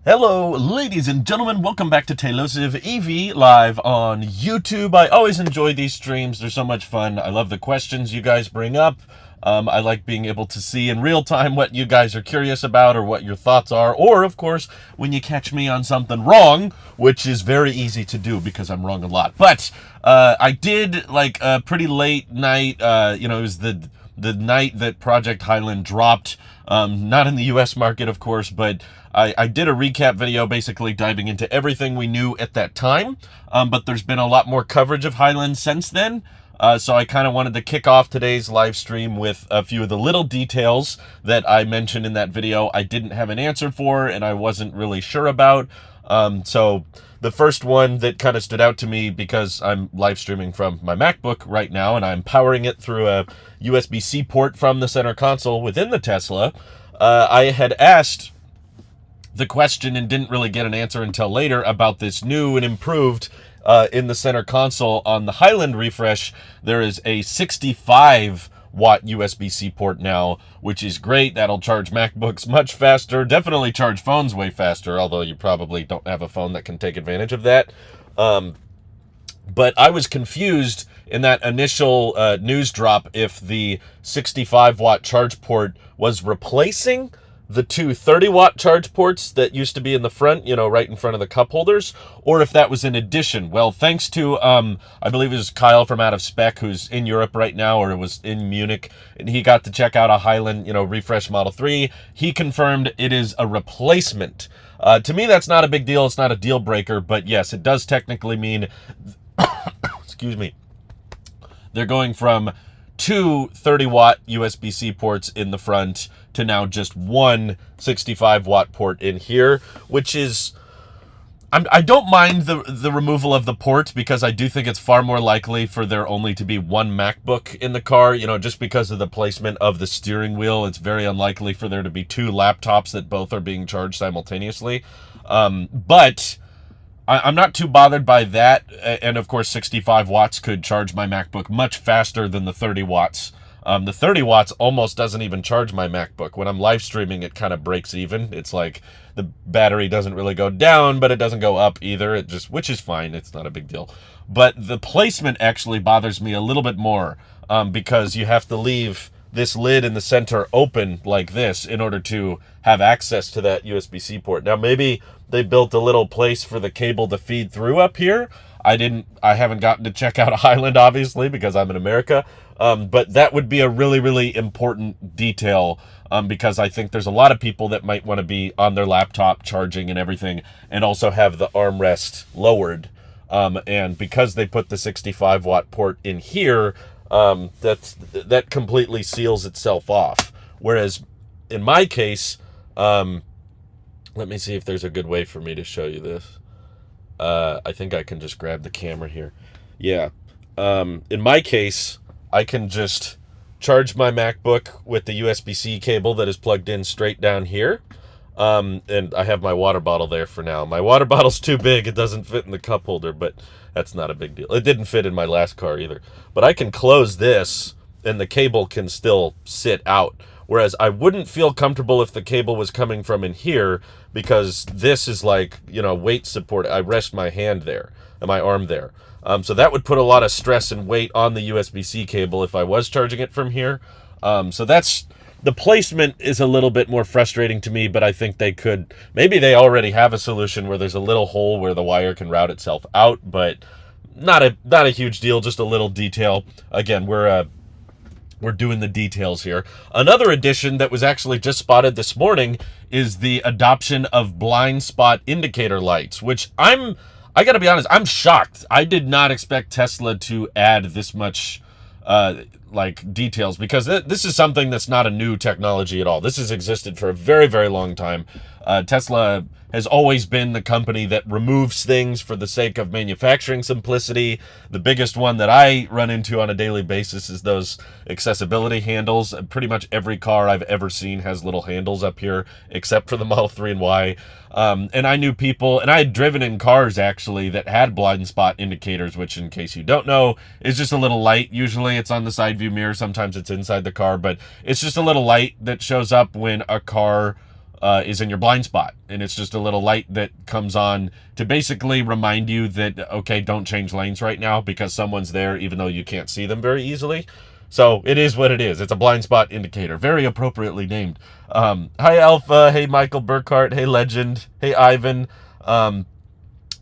Hello, ladies and gentlemen. Welcome back to Tailosive EV live on YouTube. I always enjoy these streams. They're so much fun. I love the questions you guys bring up. I like being able to see in real time what you guys are curious about or what your thoughts are. Or, of course, when you catch me on something wrong, which is very easy to do because I'm wrong a lot. But I did, like, a pretty late night. It was the night that Project Highland dropped. Not in the US market, of course, but I did a recap video basically diving into everything we knew at that time. But there's been a lot more coverage of Highland since then. So I kind of wanted to kick off today's live stream with a few of the little details that I mentioned in that video I didn't have an answer for and I wasn't really sure about. So the first one that kind of stood out to me, because I'm live streaming from my MacBook right now and I'm powering it through a USB-C port from the center console within the Tesla, I had asked the question and didn't really get an answer until later about this new and improved in the center console on the Highland refresh. There is a 65-watt USB-C port now, which is great. That'll charge MacBooks much faster, definitely charge phones way faster, although you probably don't have a phone that can take advantage of that. But I was confused in that initial news drop if the 65-watt charge port was replacing the two 30-watt charge ports that used to be in the front, right in front of the cup holders, or if that was in addition. Well, thanks to, I believe it was Kyle from Out of Spec, who's in Europe right now, or it was in Munich, and he got to check out a Highland, refresh Model 3. He confirmed it is a replacement. To me, that's not a big deal. It's not a deal breaker, but yes, it does technically mean, excuse me, they're going from two 30-watt USB-C ports in the front to now just one 65-watt port in here, which is, I don't mind the removal of the port, because I do think it's far more likely for there only to be one MacBook in the car, just because of the placement of the steering wheel. It's very unlikely for there to be two laptops that both are being charged simultaneously. But I'm not too bothered by that, and of course 65 watts could charge my MacBook much faster than the 30 watts. The 30 watts almost doesn't even charge my MacBook. When I'm live streaming, it kind of breaks even. It's like the battery doesn't really go down, but it doesn't go up either. Which is fine. It's not a big deal. But the placement actually bothers me a little bit more, because you have to leave this lid in the center open like this in order to have access to that USB-C port. Now, maybe they built a little place for the cable to feed through up here. I haven't gotten to check out a Highland, obviously, because I'm in America. But that would be a really, really important detail, because I think there's a lot of people that might want to be on their laptop charging and everything and also have the armrest lowered. And because they put the 65-watt port in here, that completely seals itself off. Whereas in my case, let me see if there's a good way for me to show you this. I think I can just grab the camera here. Yeah. In my case, I can just charge my MacBook with the USB-C cable that is plugged in straight down here. And I have my water bottle there for now. My water bottle's too big. It doesn't fit in the cup holder, but that's not a big deal. It didn't fit in my last car either. But I can close this, and the cable can still sit out. Whereas I wouldn't feel comfortable if the cable was coming from in here, because this is like, weight support. I rest my hand there and my arm there. So that would put a lot of stress and weight on the USB-C cable if I was charging it from here. So the placement is a little bit more frustrating to me, but I think maybe they already have a solution where there's a little hole where the wire can route itself out, but not a huge deal, just a little detail. Again, we're doing the details here. Another addition that was actually just spotted this morning is the adoption of blind spot indicator lights, which I gotta be honest, I'm shocked. I did not expect Tesla to add this much details, because this is something that's not a new technology at all. This has existed for a very, very long time. Tesla has always been the company that removes things for the sake of manufacturing simplicity. The biggest one that I run into on a daily basis is those accessibility handles. Pretty much every car I've ever seen has little handles up here, except for the Model 3 and Y. And I knew people, and I had driven in cars actually that had blind spot indicators, which, in case you don't know, is just a little light. Usually it's on the side view mirror. Sometimes it's inside the car, but it's just a little light that shows up when a car is in your blind spot. And it's just a little light that comes on to basically remind you that, okay, don't change lanes right now because someone's there, even though you can't see them very easily. So it is what it is. It's a blind spot indicator. Very appropriately named. Hi, Alpha. Hey, Michael Burkhart. Hey, Legend. Hey, Ivan.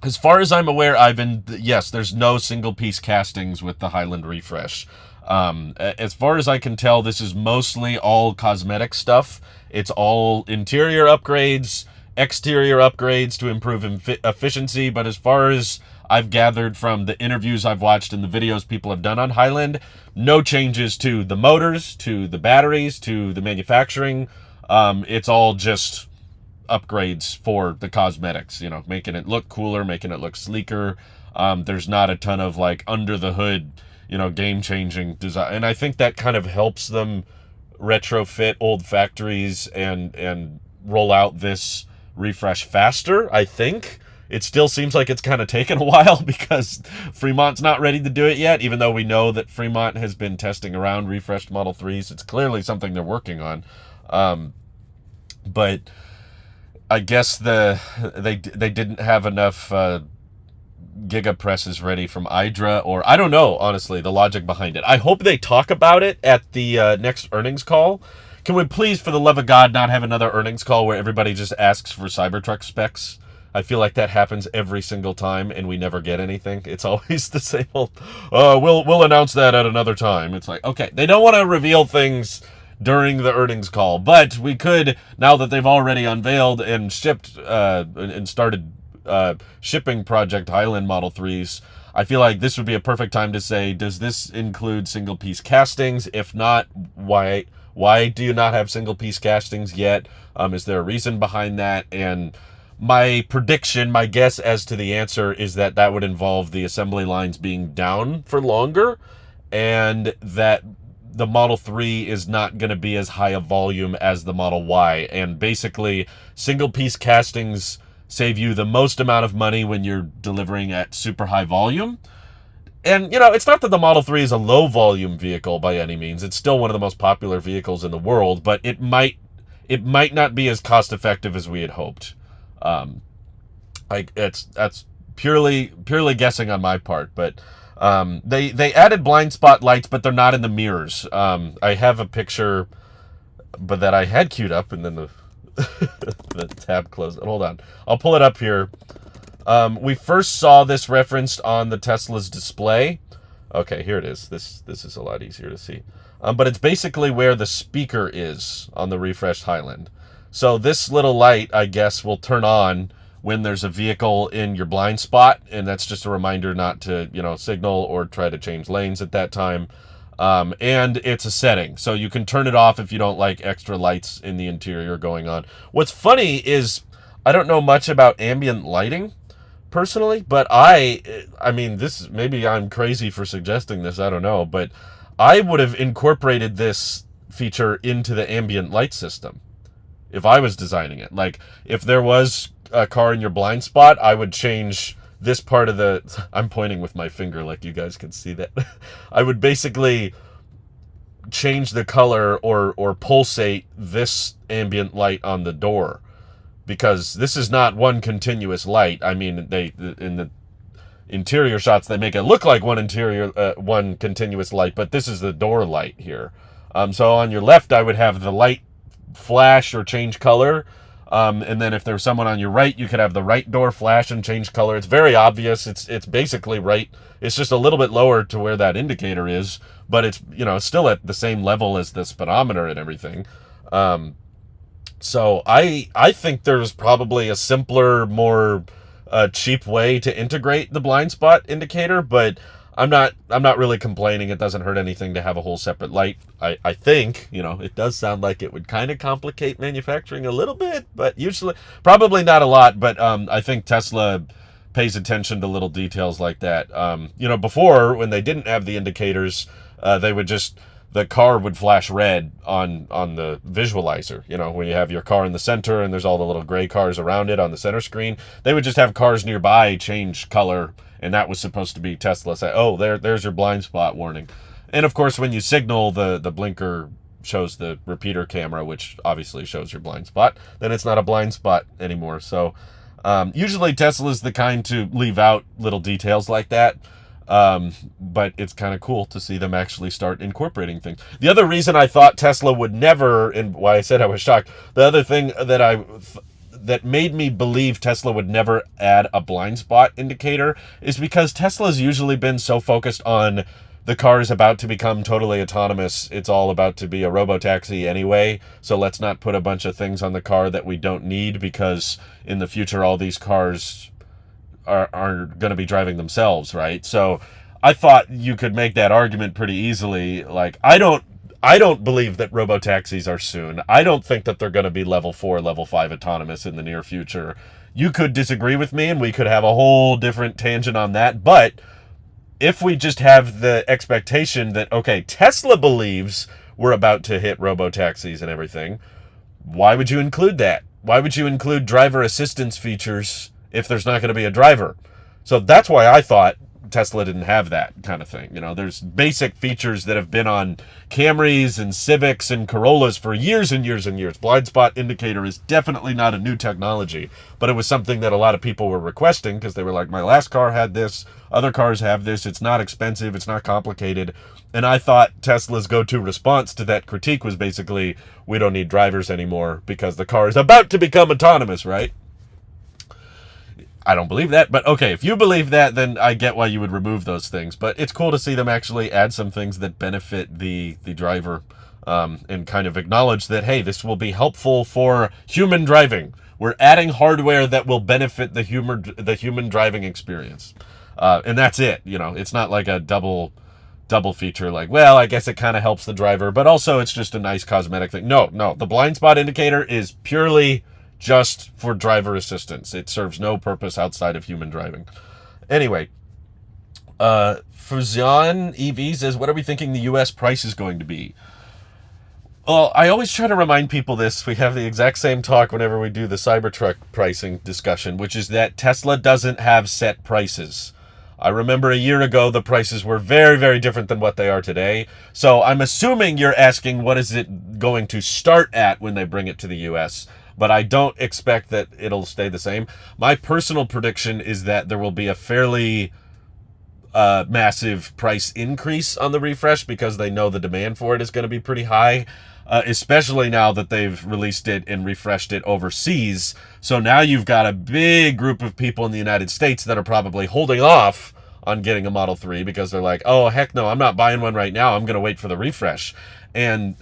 As far as I'm aware, Ivan, yes, there's no single-piece castings with the Highland refresh. As far as I can tell, this is mostly all cosmetic stuff. It's all interior upgrades, exterior upgrades to improve efficiency. But as far as I've gathered from the interviews I've watched and the videos people have done on Highland, no changes to the motors, to the batteries, to the manufacturing. It's all just upgrades for the cosmetics, you know, making it look cooler, making it look sleeker. There's not a ton of like under the hood, you know, game-changing design. And I think that kind of helps them retrofit old factories and roll out this refresh faster, I think. It still seems like it's kind of taken a while because Fremont's not ready to do it yet, even though we know that Fremont has been testing around refreshed Model 3s. It's clearly something they're working on. But I guess they didn't have enough Giga presses ready from Idra, or I don't know, honestly, the logic behind it. I hope they talk about it at the next earnings call. Can we please, for the love of God, not have another earnings call where everybody just asks for Cybertruck specs? I feel like that happens every single time, and we never get anything. It's always the same old, we'll announce that at another time. It's like, okay, they don't want to reveal things during the earnings call, but we could, now that they've already unveiled and shipped and started shipping Project Highland Model 3s, I feel like this would be a perfect time to say, does this include single-piece castings? If not, why do you not have single-piece castings yet? Is there a reason behind that? And my prediction, my guess as to the answer is that that would involve the assembly lines being down for longer, and that the Model 3 is not going to be as high a volume as the Model Y. And basically, single-piece castings save you the most amount of money when you're delivering at super high volume. And, you know, it's not that the Model 3 is a low-volume vehicle by any means. It's still one of the most popular vehicles in the world, but it might not be as cost-effective as we had hoped. That's purely guessing on my part, but they added blind spot lights, but they're not in the mirrors. I have a picture, but that I had queued up, and then the tab closed. Hold on, I'll pull it up here. We first saw this referenced on the Tesla's display. Okay, here it is. This is a lot easier to see. But it's basically where the speaker is on the refreshed Highland. So this little light, I guess, will turn on when there's a vehicle in your blind spot, and that's just a reminder not to, you know, signal or try to change lanes at that time. And it's a setting, so you can turn it off if you don't like extra lights in the interior going on. What's funny is I don't know much about ambient lighting personally, but I mean, this, maybe I'm crazy for suggesting this, I don't know, but I would have incorporated this feature into the ambient light system if I was designing it. Like, if there was a car in your blind spot, I would change this part of the... I'm pointing with my finger like you guys can see that. I would basically change the color or pulsate this ambient light on the door, because this is not one continuous light. I mean, they, in the interior shots, they make it look like one continuous light, but this is the door light here. So on your left, I would have the light flash or change color, and then if there's someone on your right, you could have the right door flash and change color. It's very obvious. It's basically right. It's just a little bit lower to where that indicator is, but it's, you know, still at the same level as the speedometer and everything. So I think there's probably a simpler, more cheap way to integrate the blind spot indicator, but I'm not really complaining. It doesn't hurt anything to have a whole separate light. I think, you know, it does sound like it would kind of complicate manufacturing a little bit, but usually, probably not a lot, but I think Tesla pays attention to little details like that. You know, before, when they didn't have the indicators, they would just... the car would flash red on the visualizer. You know, when you have your car in the center and there's all the little gray cars around it on the center screen, they would just have cars nearby change color, and that was supposed to be Tesla say, oh, there's your blind spot warning. And of course, when you signal, the blinker shows the repeater camera, which obviously shows your blind spot, then it's not a blind spot anymore. So usually Tesla's the kind to leave out little details like that. But it's kind of cool to see them actually start incorporating things. The other reason I thought Tesla would never, and why I said I was shocked, the other thing that made me believe Tesla would never add a blind spot indicator is because Tesla's usually been so focused on the car is about to become totally autonomous. It's all about to be a robotaxi anyway. So let's not put a bunch of things on the car that we don't need, because in the future, all these cars are going to be driving themselves, right? So I thought you could make that argument pretty easily. Like, I don't believe that robotaxis are soon. I don't think that they're going to be level 4, level 5 autonomous in the near future. You could disagree with me and we could have a whole different tangent on that. But if we just have the expectation that, okay, Tesla believes we're about to hit robotaxis and everything, why would you include that? Why would you include driver assistance features if there's not going to be a driver? So that's why I thought Tesla didn't have that kind of thing. You know, there's basic features that have been on Camrys and Civics and Corollas for years and years and years. Blind spot indicator is definitely not a new technology, but it was something that a lot of people were requesting because they were like, my last car had this, other cars have this, it's not expensive, it's not complicated. And I thought Tesla's go-to response to that critique was basically, we don't need drivers anymore because the car is about to become autonomous, right? I don't believe that, but okay, if you believe that, then I get why you would remove those things. But it's cool to see them actually add some things that benefit the driver, and kind of acknowledge that, hey, this will be helpful for human driving. We're adding hardware that will benefit the human driving experience. And that's it. You know, it's not like a double feature, like, well, I guess it kind of helps the driver, but also it's just a nice cosmetic thing. No, the blind spot indicator is purely just for driver assistance. It serves no purpose outside of human driving. Anyway, Fuzion EV says, what are we thinking the US price is going to be? Well, I always try to remind people this. We have the exact same talk whenever we do the Cybertruck pricing discussion, which is that Tesla doesn't have set prices. I remember a year ago, the prices were very, very different than what they are today. So I'm assuming you're asking, what is it going to start at when they bring it to the US? But I don't expect that it'll stay the same. My personal prediction is that there will be a fairly massive price increase on the refresh because they know the demand for it is going to be pretty high, especially now that they've released it and refreshed it overseas. So now you've got a big group of people in the United States that are probably holding off on getting a Model 3 because they're like, oh, heck no, I'm not buying one right now. I'm going to wait for the refresh. And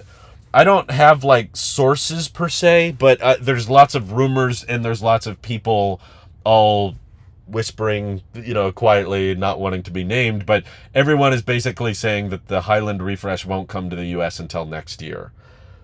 I don't have like sources per se, but there's lots of rumors and there's lots of people all whispering, you know, quietly, not wanting to be named, but everyone is basically saying that the Highland refresh won't come to the US until next year,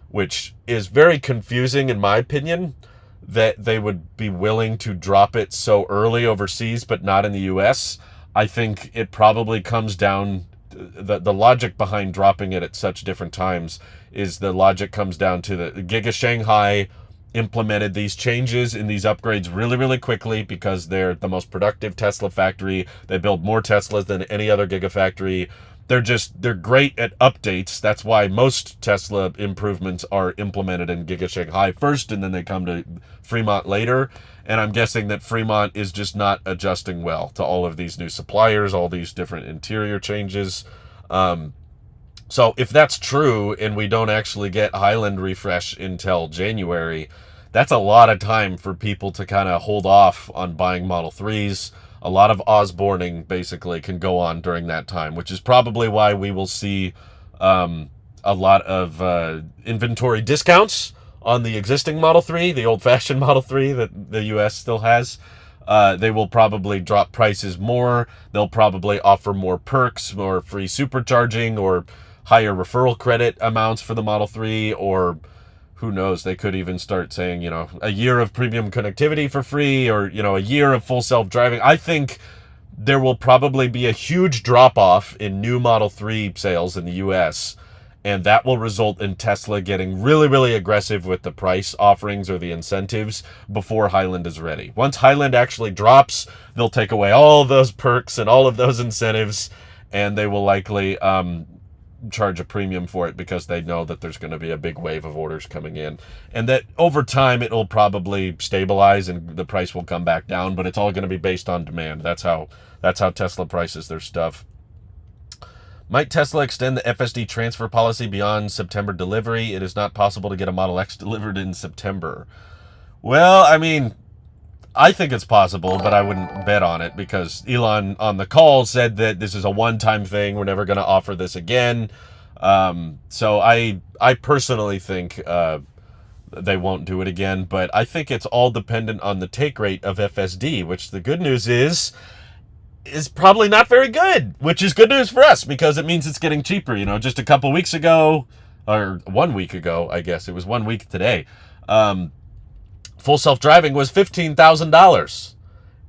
which is very confusing in my opinion, that they would be willing to drop it so early overseas but not in the US. I think it probably comes down, the logic behind dropping it at such different times is the logic comes down to the Giga Shanghai implemented these changes and these upgrades really, really quickly because they're the most productive Tesla factory. They build more Teslas than any other Gigafactory. They're great at updates. That's why most Tesla improvements are implemented in Giga Shanghai first, and then they come to Fremont later. And I'm guessing that Fremont is just not adjusting well to all of these new suppliers, all these different interior changes. So if that's true and we don't actually get Highland refresh until January, that's a lot of time for people to kind of hold off on buying Model 3s. A lot of Osborning basically can go on during that time, which is probably why we will see a lot of inventory discounts on the existing Model 3, the old-fashioned Model 3 that the US still has. They will probably drop prices more. They'll probably offer more perks, more free supercharging, or higher referral credit amounts for the Model 3, or who knows, they could even start saying, you know, a year of premium connectivity for free, or, you know, a year of full self-driving. I think there will probably be a huge drop-off in new Model 3 sales in the US, and that will result in Tesla getting really, really aggressive with the price offerings or the incentives before Highland is ready. Once Highland actually drops, they'll take away all those perks and all of those incentives, and they will likely charge a premium for it because they know that there's going to be a big wave of orders coming in, and that over time it'll probably stabilize and the price will come back down, but it's all going to be based on demand. That's how Tesla prices their stuff. Might Tesla extend the FSD transfer policy beyond September delivery? It is not possible to get a Model X delivered in September. Well, I mean, I think it's possible, but I wouldn't bet on it because Elon on the call said that this is a one-time thing. We're never going to offer this again. So I personally think they won't do it again, but I think it's all dependent on the take rate of FSD, which the good news is probably not very good, which is good news for us because it means it's getting cheaper. You know, just a couple weeks ago, or 1 week ago, I guess it was 1 week today, full self-driving was $15,000.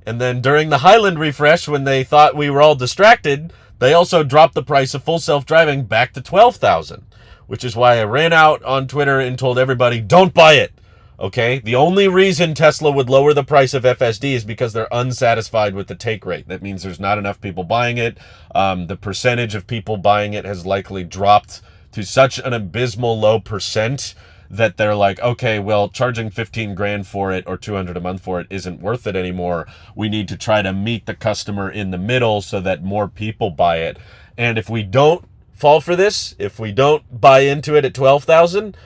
And then during the Highland refresh, when they thought we were all distracted, they also dropped the price of full self-driving back to $12,000, which is why I ran out on Twitter and told everybody, don't buy it. Okay, the only reason Tesla would lower the price of FSD is because they're unsatisfied with the take rate. That means there's not enough people buying it. The percentage of people buying it has likely dropped to such an abysmal low percent that they're like, okay, well, charging 15 grand for it or 200 a month for it isn't worth it anymore. We need to try to meet the customer in the middle so that more people buy it. And if we don't fall for this, if we don't buy into it at 12,000,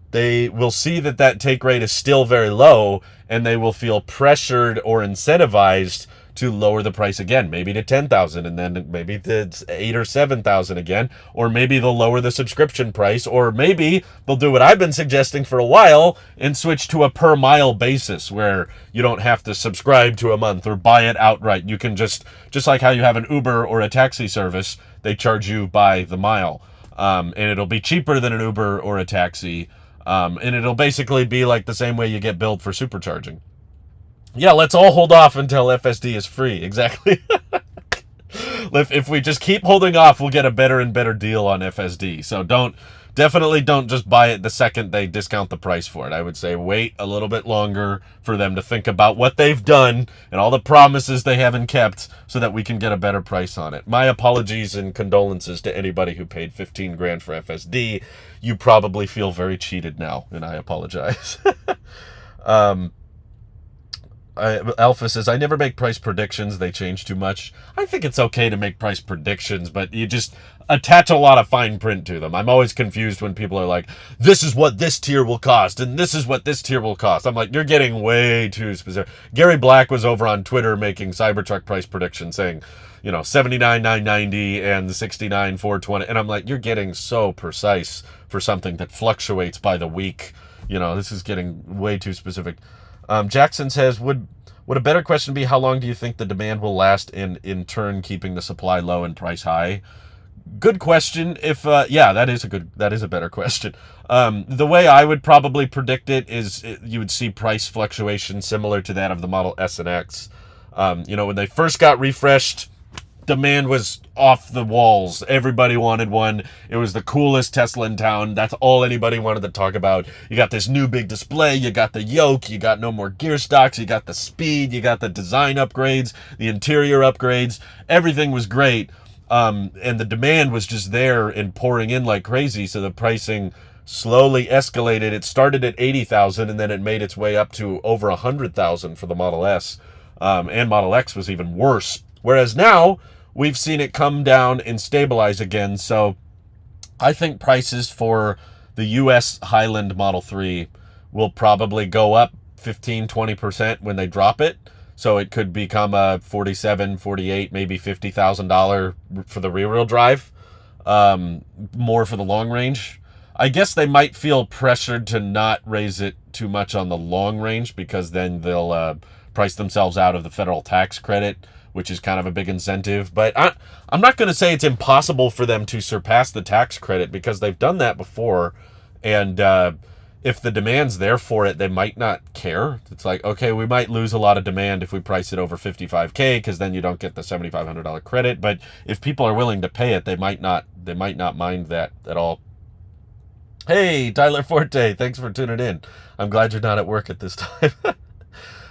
they will see that that take rate is still very low, and they will feel pressured or incentivized to lower the price again, maybe to 10,000, and then maybe to 8 or 7,000 again, or maybe they'll lower the subscription price, or maybe they'll do what I've been suggesting for a while and switch to a per mile basis where you don't have to subscribe to a month or buy it outright. You can just like how you have an Uber or a taxi service, they charge you by the mile, and it'll be cheaper than an Uber or a taxi. And it'll basically be like the same way you get billed for supercharging. Yeah, let's all hold off until FSD is free. Exactly. If we just keep holding off, we'll get a better and better deal on FSD. So definitely don't just buy it the second they discount the price for it. I would say wait a little bit longer for them to think about what they've done and all the promises they haven't kept so that we can get a better price on it. My apologies and condolences to anybody who paid 15 grand for FSD. You probably feel very cheated now, and I apologize. Alpha says, I never make price predictions. They change too much. I think it's okay to make price predictions, but you just attach a lot of fine print to them. I'm always confused when people are like, this is what this tier will cost, and this is what this tier will cost. I'm like, you're getting way too specific. Gary Black was over on Twitter making Cybertruck price predictions saying, you know, 79,990 and 69,420. And I'm like, you're getting so precise for something that fluctuates by the week. You know, this is getting way too specific. Jackson says, would a better question be how long do you think the demand will last, and in turn keeping the supply low and price high? Good question. If yeah, that is a better question. The way I would probably predict it is you would see price fluctuation similar to that of the Model S and X. You know, when they first got refreshed, demand was off the walls. Everybody wanted one. It was the coolest Tesla in town. That's all anybody wanted to talk about. You got this new big display. You got the yoke. You got no more gear stocks. You got the speed. You got the design upgrades, the interior upgrades. Everything was great. And the demand was just there and pouring in like crazy. So the pricing slowly escalated. It started at 80,000 and then it made its way up to over 100,000 for the Model S. And Model X was even worse. Whereas now we've seen it come down and stabilize again. So I think prices for the US Highland Model 3 will probably go up 15-20% when they drop it. So it could become a $47, $48, maybe $50,000 for the rear-wheel drive, more for the long range. I guess they might feel pressured to not raise it too much on the long range because then they'll price themselves out of the federal tax credit, which is kind of a big incentive. But I'm not going to say it's impossible for them to surpass the tax credit because they've done that before. And if the demand's there for it, they might not care. It's like, okay, we might lose a lot of demand if we price it over $55K because then you don't get the $7,500 credit. But if people are willing to pay it, they might not mind that at all. Hey, Tyler Forte, thanks for tuning in. I'm glad you're not at work at this time.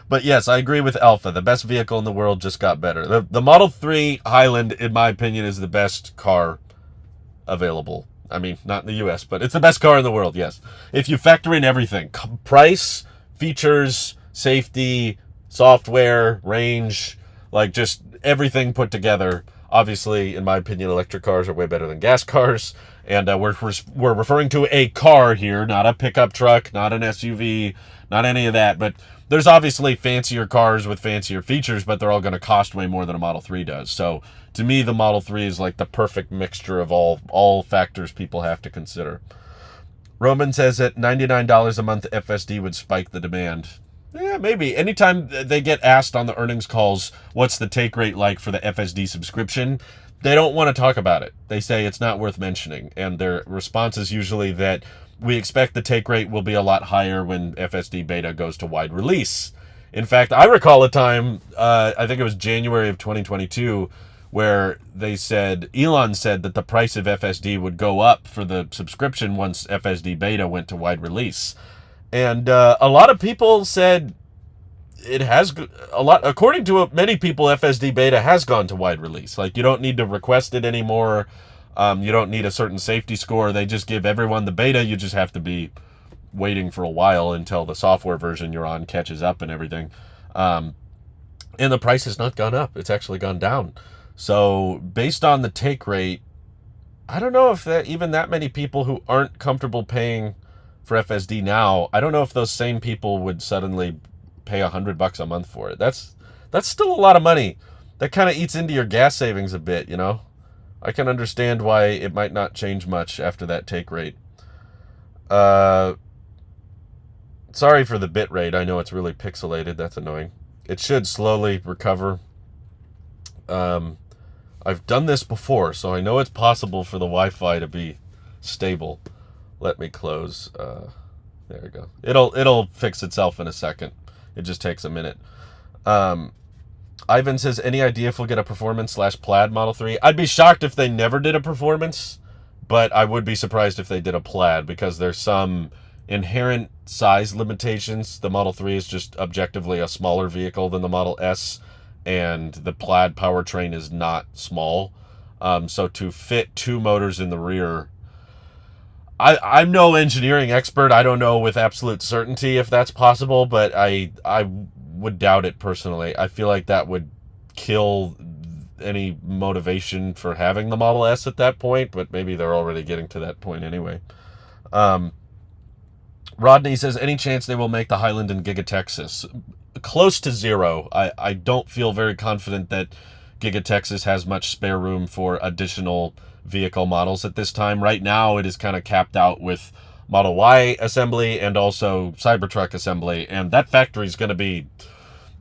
But yes, I agree with Alpha. The best vehicle in the world just got better. The Model 3 Highland, in my opinion, is the best car available. I mean, not in the US, but it's the best car in the world, yes. If you factor in everything, price, features, safety, software, range, like just everything put together. Obviously, in my opinion, electric cars are way better than gas cars. And we're referring to a car here, not a pickup truck, not an SUV, not any of that. But there's obviously fancier cars with fancier features, but they're all going to cost way more than a Model 3 does. So to me, the Model 3 is like the perfect mixture of all factors people have to consider. Roman says that $99 a month FSD would spike the demand. Yeah, maybe. Anytime they get asked on the earnings calls, what's the take rate like for the FSD subscription, they don't want to talk about it. They say it's not worth mentioning. And their response is usually that we expect the take rate will be a lot higher when FSD beta goes to wide release. In fact, I recall a time, I think it was January of 2022, where Elon said that the price of FSD would go up for the subscription once FSD beta went to wide release. And a lot of people said it has according to many people, FSD beta has gone to wide release. Like, you don't need to request it anymore. You don't need a certain safety score. They just give everyone the beta. You just have to be waiting for a while until the software version you're on catches up and everything. And the price has not gone up. It's actually gone down. So based on the take rate, I don't know if even that many people who aren't comfortable paying for FSD now, I don't know if those same people would suddenly pay $100 a month for it. That's still a lot of money. That kind of eats into your gas savings a bit, you know? I can understand why it might not change much after that take rate. Sorry for the bit rate. I know it's really pixelated. That's annoying. It should slowly recover. I've done this before, so I know it's possible for the Wi-Fi to be stable. Let me close. There we go. It'll fix itself in a second. It just takes a minute. Ivan says, any idea if we'll get a performance/plaid Model 3? I'd be shocked if they never did a performance, but I would be surprised if they did a plaid, because there's some inherent size limitations. The Model 3 is just objectively a smaller vehicle than the Model S, and the plaid powertrain is not small. So to fit two motors in the rear, I'm no engineering expert. I don't know with absolute certainty if that's possible, but I would doubt it personally. I feel like that would kill any motivation for having the Model S at that point, but maybe they're already getting to that point anyway. Rodney says, any chance they will make the Highland in Giga Texas? Close to zero. I don't feel very confident that Giga Texas has much spare room for additional vehicle models at this time. Right now, it is kind of capped out with Model Y assembly and also Cybertruck assembly, and that factory is going to be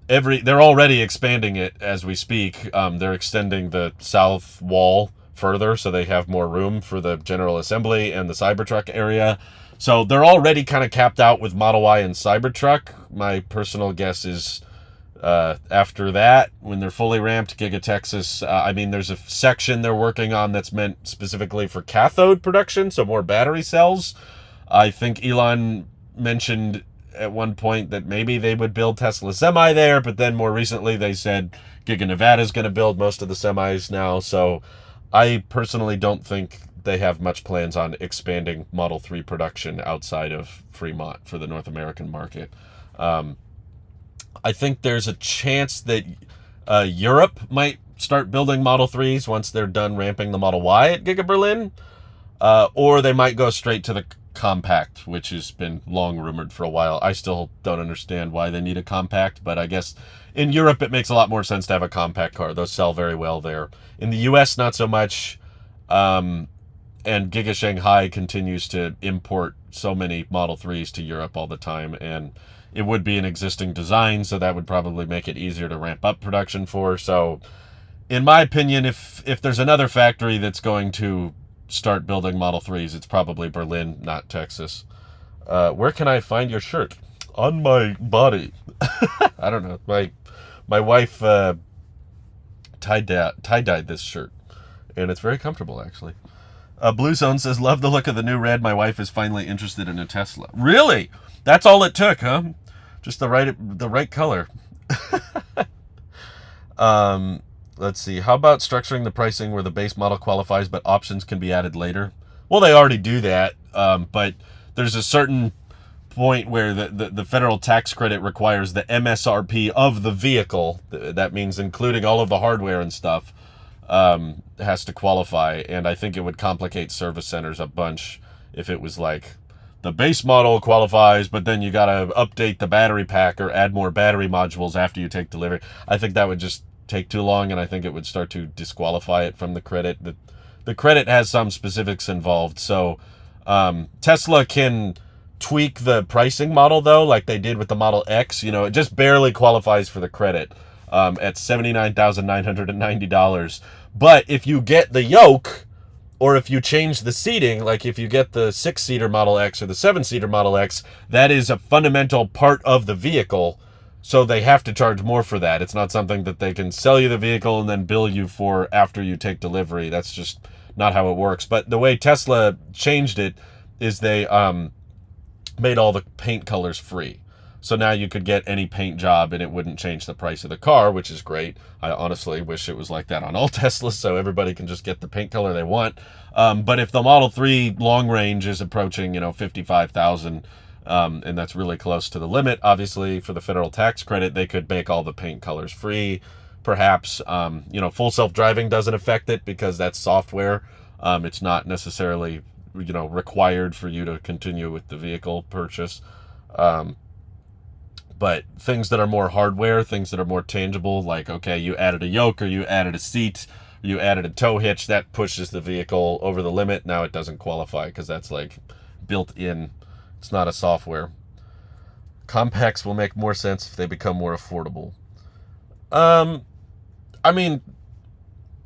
they're already expanding it as we speak. They're extending the south wall further so they have more room for the general assembly and the Cybertruck area. So they're already kind of capped out with Model Y and Cybertruck. My personal guess is after that, when they're fully ramped, Giga Texas, I mean, there's a section they're working on that's meant specifically for cathode production, so more battery cells. I think Elon mentioned at one point that maybe they would build Tesla Semi there, but then more recently they said Giga Nevada is going to build most of the semis now. So I personally don't think they have much plans on expanding Model 3 production outside of Fremont for the North American market. I think there's a chance that Europe might start building Model 3s once they're done ramping the Model Y at Giga Berlin, or they might go straight to the compact, which has been long rumored for a while. I still don't understand why they need a compact, but I guess in Europe it makes a lot more sense to have a compact car. Those sell very well there. In the US, not so much. And Giga Shanghai continues to import so many Model 3s to Europe all the time, and it would be an existing design, so that would probably make it easier to ramp up production for. So in my opinion, if there's another factory that's going to start building Model 3s, it's probably Berlin, not Texas. Where can I find your shirt? On my body. I don't know. My wife tie-dyed this shirt, and it's very comfortable, actually. Blue Zone says, love the look of the new red. My wife is finally interested in a Tesla. Really? That's all it took, huh? Just the right color. Let's see. How about structuring the pricing where the base model qualifies, but options can be added later? Well, they already do that, but there's a certain point where the federal tax credit requires the MSRP of the vehicle. That means including all of the hardware and stuff has to qualify. And I think it would complicate service centers a bunch if it was like the base model qualifies, but then you got to update the battery pack or add more battery modules after you take delivery. I think that would just take too long, and I think it would start to disqualify it from the credit. The credit has some specifics involved, so Tesla can tweak the pricing model, though, like they did with the Model X. You know, it just barely qualifies for the credit at $79,990. But if you get the yoke, or if you change the seating, like if you get the 6-seater Model X or the 7-seater Model X, that is a fundamental part of the vehicle. So they have to charge more for that. It's not something that they can sell you the vehicle and then bill you for after you take delivery. That's just not how it works. But the way Tesla changed it is they made all the paint colors free. So now you could get any paint job and it wouldn't change the price of the car, which is great. I honestly wish it was like that on all Teslas so everybody can just get the paint color they want. But if the Model 3 long range is approaching, 55,000, and that's really close to the limit, obviously, for the federal tax credit, they could make all the paint colors free. Perhaps, full self-driving doesn't affect it because that's software. It's not necessarily, required for you to continue with the vehicle purchase. But things that are more hardware, things that are more tangible, like, okay, you added a yoke or you added a seat, you added a tow hitch, that pushes the vehicle over the limit. Now it doesn't qualify because that's like built in. It's not a software. Compacts will make more sense if they become more affordable. I mean,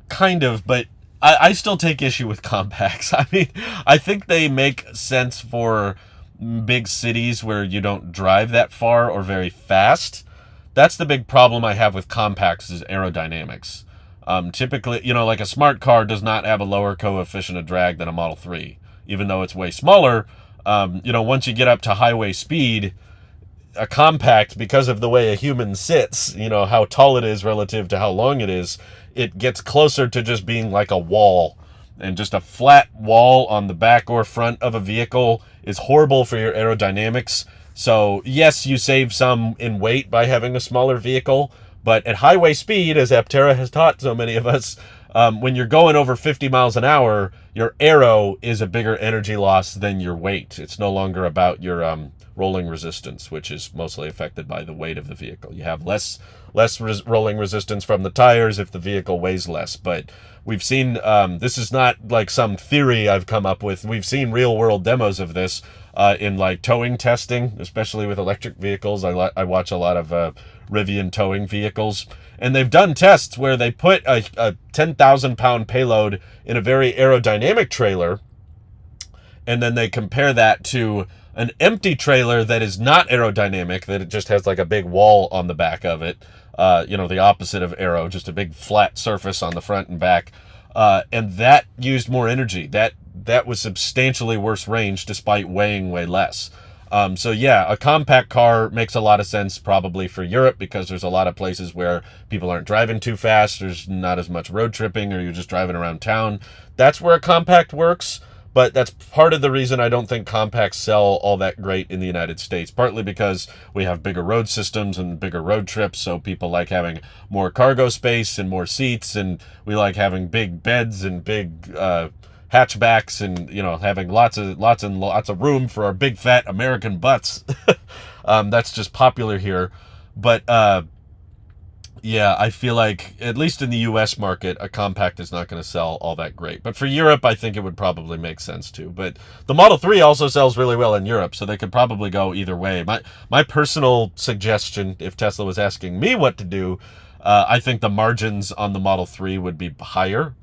kind of, but I still take issue with compacts. I mean, I think they make sense for big cities where you don't drive that far or very fast. That's the big problem I have with compacts is aerodynamics. Typically, like a smart car does not have a lower coefficient of drag than a Model 3, even though it's way smaller. Once you get up to highway speed, a compact, because of the way a human sits, how tall it is relative to how long it is, it gets closer to just being like a wall. And just a flat wall on the back or front of a vehicle is horrible for your aerodynamics. So yes, you save some in weight by having a smaller vehicle, but at highway speed, as Aptera has taught so many of us, when you're going over 50 miles an hour, your aero is a bigger energy loss than your weight. It's no longer about your rolling resistance, which is mostly affected by the weight of the vehicle. You have less rolling resistance from the tires if the vehicle weighs less. But we've seen, this is not like some theory I've come up with. We've seen real world demos of this in like towing testing, especially with electric vehicles. I watch a lot of Rivian towing vehicles, and they've done tests where they put a 10,000 pound payload in a very aerodynamic trailer, and then they compare that to an empty trailer that is not aerodynamic, that it just has like a big wall on the back of it, the opposite of aero, just a big flat surface on the front and back, and that used more energy. That was substantially worse range despite weighing way less. So yeah, a compact car makes a lot of sense probably for Europe because there's a lot of places where people aren't driving too fast, there's not as much road tripping, or you're just driving around town. That's where a compact works. But that's part of the reason I don't think compacts sell all that great in the United States, partly because we have bigger road systems and bigger road trips, so people like having more cargo space and more seats, and we like having big beds and big hatchbacks and, having lots of room for our big fat American butts. That's just popular here. But yeah, I feel like, at least in the U.S. market, a compact is not going to sell all that great. But for Europe, I think it would probably make sense too. But the Model 3 also sells really well in Europe, so they could probably go either way. My personal suggestion, if Tesla was asking me what to do, I think the margins on the Model 3 would be higher.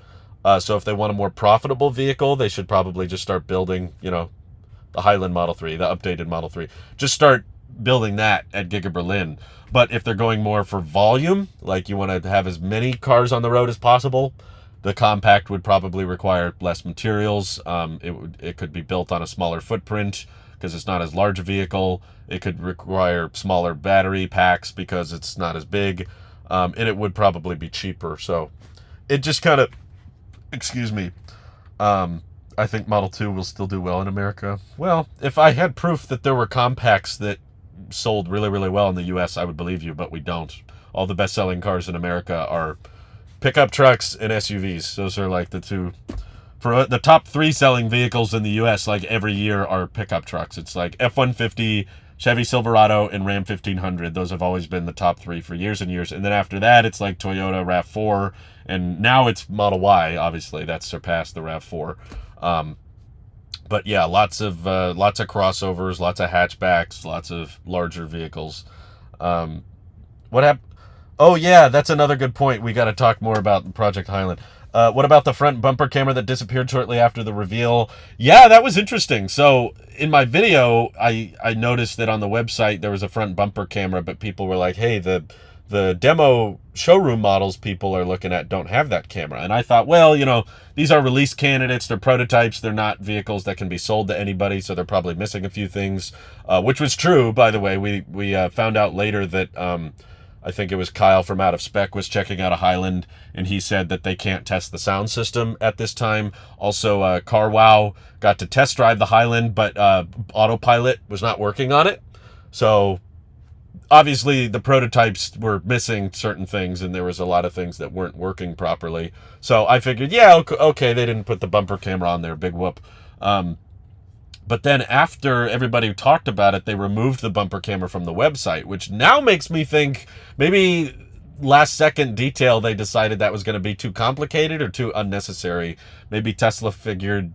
So if they want a more profitable vehicle, they should probably just start building, the Highland Model 3, the updated Model 3. Just start building that at Giga Berlin. But if they're going more for volume, like you want to have as many cars on the road as possible, the compact would probably require less materials. It could be built on a smaller footprint because it's not as large a vehicle. It could require smaller battery packs because it's not as big. and it would probably be cheaper. So it just kind of, excuse me, I think Model 2 will still do well in America. Well, if I had proof that there were compacts that sold really, really well in the US, I would believe you, but we don't. All the best-selling cars in America are pickup trucks and SUVs. Those are like the two. For the top 3 selling vehicles in the US, like every year, are pickup trucks. It's like F-150, Chevy Silverado, and Ram 1500. Those have always been the top 3 for years and years. And then after that, it's like Toyota RAV4, and now it's Model Y. Obviously, that's surpassed the RAV4. But yeah, lots of crossovers, lots of hatchbacks, lots of larger vehicles. What happened? Oh yeah, that's another good point. We got to talk more about Project Highland. What about the front bumper camera that disappeared shortly after the reveal? Yeah, that was interesting. So in my video, I noticed that on the website there was a front bumper camera, but people were like, hey, the demo showroom models people are looking at don't have that camera. And I thought, well, these are release candidates. They're prototypes. They're not vehicles that can be sold to anybody, so they're probably missing a few things, which was true, by the way. We found out later that I think it was Kyle from Out of Spec was checking out a Highland, and he said that they can't test the sound system at this time. Also, CarWow got to test drive the Highland, but autopilot was not working on it. So obviously the prototypes were missing certain things, and there was a lot of things that weren't working properly. So I figured, yeah, okay, they didn't put the bumper camera on there. Big whoop. But then after everybody talked about it, they removed the bumper camera from the website, which now makes me think maybe last second detail they decided that was going to be too complicated or too unnecessary. Maybe Tesla figured,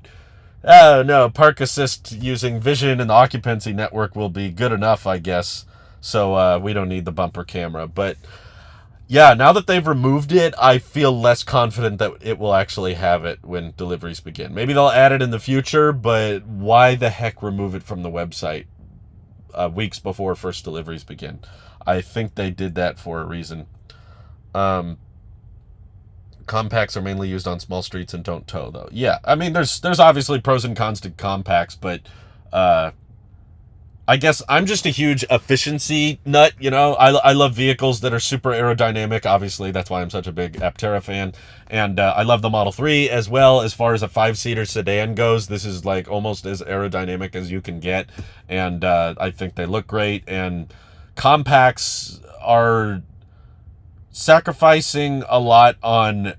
oh no, park assist using vision and the occupancy network will be good enough, I guess. So we don't need the bumper camera. But yeah, now that they've removed it, I feel less confident that it will actually have it when deliveries begin. Maybe they'll add it in the future, but why the heck remove it from the website weeks before first deliveries begin? I think they did that for a reason. Compacts are mainly used on small streets and don't tow, though. Yeah, I mean, there's obviously pros and cons to compacts, but I guess I'm just a huge efficiency nut, I love vehicles that are super aerodynamic. Obviously, that's why I'm such a big Aptera fan. And I love the Model 3 as well. As far as a 5-seater sedan goes, this is like almost as aerodynamic as you can get. And I think they look great. And compacts are sacrificing a lot on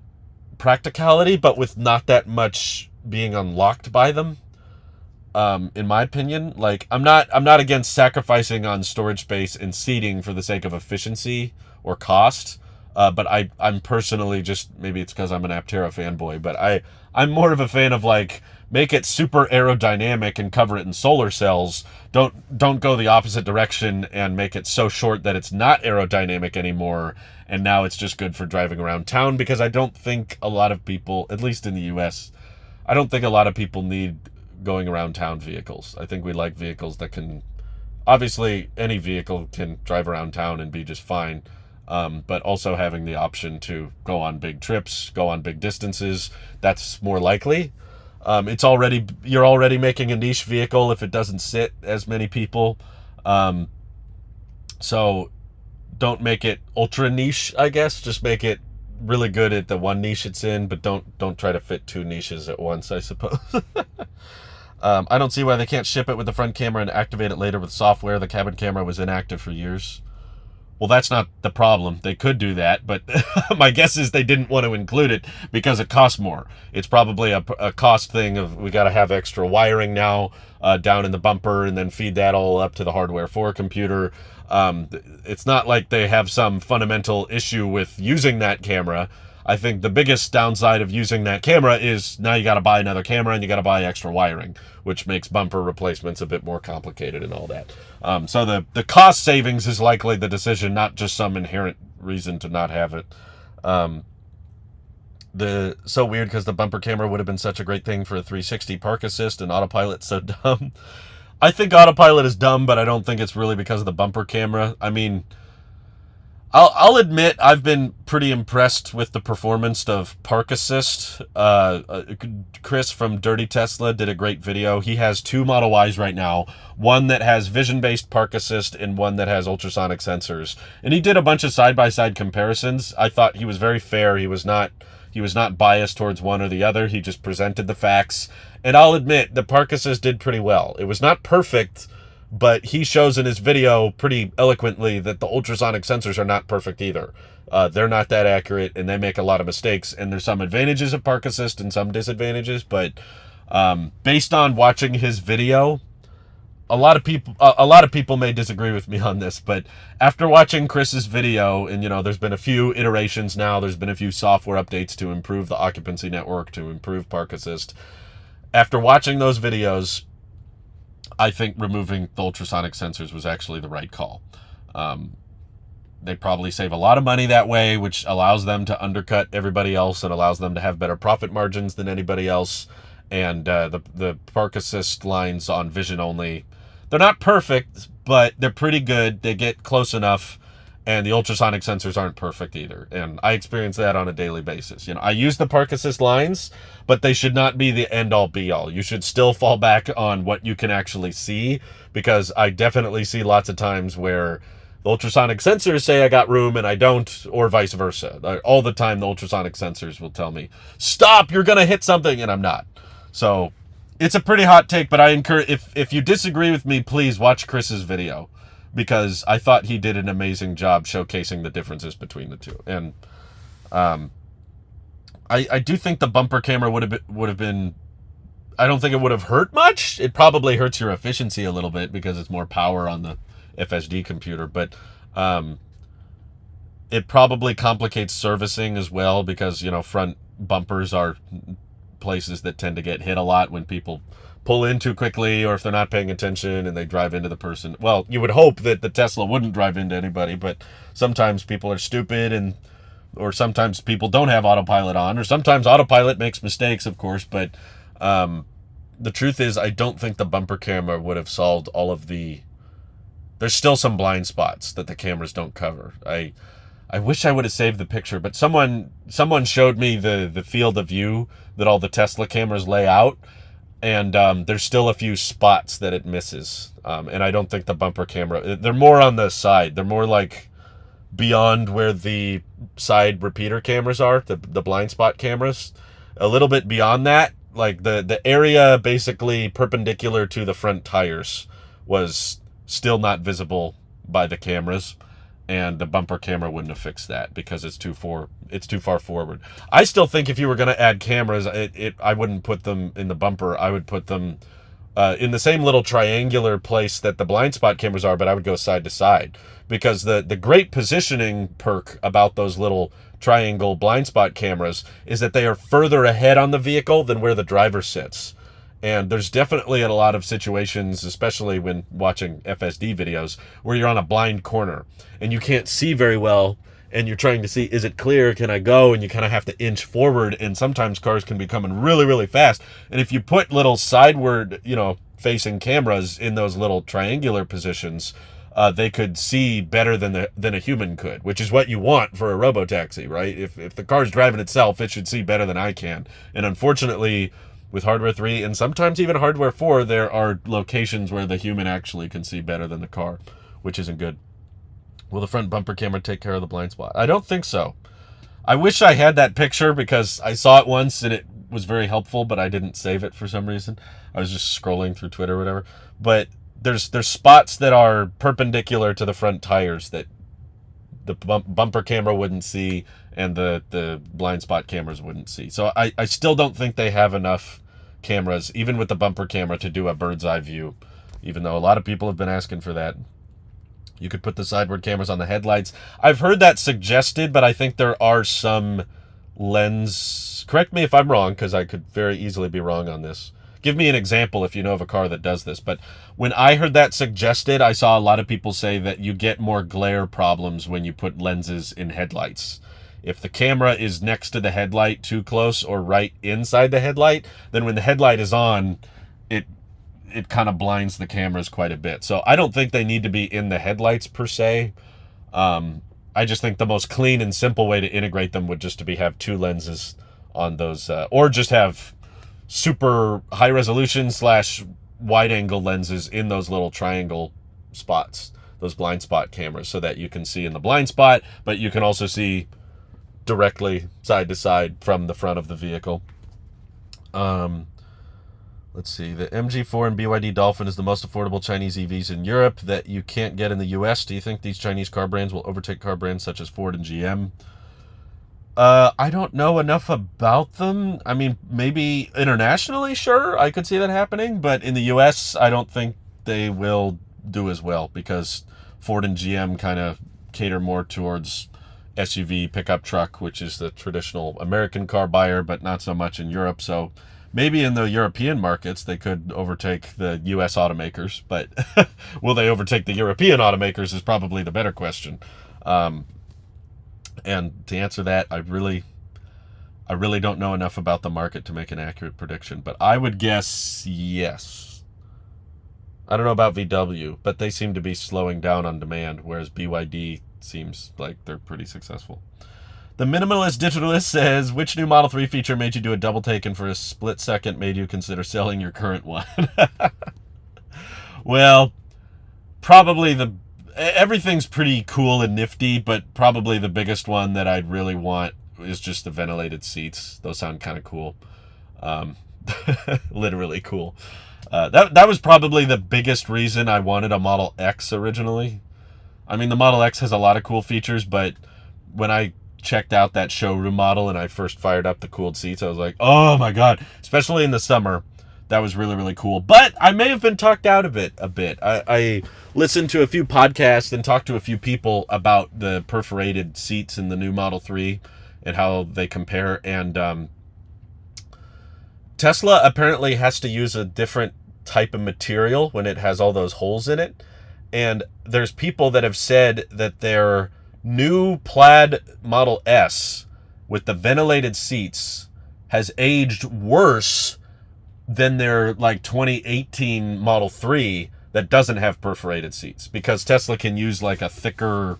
practicality, but with not that much being unlocked by them. In my opinion, like I'm not against sacrificing on storage space and seating for the sake of efficiency or cost. But I'm personally just, maybe it's because I'm an Aptera fanboy, but I'm more of a fan of like, make it super aerodynamic and cover it in solar cells. Don't go the opposite direction and make it so short that it's not aerodynamic anymore. And now it's just good for driving around town, because I don't think a lot of people, at least in the US, I don't think a lot of people need going around town vehicles. I think we like vehicles that can, obviously any vehicle can drive around town and be just fine, but also having the option to go on big trips, go on big distances, that's more likely. You're already making a niche vehicle if it doesn't sit as many people, so don't make it ultra niche, I guess. Just make it really good at the one niche it's in, but don't try to fit 2 niches at once, I suppose. I don't see why they can't ship it with the front camera and activate it later with software. The cabin camera was inactive for years. Well, that's not the problem. They could do that, but my guess is they didn't want to include it because it costs more. It's probably a cost thing of, we got to have extra wiring now down in the bumper and then feed that all up to the hardware 4 computer. It's not like they have some fundamental issue with using that camera. I think the biggest downside of using that camera is now you got to buy another camera and you got to buy extra wiring, which makes bumper replacements a bit more complicated and all that. So the cost savings is likely the decision, not just some inherent reason to not have it. So weird, because the bumper camera would have been such a great thing for a 360 park assist, and autopilot's so dumb. I think autopilot is dumb, but I don't think it's really because of the bumper camera. I mean, I'll admit I've been pretty impressed with the performance of Park Assist. Chris from Dirty Tesla did a great video. He has two Model Ys right now, one that has vision-based Park Assist and one that has ultrasonic sensors. And he did a bunch of side-by-side comparisons. I thought he was very fair. He was not biased towards one or the other. He just presented the facts. And I'll admit the Park Assist did pretty well. It was not perfect, but he shows in his video pretty eloquently that the ultrasonic sensors are not perfect either. They're not that accurate, and they make a lot of mistakes. And there's some advantages of Park Assist and some disadvantages. But based on watching his video, a lot of people may disagree with me on this. But after watching Chris's video, and there's been a few iterations now. There's been a few software updates to improve the occupancy network, to improve Park Assist. After watching those videos, I think removing the ultrasonic sensors was actually the right call. They probably save a lot of money that way, which allows them to undercut everybody else and allows them to have better profit margins than anybody else. And the Park Assist lines on vision only, they're not perfect, but they're pretty good. They get close enough. And the ultrasonic sensors aren't perfect either. And I experience that on a daily basis. I use the Park Assist lines, but they should not be the end-all be-all. You should still fall back on what you can actually see, because I definitely see lots of times where the ultrasonic sensors say I got room and I don't, or vice versa. All the time the ultrasonic sensors will tell me, stop, you're going to hit something, and I'm not. So it's a pretty hot take, but I encourage, if you disagree with me, please watch Chris's video, because I thought he did an amazing job showcasing the differences between the two. And I do think the bumper camera would have been, I don't think it would have hurt much. It probably hurts your efficiency a little bit because it's more power on the FSD computer, but it probably complicates servicing as well, because front bumpers are places that tend to get hit a lot when people pull in too quickly, or if they're not paying attention and they drive into the person. Well, you would hope that the Tesla wouldn't drive into anybody, but sometimes people are stupid, or sometimes people don't have autopilot on, or sometimes autopilot makes mistakes, of course. But the truth is, I don't think the bumper camera would have solved all of the... There's still some blind spots that the cameras don't cover. I wish I would have saved the picture, but someone showed me the field of view that all the Tesla cameras lay out, and there's still a few spots that it misses. And I don't think the bumper camera... They're more on the side. They're more like beyond where the side repeater cameras are, the blind spot cameras. A little bit beyond that, like the area basically perpendicular to the front tires was still not visible by the cameras. And the bumper camera wouldn't have fixed that because it's too far forward. I still think if you were going to add cameras, I wouldn't put them in the bumper. I would put them in the same little triangular place that the blind spot cameras are, but I would go side to side, because the great positioning perk about those little triangle blind spot cameras is that they are further ahead on the vehicle than where the driver sits. And there's definitely a lot of situations, especially when watching FSD videos, where you're on a blind corner and you can't see very well, and you're trying to see, is it clear? Can I go? And you kind of have to inch forward, and sometimes cars can be coming really, really fast. And if you put little sideward, facing cameras in those little triangular positions, they could see better than a human could, which is what you want for a robotaxi, right? If the car's driving itself, it should see better than I can. And unfortunately, with hardware 3 and sometimes even hardware 4, there are locations where the human actually can see better than the car, which isn't good. Will the front bumper camera take care of the blind spot? I don't think so. I wish I had that picture, because I saw it once and it was very helpful, but I didn't save it for some reason. I was just scrolling through Twitter or whatever. But there's spots that are perpendicular to the front tires that the bumper camera wouldn't see, and the blind spot cameras wouldn't see. So I still don't think they have enough cameras, even with the bumper camera, to do a bird's eye view, even though a lot of people have been asking for that. You could put the sideward cameras on the headlights. I've heard that suggested, but I think there are some lens... Correct me if I'm wrong, because I could very easily be wrong on this. Give me an example if you know of a car that does this. But when I heard that suggested, I saw a lot of people say that you get more glare problems when you put lenses in headlights. If the camera is next to the headlight too close, or right inside the headlight, then when the headlight is on, it kind of blinds the cameras quite a bit. So I don't think they need to be in the headlights per se. I I just think the most clean and simple way to integrate them would just to be have two lenses on those, or just have super high resolution / wide angle lenses in those little triangle spots, those blind spot cameras, so that you can see in the blind spot, but you can also see directly side to side from the front of the vehicle. Let's see. The MG4 and BYD Dolphin is the most affordable Chinese EVs in Europe that you can't get in the US. Do you think these Chinese car brands will overtake car brands such as Ford and GM? I don't know enough about them. I mean, maybe internationally, sure, I could see that happening, but in the US, I don't think they will do as well, because Ford and GM kind of cater more towards SUV pickup truck, which is the traditional American car buyer, but not so much in Europe. So maybe in the European markets, they could overtake the US automakers, but will they overtake the European automakers is probably the better question. And to answer that, I really don't know enough about the market to make an accurate prediction, but I would guess yes. I don't know about VW, but they seem to be slowing down on demand, whereas BYD seems like they're pretty successful. The Minimalist Digitalist says, which new Model 3 feature made you do a double take and for a split second made you consider selling your current one? Well, probably everything's pretty cool and nifty, but probably the biggest one that I'd really want is just the ventilated seats. Those sound kind of cool. Literally cool. That was probably the biggest reason I wanted a Model X originally. I mean, the Model X has a lot of cool features, but when I checked out that showroom model and I first fired up the cooled seats, I was like, oh my God, especially in the summer. That was really, really cool. But I may have been talked out of it a bit. I listened to a few podcasts and talked to a few people about the perforated seats in the new Model 3 and how they compare. And Tesla apparently has to use a different type of material when it has all those holes in it. And there's people that have said that their new plaid Model S with the ventilated seats has aged worse than their like 2018 Model 3 that doesn't have perforated seats, because Tesla can use like a thicker,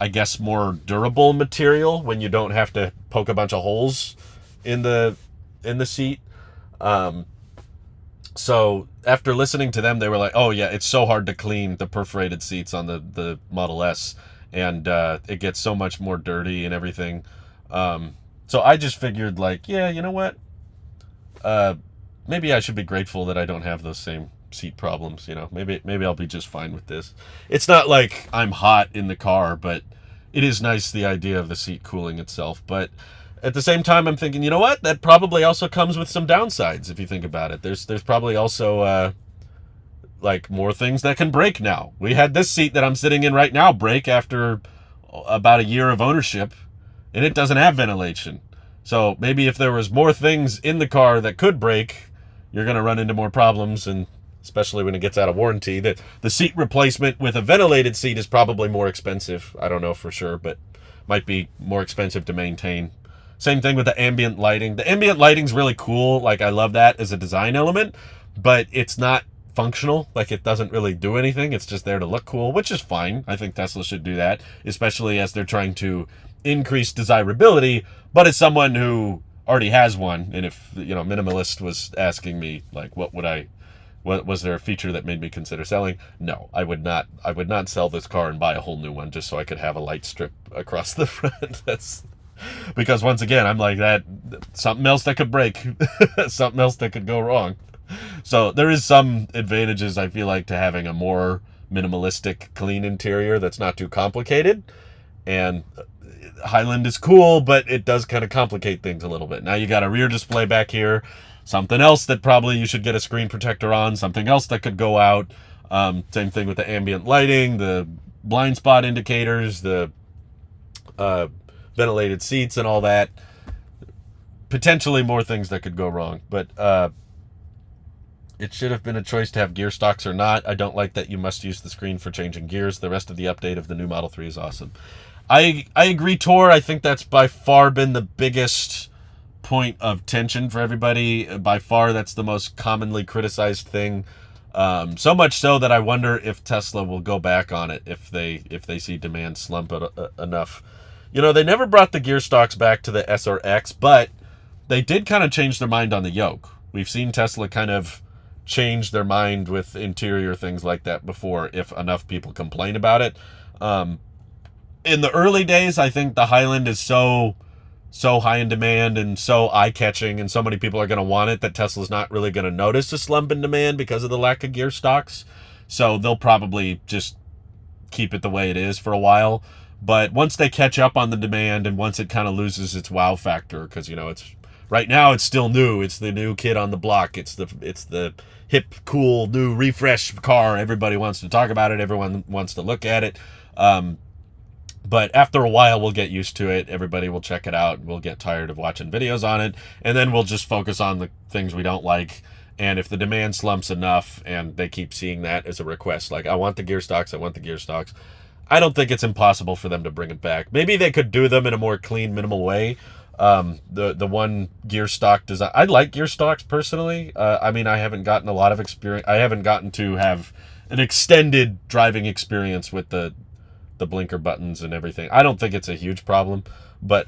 I guess more durable material when you don't have to poke a bunch of holes in the seat. So after listening to them, they were like, oh yeah, it's so hard to clean the perforated seats on the Model S, and it gets so much more dirty and everything. So I just figured like, yeah, you know what? Maybe I should be grateful that I don't have those same seat problems. You know, maybe I'll be just fine with this. It's not like I'm hot in the car, but it is nice, the idea of the seat cooling itself. But at the same time, I'm thinking, you know what? That probably also comes with some downsides if you think about it. There's probably also like more things that can break now. We had this seat that I'm sitting in right now break after about a year of ownership, and it doesn't have ventilation. So maybe if there was more things in the car that could break, you're going to run into more problems, and especially when it gets out of warranty. The seat replacement with a ventilated seat is probably more expensive. I don't know for sure, but might be more expensive to maintain. Same thing with the ambient lighting. The ambient lighting's really cool. Like, I love that as a design element, but it's not functional. Like, it doesn't really do anything. It's just there to look cool, which is fine. I think Tesla should do that, especially as they're trying to increase desirability. But as someone who already has one, and if, you know, Minimalist was asking me, like, what was there a feature that made me consider selling? No, I would not sell this car and buy a whole new one just so I could have a light strip across the front. That's because, once again, I'm like, that something else that could break, something else that could go wrong. So there is some advantages, I feel like, to having a more minimalistic, clean interior that's not too complicated. And Highland is cool, but it does kind of complicate things a little bit. Now you got a rear display back here, something else that probably you should get a screen protector on, something else that could go out. Same thing with the ambient lighting, the blind spot indicators, the ventilated seats and all that. Potentially more things that could go wrong, but it should have been a choice to have gear stocks or not. I don't like that you must use the screen for changing gears. The rest of the update of the new Model 3 is awesome. I agree, Tor. I think that's by far been the biggest point of tension for everybody. By far, that's the most commonly criticized thing So much so that I wonder if Tesla will go back on it if they see demand slump enough. You know, they never brought the gear stocks back to the SRX, but they did kind of change their mind on the yoke. We've seen Tesla kind of change their mind with interior things like that before, if enough people complain about it. In the early days, I think the Highland is so high in demand and so eye-catching, and so many people are going to want it that Tesla's not really going to notice a slump in demand because of the lack of gear stocks. So they'll probably just keep it the way it is for a while. But once they catch up on the demand, and once it kind of loses its wow factor, because, you know, it's right now it's still new. It's the new kid on the block. It's the hip, cool, new refresh car. Everybody wants to talk about it. Everyone wants to look at it. But after a while, we'll get used to it. Everybody will check it out. We'll get tired of watching videos on it. And then we'll just focus on the things we don't like. And if the demand slumps enough and they keep seeing that as a request, like, I want the gear stocks, I want the gear stocks, I don't think it's impossible for them to bring it back. Maybe they could do them in a more clean, minimal way. The one gear stock design, I like gear stocks personally. I mean, I haven't gotten a lot of experience. I haven't gotten to have an extended driving experience with the blinker buttons and everything. I don't think it's a huge problem, but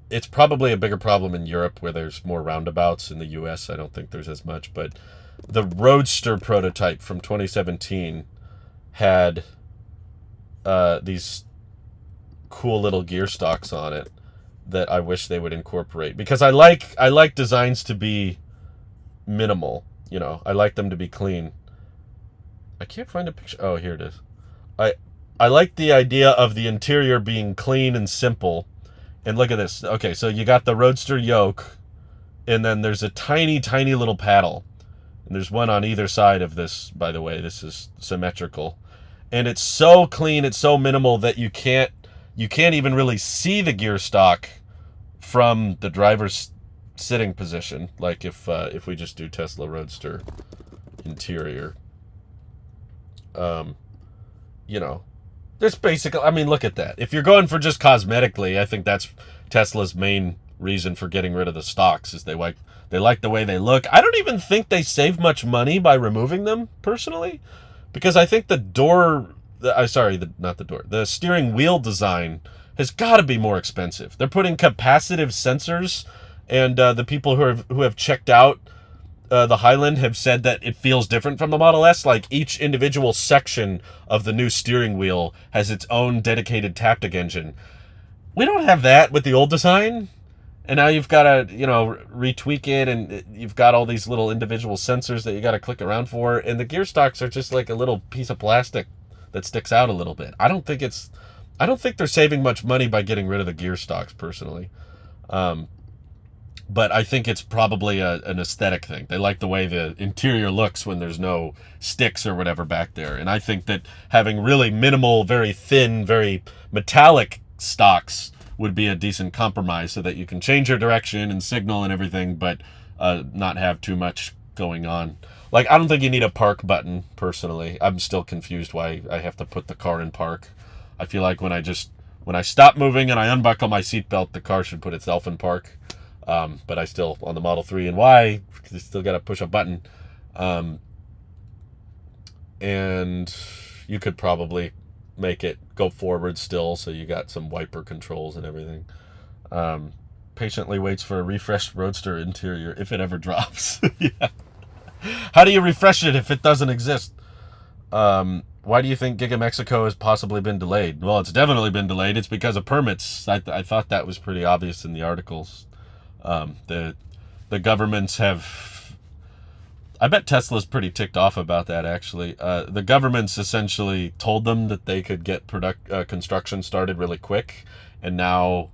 it's probably a bigger problem in Europe where there's more roundabouts. In the US, I don't think there's as much. But the Roadster prototype from 2017 had these cool little gear stocks on it that I wish they would incorporate, because I like designs to be minimal. You know, I like them to be clean. I can't find a picture. Oh, here it is. I like the idea of the interior being clean and simple. And look at this. Okay, so you got the Roadster yoke, and then there's a tiny, tiny little paddle. And there's one on either side of this, by the way. This is symmetrical. And it's so clean, it's so minimal that you can't even really see the gear stock from the driver's sitting position. Like if we just do Tesla Roadster interior. You know, there's basically, I mean, look at that. If you're going for just cosmetically, I think that's Tesla's main reason for getting rid of the stocks, is they like the way they look. I don't even think they save much money by removing them, personally, because I think the steering wheel design has got to be more expensive. They're putting capacitive sensors, and the people who have checked out the Highland have said that it feels different from the Model S. Like, each individual section of the new steering wheel has its own dedicated Taptic engine. We don't have that with the old design. And now you've got to, you know, retweak it, and you've got all these little individual sensors that you got to click around for. And the gear stocks are just like a little piece of plastic that sticks out a little bit. I don't think they're saving much money by getting rid of the gear stocks, personally. But I think it's probably an aesthetic thing. They like the way the interior looks when there's no sticks or whatever back there. And I think that having really minimal, very thin, very metallic stocks would be a decent compromise, so that you can change your direction and signal and everything, but not have too much going on. Like, I don't think you need a park button, personally. I'm still confused why I have to put the car in park. I feel like when I stop moving and I unbuckle my seatbelt, the car should put itself in park. But I still, on the Model 3 and Y, you still got to push a button. And you could probably make it go forward still, so you got some wiper controls and everything. Patiently waits for a refreshed Roadster interior if it ever drops. Yeah. How do you refresh it if it doesn't exist? Why do you think Giga Mexico has possibly been delayed? Well, it's definitely been delayed. It's because of permits. I thought that was pretty obvious in the articles. The governments have... I bet Tesla's pretty ticked off about that, actually. The government's essentially told them that they could get construction started really quick, and now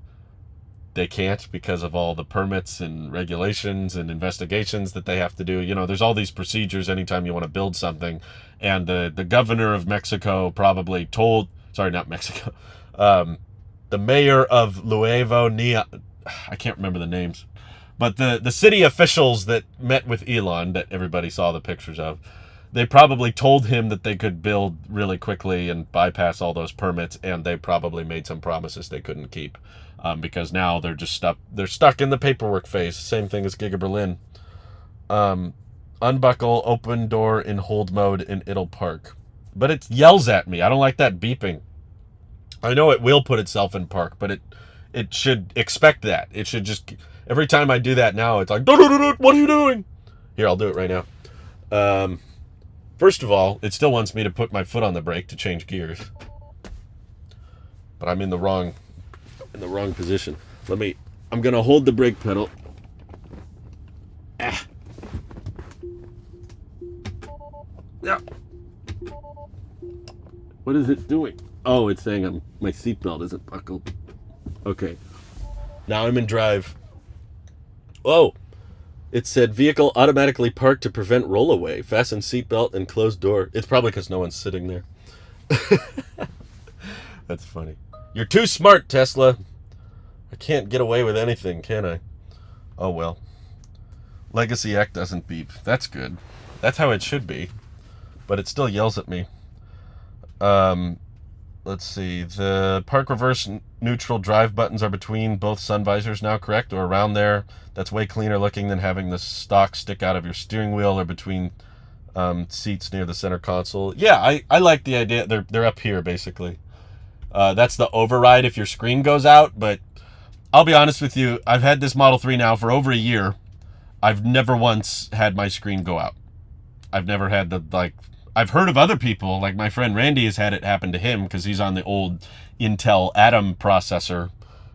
they can't because of all the permits and regulations and investigations that they have to do. You know, there's all these procedures anytime you want to build something, and the governor of Mexico probably told... Sorry, not Mexico. The mayor of I can't remember the names, but the city officials that met with Elon, that everybody saw the pictures of, they probably told him that they could build really quickly and bypass all those permits, and they probably made some promises they couldn't keep, because now they're just stuck. They're stuck in the paperwork phase. Same thing as Giga Berlin. Unbuckle, open door in hold mode, and it'll park. But it yells at me. I don't like that beeping. I know it will put itself in park, but it should expect that. It should just, every time I do that now, it's like, what are you doing? Here, I'll do it right now. First of all, it still wants me to put my foot on the brake to change gears. But I'm in the wrong position. I'm going to hold the brake pedal. Ah. Yeah. What is it doing? Oh, it's saying my seatbelt isn't buckled. Okay. Now I'm in drive. Oh, it said vehicle automatically parked to prevent rollaway. Fasten seatbelt and close door. It's probably because no one's sitting there. That's funny. You're too smart, Tesla. I can't get away with anything, can I? Oh, well. Legacy Act doesn't beep. That's good. That's how it should be. But it still yells at me. Let's see. The park reverse neutral drive buttons are between both sun visors now, correct? Or around there. That's way cleaner looking than having the stock stick out of your steering wheel or between seats near the center console. Yeah, I like the idea. They're up here, basically. That's the override if your screen goes out, but I'll be honest with you. I've had this Model 3 now for over a year. I've never once had my screen go out. I've never had I've heard of other people, like my friend Randy has had it happen to him because he's on the old Intel Atom processor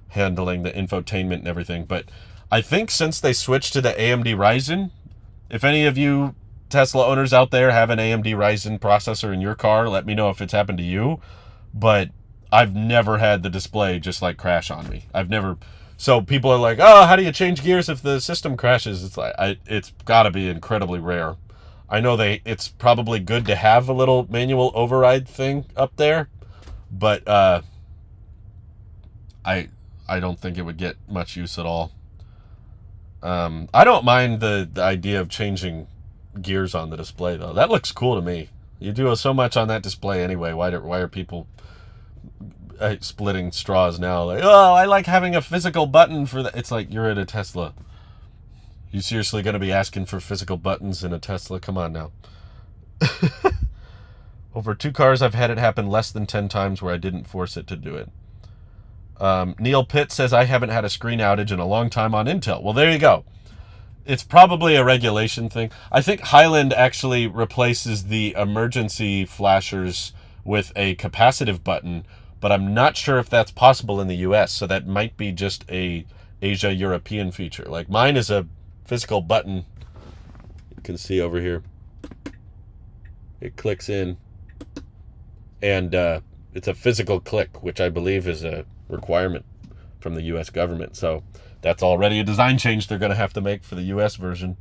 handling the infotainment and everything. But I think since they switched to the AMD Ryzen, if any of you Tesla owners out there have an AMD Ryzen processor in your car, let me know if it's happened to you. But I've never had the display just like crash on me. So people are like, oh, how do you change gears if the system crashes? It's like, it's got to be incredibly rare. I know it's probably good to have a little manual override thing up there, but I don't think it would get much use at all. I don't mind the idea of changing gears on the display though. That looks cool to me. You do so much on that display anyway. Why are people splitting straws now? Like, oh, I like having a physical button for that. It's like, you're in a Tesla. You seriously going to be asking for physical buttons in a Tesla? Come on now. Over 2 cars, I've had it happen less than 10 times where I didn't force it to do it. Neil Pitt says, I haven't had a screen outage in a long time on Intel. Well, there you go. It's probably a regulation thing. I think Highland actually replaces the emergency flashers with a capacitive button, but I'm not sure if that's possible in the US, so that might be just a Asia-European feature. Like mine is a physical button. You can see over here. It clicks in, and it's a physical click, which I believe is a requirement from the US government. So that's already a design change they're going to have to make for the US version.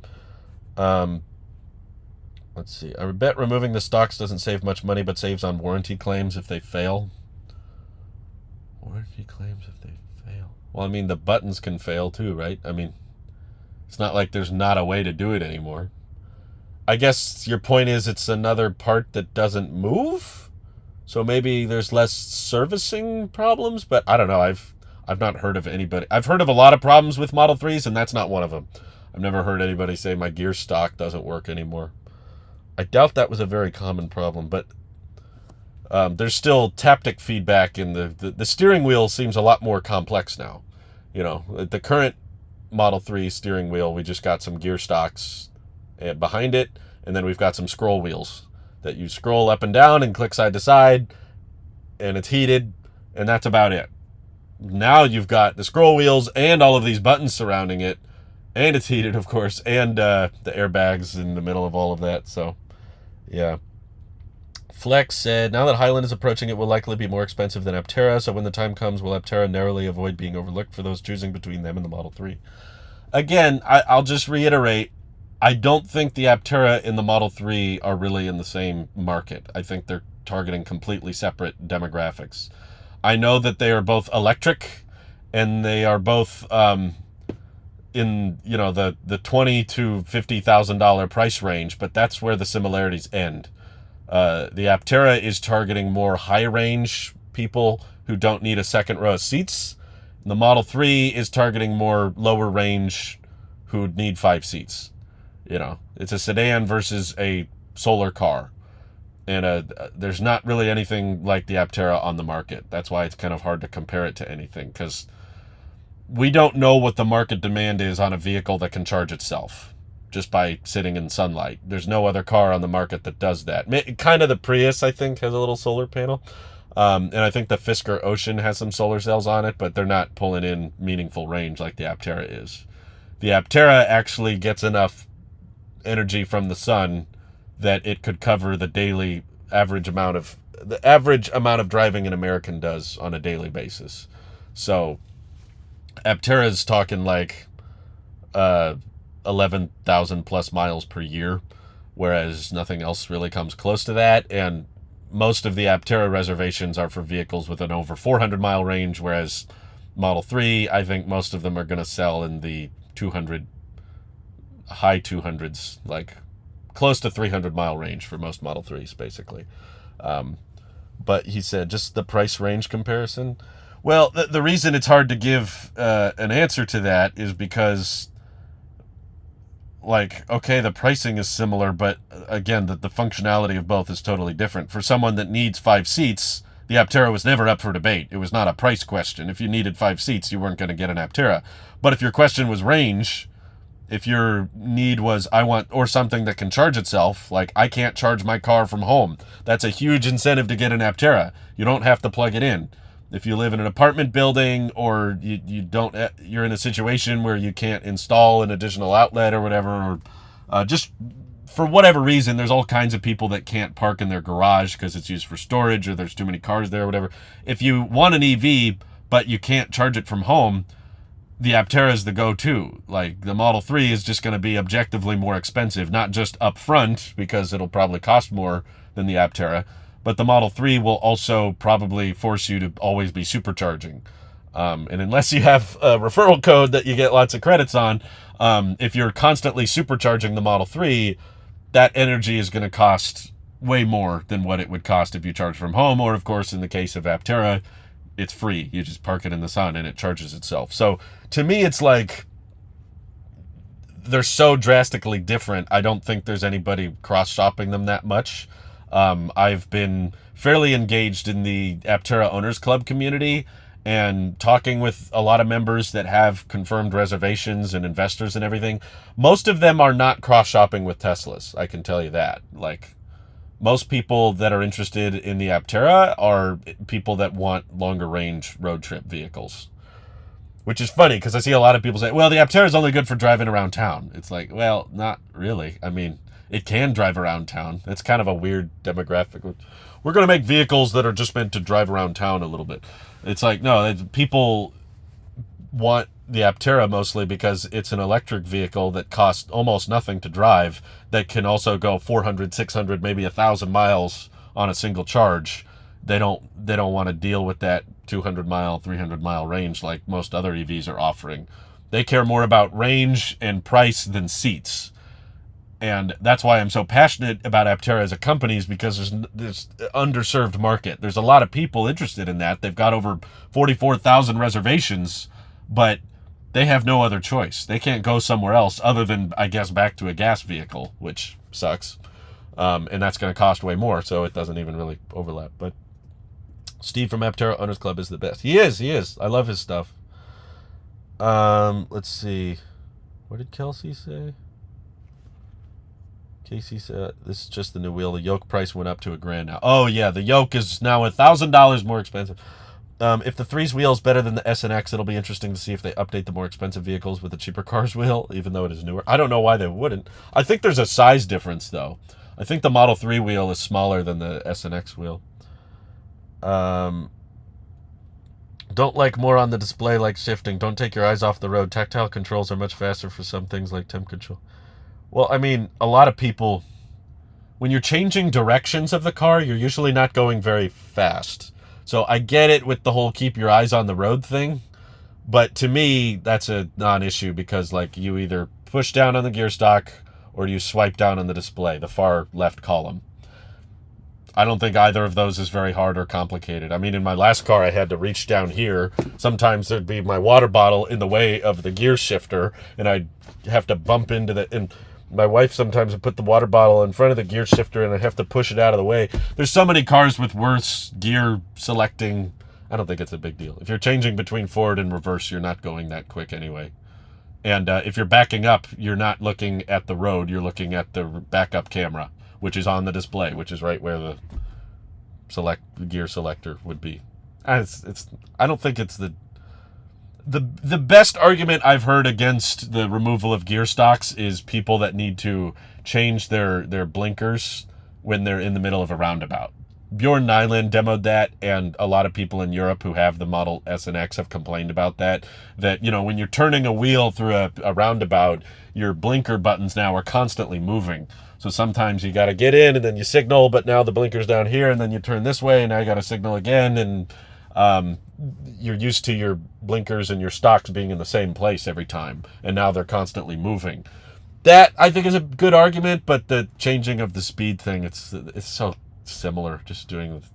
Let's see. I bet removing the stocks doesn't save much money, but saves on warranty claims if they fail. Warranty claims if they fail. Well, I mean, the buttons can fail too, right? I mean, it's not like there's not a way to do it anymore. I guess your point is it's another part that doesn't move? So maybe there's less servicing problems, but I don't know. I've not heard of anybody. I've heard of a lot of problems with Model 3s, and that's not one of them. I've never heard anybody say my gear stock doesn't work anymore. I doubt that was a very common problem, but there's still taptic feedback in the steering wheel seems a lot more complex now. You know, the current Model 3 steering wheel, we just got some gear stocks behind it, and then we've got some scroll wheels that you scroll up and down and click side to side, and it's heated, and that's about it. Now you've got the scroll wheels and all of these buttons surrounding it, and it's heated, of course, and the airbags in the middle of all of that. So, yeah. Flex said, now that Highland is approaching, it will likely be more expensive than Aptera, so when the time comes, will Aptera narrowly avoid being overlooked for those choosing between them and the Model 3? Again, I'll just reiterate, I don't think the Aptera and the Model 3 are really in the same market. I think they're targeting completely separate demographics. I know that they are both electric, and they are both in, you know, the $20,000 to $50,000 price range, but that's where the similarities end. The Aptera is targeting more high-range people who don't need a second row of seats. And the Model 3 is targeting more lower range who need 5 seats. It's a sedan versus a solar car. And there's not really anything like the Aptera on the market. That's why it's kind of hard to compare it to anything, because we don't know what the market demand is on a vehicle that can charge itself just by sitting in sunlight. There's no other car on the market that does that. Kind of the Prius, I think, has a little solar panel. And I think the Fisker Ocean has some solar cells on it, but they're not pulling in meaningful range like the Aptera is. The Aptera actually gets enough energy from the sun that it could cover the average amount of driving an American does on a daily basis. So Aptera is talking like 11,000 plus miles per year, whereas nothing else really comes close to that. And most of the Aptera reservations are for vehicles with an over 400 mile range, whereas Model 3, I think most of them are going to sell in the high 200s, like close to 300 mile range for most Model 3s, basically. But he said just the price range comparison. Well, the reason it's hard to give an answer to that is because, like, okay, the pricing is similar, but again, the functionality of both is totally different. For someone that needs 5 seats, the Aptera was never up for debate. It was not a price question. If you needed 5 seats, you weren't going to get an Aptera. But if your question was range, if your need was, or something that can charge itself, like I can't charge my car from home, that's a huge incentive to get an Aptera. You don't have to plug it in. If you live in an apartment building, or you're in a situation where you can't install an additional outlet or whatever, or just for whatever reason, there's all kinds of people that can't park in their garage because it's used for storage, or there's too many cars there or whatever. If you want an EV, but you can't charge it from home, the Aptera is the go-to. Like, the Model 3 is just going to be objectively more expensive, not just up front, because it'll probably cost more than the Aptera, but the Model 3 will also probably force you to always be supercharging. And unless you have a referral code that you get lots of credits on, if you're constantly supercharging the Model 3, that energy is going to cost way more than what it would cost if you charge from home. Or, of course, in the case of Aptera, it's free. You just park it in the sun and it charges itself. So to me, it's like they're so drastically different. I don't think there's anybody cross-shopping them that much. I've been fairly engaged in the Aptera Owners Club community and talking with a lot of members that have confirmed reservations and investors and everything. Most of them are not cross-shopping with Teslas, I can tell you that. Like, most people that are interested in the Aptera are people that want longer range road trip vehicles. Which is funny, because I see a lot of people say, well, the Aptera is only good for driving around town. It's like, well, not really. I mean, it can drive around town. It's kind of a weird demographic. We're going to make vehicles that are just meant to drive around town a little bit. It's like, no, people want the Aptera mostly because it's an electric vehicle that costs almost nothing to drive, that can also go 400, 600, maybe 1,000 miles on a single charge. They don't want to deal with that 200 mile, 300 mile range like most other EVs are offering. They care more about range and price than seats. And that's why I'm so passionate about Aptera as a company, is because there's underserved market. There's a lot of people interested in that. They've got over 44,000 reservations, but they have no other choice. They can't go somewhere else other than, I guess, back to a gas vehicle, which sucks. And that's going to cost way more, so it doesn't even really overlap. But Steve from Aptera Owners Club is the best. He is. I love his stuff. Let's see. What did Kelsey say? Casey said, this is just the new wheel. The yoke price went up to $1,000 now. Oh, yeah, the yoke is now $1,000 more expensive. If the 3's wheel is better than the S and X, it'll be interesting to see if they update the more expensive vehicles with the cheaper car's wheel, even though it is newer. I don't know why they wouldn't. I think there's a size difference, though. I think the Model 3 wheel is smaller than the S and X wheel. Don't like more on the display, like shifting. Don't take your eyes off the road. Tactile controls are much faster for some things like temp control. Well, I mean, a lot of people, when you're changing directions of the car, you're usually not going very fast. So I get it with the whole keep your eyes on the road thing, but to me, that's a non-issue, because like you either push down on the gear stock or you swipe down on the display, the far left column. I don't think either of those is very hard or complicated. I mean, in my last car, I had to reach down here. Sometimes there'd be my water bottle in the way of the gear shifter, and I'd have to bump into the... And My wife sometimes would put the water bottle in front of the gear shifter and I have to push it out of the way. There's so many cars with worse gear selecting. I don't think it's a big deal. If you're changing between forward and reverse, you're not going that quick anyway. And if you're backing up, you're not looking at the road. You're looking at the backup camera, which is on the display, which is right where the gear selector would be. I don't think it's the best argument I've heard against the removal of gear stocks is people that need to change their blinkers when they're in the middle of a roundabout. Bjorn Nyland demoed that, and a lot of people in Europe who have the Model S and X have complained about that. That, when you're turning a wheel through a roundabout, your blinker buttons now are constantly moving. So sometimes you got to get in and then you signal, but now the blinker's down here, and then you turn this way, and now you got to signal again, and you're used to your blinkers and your stocks being in the same place every time, and now they're constantly moving. That, I think, is a good argument, but the changing of the speed thing, it's so similar. Just doing the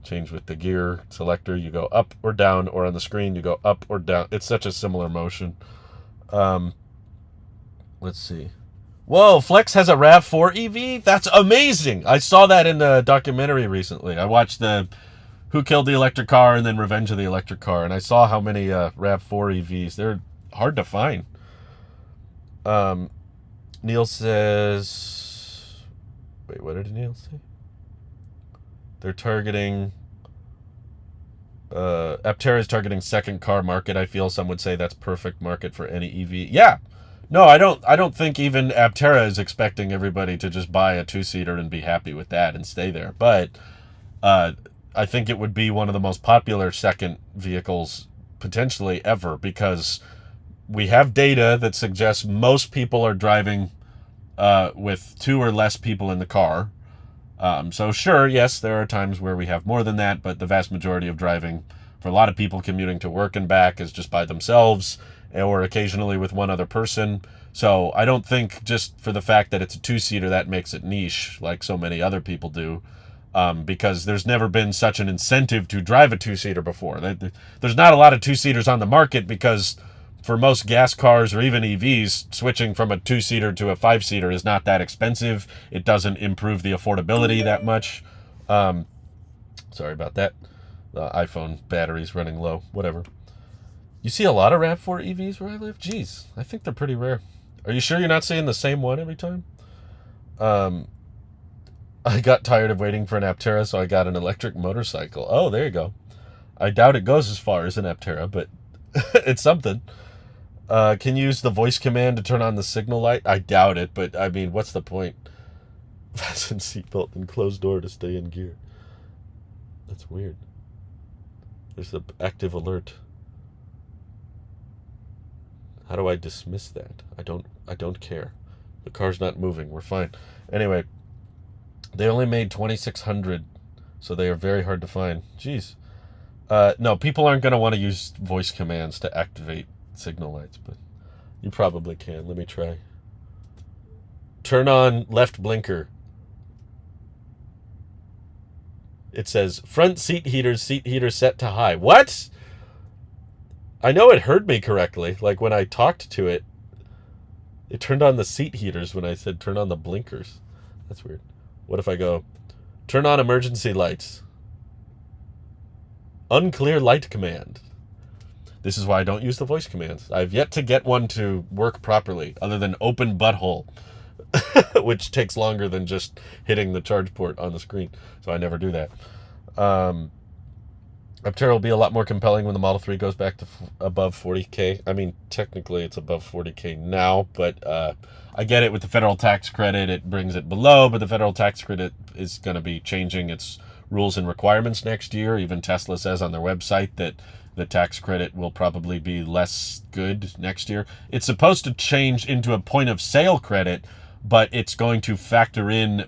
change with the gear selector, you go up or down, or on the screen you go up or down. It's such a similar motion. Let's see. Whoa, Flex has a RAV4 EV? That's amazing! I saw that in the documentary recently. I watched the Who Killed the Electric Car and then Revenge of the Electric Car, and I saw how many RAV4 EVs. They're hard to find. Neil says... Wait, what did Neil say? They're targeting... Aptera is targeting second car market. I feel some would say that's perfect market for any EV. Yeah. No, I don't think even Aptera is expecting everybody to just buy a two-seater and be happy with that and stay there. But I think it would be one of the most popular second vehicles potentially ever, because we have data that suggests most people are driving with two or less people in the car. So sure, yes, there are times where we have more than that, but the vast majority of driving for a lot of people commuting to work and back is just by themselves or occasionally with one other person. So I don't think just for the fact that it's a two-seater that makes it niche like so many other people do, because there's never been such an incentive to drive a two-seater before. There's not a lot of two-seaters on the market because for most gas cars or even EVs, switching from a two-seater to a five-seater is not that expensive. It doesn't improve the affordability that much. Sorry about that. The iPhone battery's running low. Whatever. You see a lot of RAV4 EVs where I live? Jeez, I think they're pretty rare. Are you sure you're not seeing the same one every time? I got tired of waiting for an Aptera, so I got an electric motorcycle. Oh, there you go. I doubt it goes as far as an Aptera, but it's something. Can you use the voice command to turn on the signal light? I doubt it, but I mean, what's the point? Fasten seatbelt and close door to stay in gear. That's weird. There's the active alert. How do I dismiss that? I don't care. The car's not moving. We're fine. Anyway, they only made 2,600, so they are very hard to find. Jeez. No, people aren't going to want to use voice commands to activate signal lights, but you probably can. Let me try. Turn on left blinker. It says front seat heater set to high. What? I know it heard me correctly. Like when I talked to it, it turned on the seat heaters when I said turn on the blinkers. That's weird. What if I go, turn on emergency lights? Unclear light command. This is why I don't use the voice commands. I've yet to get one to work properly, other than open butthole, which takes longer than just hitting the charge port on the screen. So I never do that. Aptera will be a lot more compelling when the Model 3 goes back to above 40K. I mean, technically it's above 40K now, but I get it with the federal tax credit. It brings it below, but the federal tax credit is going to be changing its rules and requirements next year. Even Tesla says on their website that the tax credit will probably be less good next year. It's supposed to change into a point of sale credit, but it's going to factor in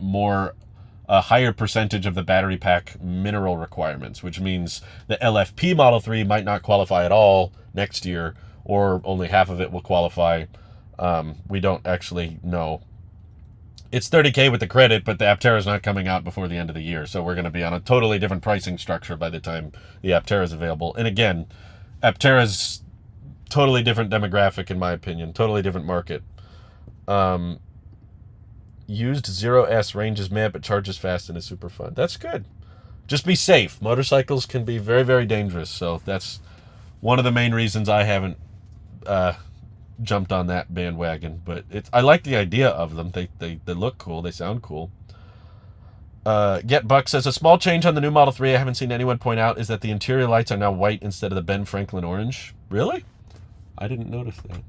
a higher percentage of the battery pack mineral requirements, which means the LFP Model 3 might not qualify at all next year, or only half of it will qualify. We don't actually know. It's 30K with the credit, but the Aptera is not coming out before the end of the year, so we're going to be on a totally different pricing structure by the time the Aptera is available. And again, Aptera's totally different demographic, in my opinion, totally different market. used 0S ranges mad but charges fast and is super fun. That's good. Just be safe. Motorcycles can be very, very dangerous. So that's one of the main reasons I haven't jumped on that bandwagon. But I like the idea of them. They look cool. They sound cool. Get Buck says, a small change on the new Model 3 I haven't seen anyone point out is that the interior lights are now white instead of the Ben Franklin orange. Really? I didn't notice that.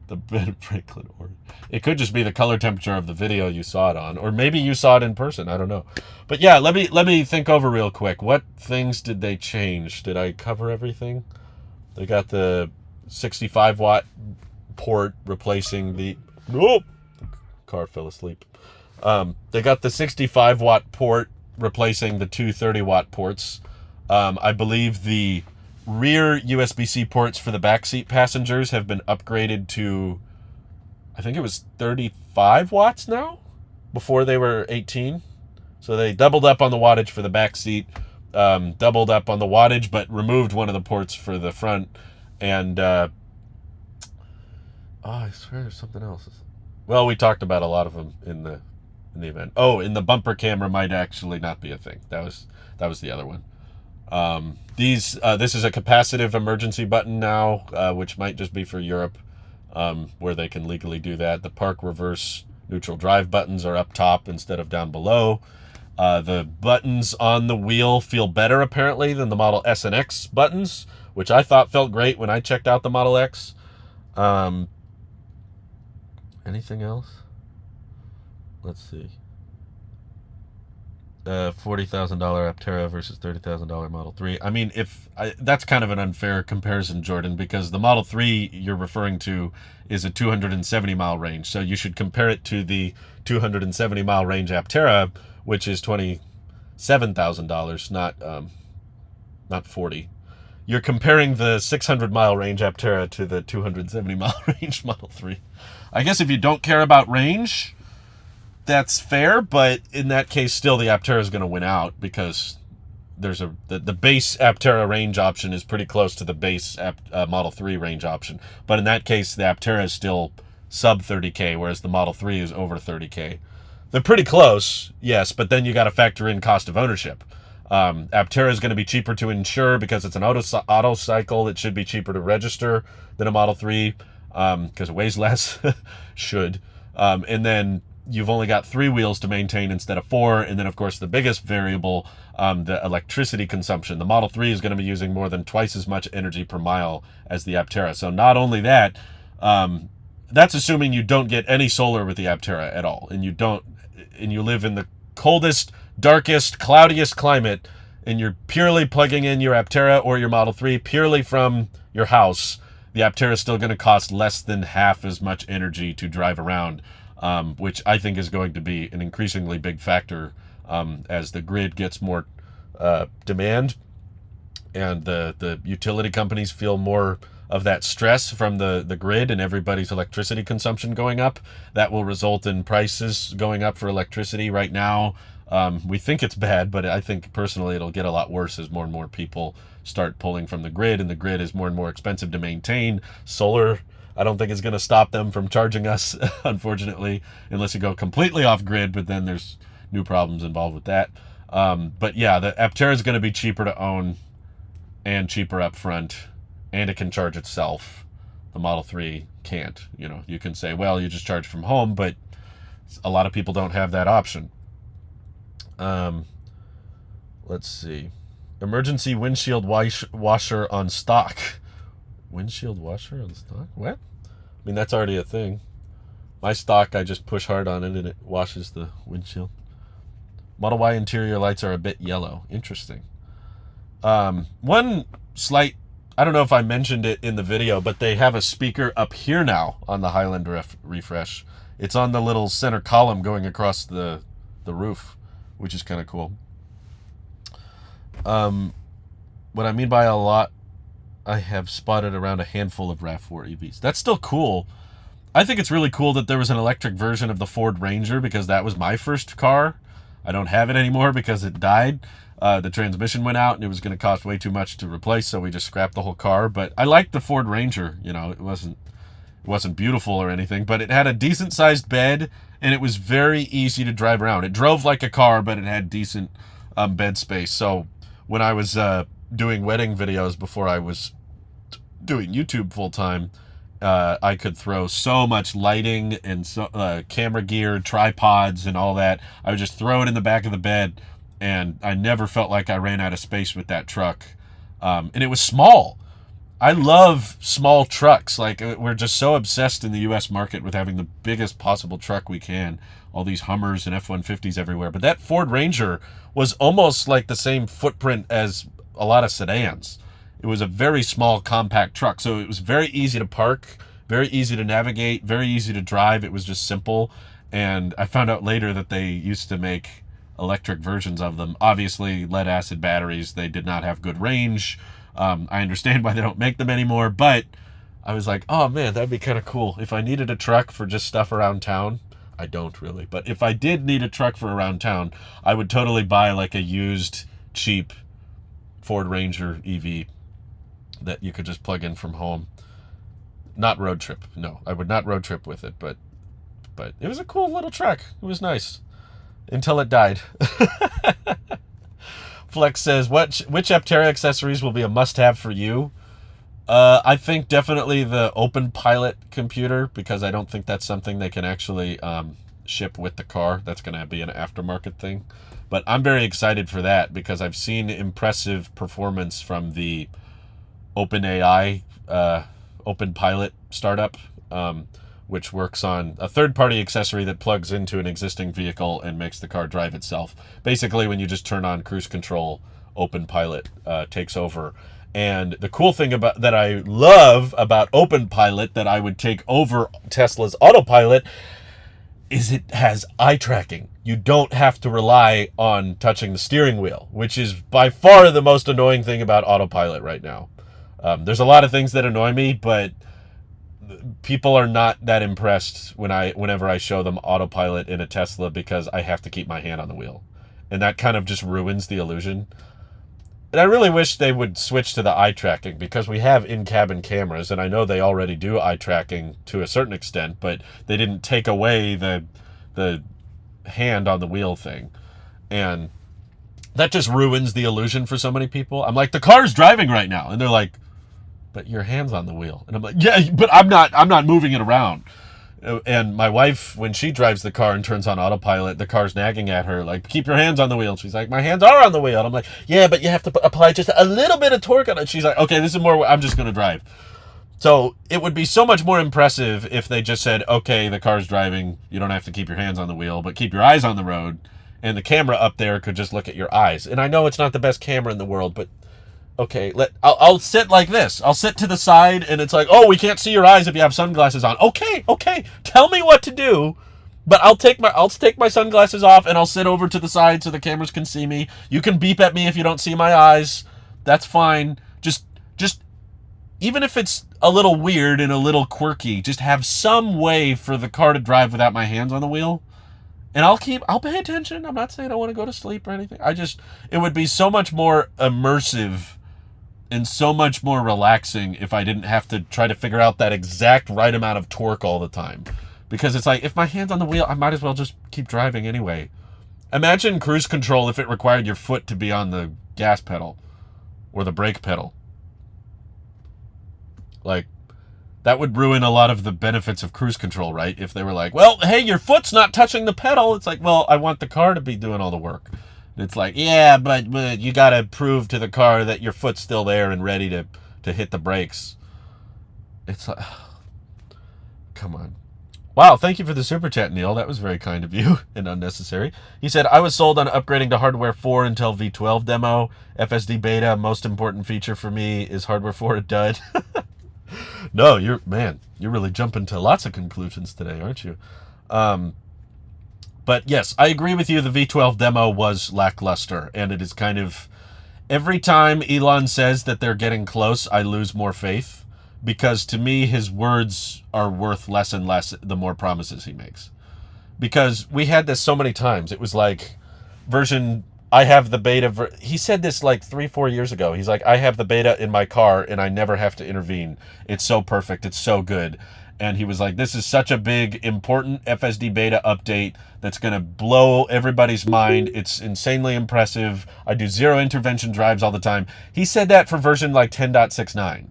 The Ben Franklin orange. It could just be the color temperature of the video you saw it on, or maybe you saw it in person. I don't know. But yeah, let me think over real quick. What things did they change? Did I cover everything? They got the 65-watt port replacing the... Nope. Car fell asleep. They got the 65-watt port replacing the two 30-watt ports. I believe the rear USB-C ports for the backseat passengers have been upgraded to, I think it was 35 watts now? Before they were 18. So they doubled up on the wattage for the backseat, doubled up on the wattage, but removed one of the ports for the front. And, I swear there's something else. Well, we talked about a lot of them in the event. Oh, and the bumper camera might actually not be a thing. That was the other one. This is a capacitive emergency button now, which might just be for Europe, where they can legally do that. The park, reverse, neutral drive buttons are up top instead of down below. The buttons on the wheel feel better, apparently, than the Model S and X buttons, which I thought felt great when I checked out the Model X. Anything else? Let's see. $40,000 Aptera versus $30,000 Model 3. I mean, that's kind of an unfair comparison, Jordan, because the Model 3 you're referring to is a 270-mile range. So you should compare it to the 270-mile range Aptera, which is $27,000, not 40. You're comparing the 600-mile range Aptera to the 270-mile range Model 3. I guess if you don't care about range, that's fair, but in that case, still the Aptera is going to win out because there's the base Aptera range option is pretty close to the base Model 3 range option. But in that case, the Aptera is still sub 30K, whereas the Model 3 is over 30K. They're pretty close, yes, but then you got to factor in cost of ownership. Aptera is going to be cheaper to insure because it's an auto cycle. It should be cheaper to register than a Model 3 because it weighs less. Should. And then you've only got 3 wheels to maintain instead of 4. And then, of course, the biggest variable, the electricity consumption. The Model 3 is going to be using more than twice as much energy per mile as the Aptera. So not only that, that's assuming you don't get any solar with the Aptera at all. And you live in the coldest, darkest, cloudiest climate, and you're purely plugging in your Aptera or your Model 3 purely from your house. The Aptera is still going to cost less than half as much energy to drive around. Which I think is going to be an increasingly big factor as the grid gets more demand and the utility companies feel more of that stress from the grid and everybody's electricity consumption going up. That will result in prices going up for electricity. Right now, we think it's bad, but I think personally it'll get a lot worse as more and more people start pulling from the grid, and the grid is more and more expensive to maintain. Solar, I don't think it's going to stop them from charging us, unfortunately, unless you go completely off grid, but then there's new problems involved with that. But yeah, the Aptera is going to be cheaper to own and cheaper up front, and it can charge itself. The Model 3 can't. You can say, well, you just charge from home, but a lot of people don't have that option. Let's see. Emergency windshield washer on stock. Windshield washer on stock? What? I mean, that's already a thing. My stock, I just push hard on it and it washes the windshield. Model Y interior lights are a bit yellow. Interesting. One slight, I don't know if I mentioned it in the video, but they have a speaker up here now on the Highland refresh. It's on the little center column going across the roof, which is kind of cool. What I mean by a lot, I have spotted around a handful of RAV4 EVs. That's still cool. I think it's really cool that there was an electric version of the Ford Ranger because that was my first car. I don't have it anymore because it died. The transmission went out and it was going to cost way too much to replace, so we just scrapped the whole car. But I liked the Ford Ranger. It It wasn't beautiful or anything, but it had a decent sized bed and it was very easy to drive around. It drove like a car, but it had decent bed space. So when I was doing wedding videos before I was doing YouTube full time, I could throw so much lighting and camera gear, tripods, and all that. I would just throw it in the back of the bed, and I never felt like I ran out of space with that truck. And it was small. I love small trucks. Like, we're just so obsessed in the U.S. market with having the biggest possible truck we can. All these Hummers and F-150s everywhere. But that Ford Ranger was almost like the same footprint as a lot of sedans. It was a very small, compact truck. So it was very easy to park, very easy to navigate, very easy to drive. It was just simple. And I found out later that they used to make electric versions of them. Obviously, lead-acid batteries. They did not have good range. I understand why they don't make them anymore, but I was like, oh man, that'd be kind of cool. If I needed a truck for just stuff around town, I don't really, but if I did need a truck for around town, I would totally buy like a used, cheap Ford Ranger EV that you could just plug in from home. Not road trip. No, I would not road trip with it, but it was a cool little truck. It was nice until it died. Flex says, which Aptera accessories will be a must-have for you? I think definitely the Open Pilot computer, because I don't think that's something they can actually ship with the car. That's going to be an aftermarket thing. But I'm very excited for that because I've seen impressive performance from the OpenAI Open Pilot startup, which works on a third-party accessory that plugs into an existing vehicle and makes the car drive itself. Basically, when you just turn on cruise control, Open Pilot takes over. And the cool thing about that I love about Open Pilot that I would take over Tesla's Autopilot is it has eye tracking. You don't have to rely on touching the steering wheel, which is by far the most annoying thing about Autopilot right now. There's a lot of things that annoy me, but people are not that impressed whenever I show them Autopilot in a Tesla because I have to keep my hand on the wheel. And that kind of just ruins the illusion. And I really wish they would switch to the eye tracking because we have in-cabin cameras, and I know they already do eye tracking to a certain extent, but they didn't take away the hand on the wheel thing. And that just ruins the illusion for so many people. I'm like, the car's driving right now. And they're like, but your hand's on the wheel. And I'm like, yeah, but I'm not moving it around. And my wife, when she drives the car and turns on Autopilot, the car's nagging at her, like, keep your hands on the wheel. She's like, my hands are on the wheel. And I'm like, yeah, but you have to apply just a little bit of torque on it. She's like, okay, this is more, I'm just going to drive. So it would be so much more impressive if they just said, okay, the car's driving. You don't have to keep your hands on the wheel, but keep your eyes on the road. And the camera up there could just look at your eyes. And I know it's not the best camera in the world, but okay, I'll sit like this. I'll sit to the side, and it's like, oh, we can't see your eyes if you have sunglasses on. Okay, tell me what to do, but I'll take my sunglasses off, and I'll sit over to the side so the cameras can see me. You can beep at me if you don't see my eyes. That's fine. Just even if it's a little weird and a little quirky, just have some way for the car to drive without my hands on the wheel. And I'll pay attention. I'm not saying I want to go to sleep or anything. It would be so much more immersive and so much more relaxing if I didn't have to try to figure out that exact right amount of torque all the time. Because it's like, if my hand's on the wheel, I might as well just keep driving anyway. Imagine cruise control if it required your foot to be on the gas pedal or the brake pedal. Like, that would ruin a lot of the benefits of cruise control, right? If they were like, well, hey, your foot's not touching the pedal. It's like, well, I want the car to be doing all the work. It's like, yeah, but you got to prove to the car that your foot's still there and ready to hit the brakes. It's like, come on. Wow, thank you for the super chat, Neil. That was very kind of you and unnecessary. He said, I was sold on upgrading to hardware 4 until V12 demo. FSD beta, most important feature for me is hardware 4 a dud. No, you're really jumping to lots of conclusions today, aren't you? But yes, I agree with you. The V12 demo was lackluster, and it is kind of, every time Elon says that they're getting close, I lose more faith, because to me, his words are worth less and less the more promises he makes. Because we had this so many times. It was like I have the beta. He said this like 3-4 years ago. He's like, I have the beta in my car and I never have to intervene. It's so perfect. It's so good. And he was like, this is such a big, important FSD beta update that's going to blow everybody's mind. It's insanely impressive. I do 0 intervention drives all the time. He said that for version like 10.69.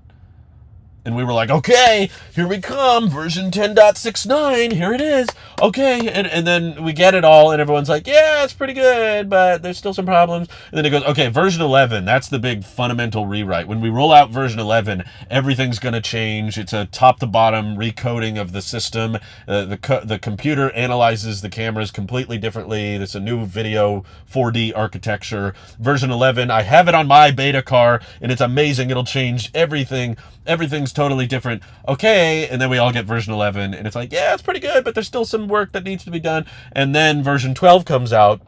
And we were like, okay, here we come, version 10.69, here it is. Okay, and then we get it all, and everyone's like, yeah, it's pretty good, but there's still some problems. And then it goes, okay, version 11, that's the big fundamental rewrite. When we roll out version 11, everything's going to change. It's a top-to-bottom recoding of the system. The computer analyzes the cameras completely differently. It's a new video 4D architecture. Version 11, I have it on my beta car, and it's amazing. It'll change everything. Everything's totally different. Okay, and then we all get version 11, and it's like, yeah, it's pretty good, but there's still some work that needs to be done. And then version 12 comes out.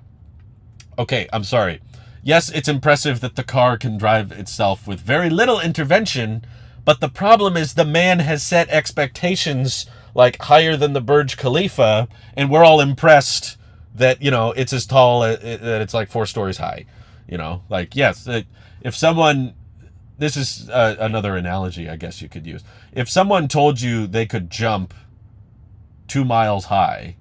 Okay, I'm sorry. Yes, it's impressive that the car can drive itself with very little intervention, but the problem is the man has set expectations like higher than the Burj Khalifa, and we're all impressed that, you know, it's as tall, that it's like 4 stories high. You know, like, yes, if someone... This is another analogy I guess you could use. If someone told you they could jump 2 miles high,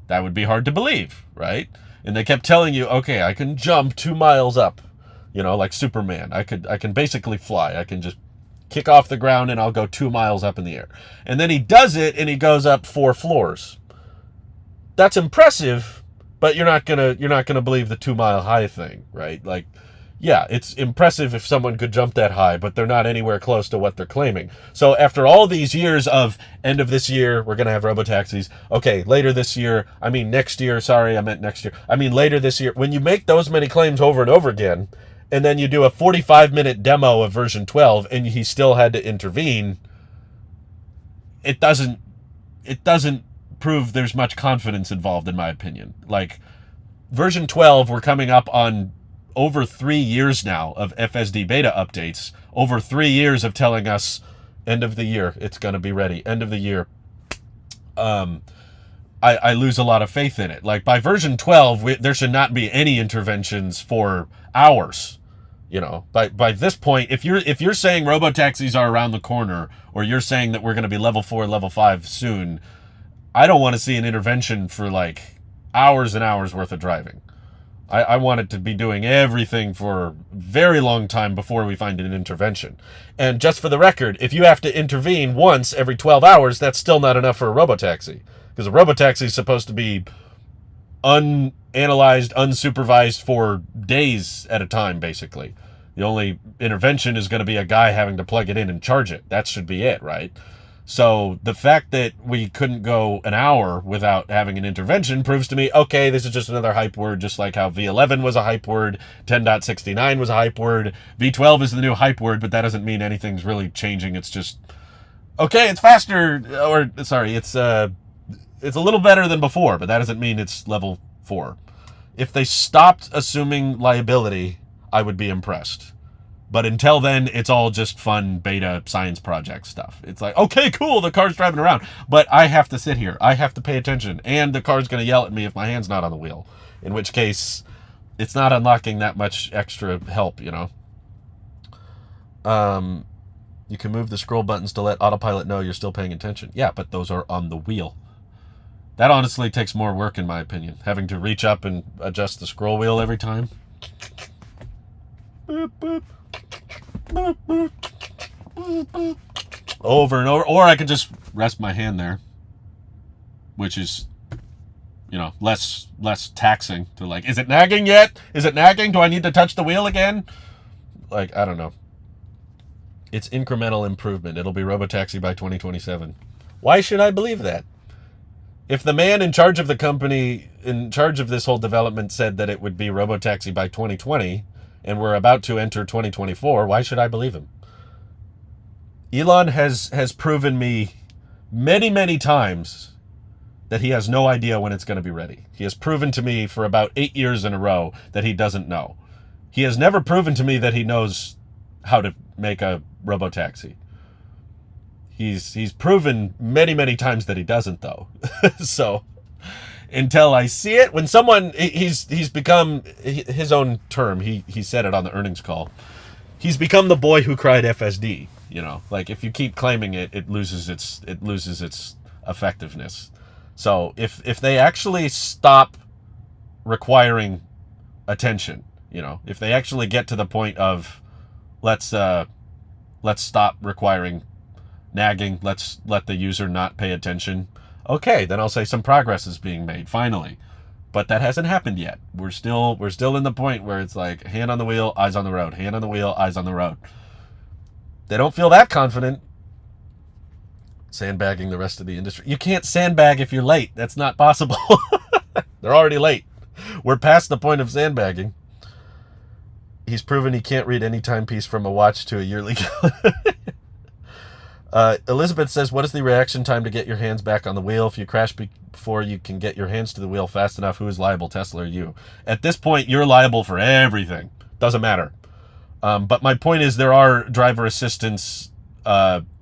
that would be hard to believe, right? And they kept telling you, okay, I can jump 2 miles up, you know, like Superman. I can basically fly. I can just kick off the ground and I'll go 2 miles up in the air. And then he does it and he goes up 4 floors. That's impressive, but you're not gonna believe the 2 mile high thing, right? Like, yeah, it's impressive if someone could jump that high, but they're not anywhere close to what they're claiming. So after all these years of end of this year, we're going to have robotaxis. Okay, later this year, I mean next year, sorry, I meant next year. I mean later this year. When you make those many claims over and over again, and then you do a 45-minute demo of version 12, and he still had to intervene, it doesn't prove there's much confidence involved, in my opinion. Like, version 12, we're coming up on over 3 years now of FSD beta updates, over 3 years of telling us end of the year, it's going to be ready, end of the year. I lose a lot of faith in it. Like, by version 12, there should not be any interventions for hours. You know, by this point, if you're saying robotaxis are around the corner, or you're saying that we're going to be level 4, level 5 soon, I don't want to see an intervention for like hours and hours worth of driving. I want it to be doing everything for a very long time before we find an intervention. And just for the record, if you have to intervene once every 12 hours, that's still not enough for a robotaxi. Because a robotaxi is supposed to be unanalyzed, unsupervised for days at a time, basically. The only intervention is going to be a guy having to plug it in and charge it. That should be it, right? So the fact that we couldn't go an hour without having an intervention proves to me, okay, this is just another hype word, just like how V11 was a hype word, 10.69 was a hype word, V12 is the new hype word, but that doesn't mean anything's really changing. It's just, okay, it's faster, or sorry, it's a little better than before, but that doesn't mean it's level 4. If they stopped assuming liability, I would be impressed. But until then, it's all just fun beta science project stuff. It's like, okay, cool, the car's driving around. But I have to sit here. I have to pay attention. And the car's going to yell at me if my hand's not on the wheel. In which case, it's not unlocking that much extra help, you know. You can move the scroll buttons to let autopilot know you're still paying attention. Yeah, but those are on the wheel. That honestly takes more work, in my opinion. Having to reach up and adjust the scroll wheel every time. Boop, boop. Over and over, or I could just rest my hand there, which is, you know, less taxing to, like, is it nagging yet? Is it nagging? Do I need to touch the wheel again? Like, I don't know. It's incremental improvement. It'll be robotaxi by 2027. Why should I believe that? If the man in charge of the company, in charge of this whole development, said that it would be robotaxi by 2020, and we're about to enter 2024, why should I believe him? Elon has proven me many, many times that he has no idea when it's going to be ready. He has proven to me for about 8 years in a row that he doesn't know. He has never proven to me that he knows how to make a robotaxi. He's proven many, many times that he doesn't, though. So until I see it, when someone, he's become his own term. He said it on the earnings call. He's become the boy who cried FSD. Like if you keep claiming it, it loses its effectiveness. So if they actually stop requiring attention, if they actually get to the point of let's stop requiring nagging, let's let the user not pay attention, okay, then I'll say some progress is being made finally. But that hasn't happened yet. We're still in the point where it's like hand on the wheel, eyes on the road, hand on the wheel, eyes on the road. They don't feel that confident. Sandbagging the rest of the industry. You can't sandbag if you're late. That's not possible. They're already late. We're past the point of sandbagging. He's proven he can't read any timepiece from a watch to a yearly calendar. Elizabeth says, what is the reaction time to get your hands back on the wheel? If you crash before you can get your hands to the wheel fast enough, who is liable, Tesla or you? At this point, you're liable for everything. Doesn't matter. But my point is there are driver assistance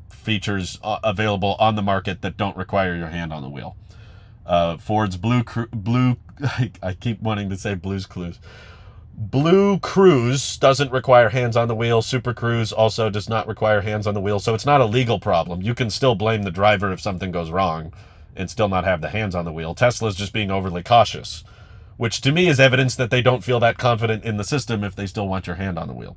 features available on the market that don't require your hand on the wheel. Ford's I keep wanting to say Blue's Clues. Blue Cruise doesn't require hands on the wheel. Super Cruise also does not require hands on the wheel. So it's not a legal problem. You can still blame the driver if something goes wrong and still not have the hands on the wheel. Tesla's just being overly cautious, which to me is evidence that they don't feel that confident in the system if they still want your hand on the wheel.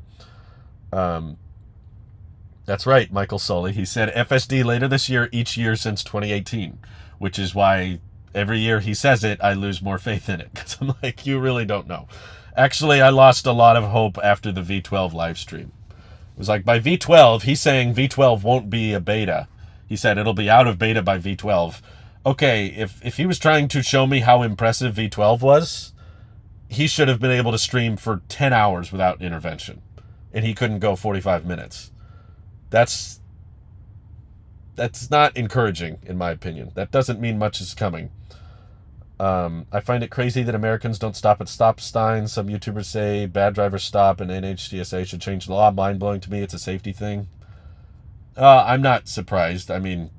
That's right, Michael Sully. He said FSD later this year, each year since 2018, which is why every year he says it, I lose more faith in it. Because I'm like, you really don't know. Actually, I lost a lot of hope after the V12 live stream. It was like by V12, he's saying V12 won't be a beta. He said it'll be out of beta by V12. Okay, if he was trying to show me how impressive V12 was, he should have been able to stream for 10 hours without intervention. And he couldn't go 45 minutes. That's not encouraging, in my opinion. That doesn't mean much is coming. I find it crazy that Americans don't stop at stop signs. Some YouTubers say bad drivers stop and NHTSA should change the law. Mind-blowing to me. It's a safety thing. I'm not surprised. I mean,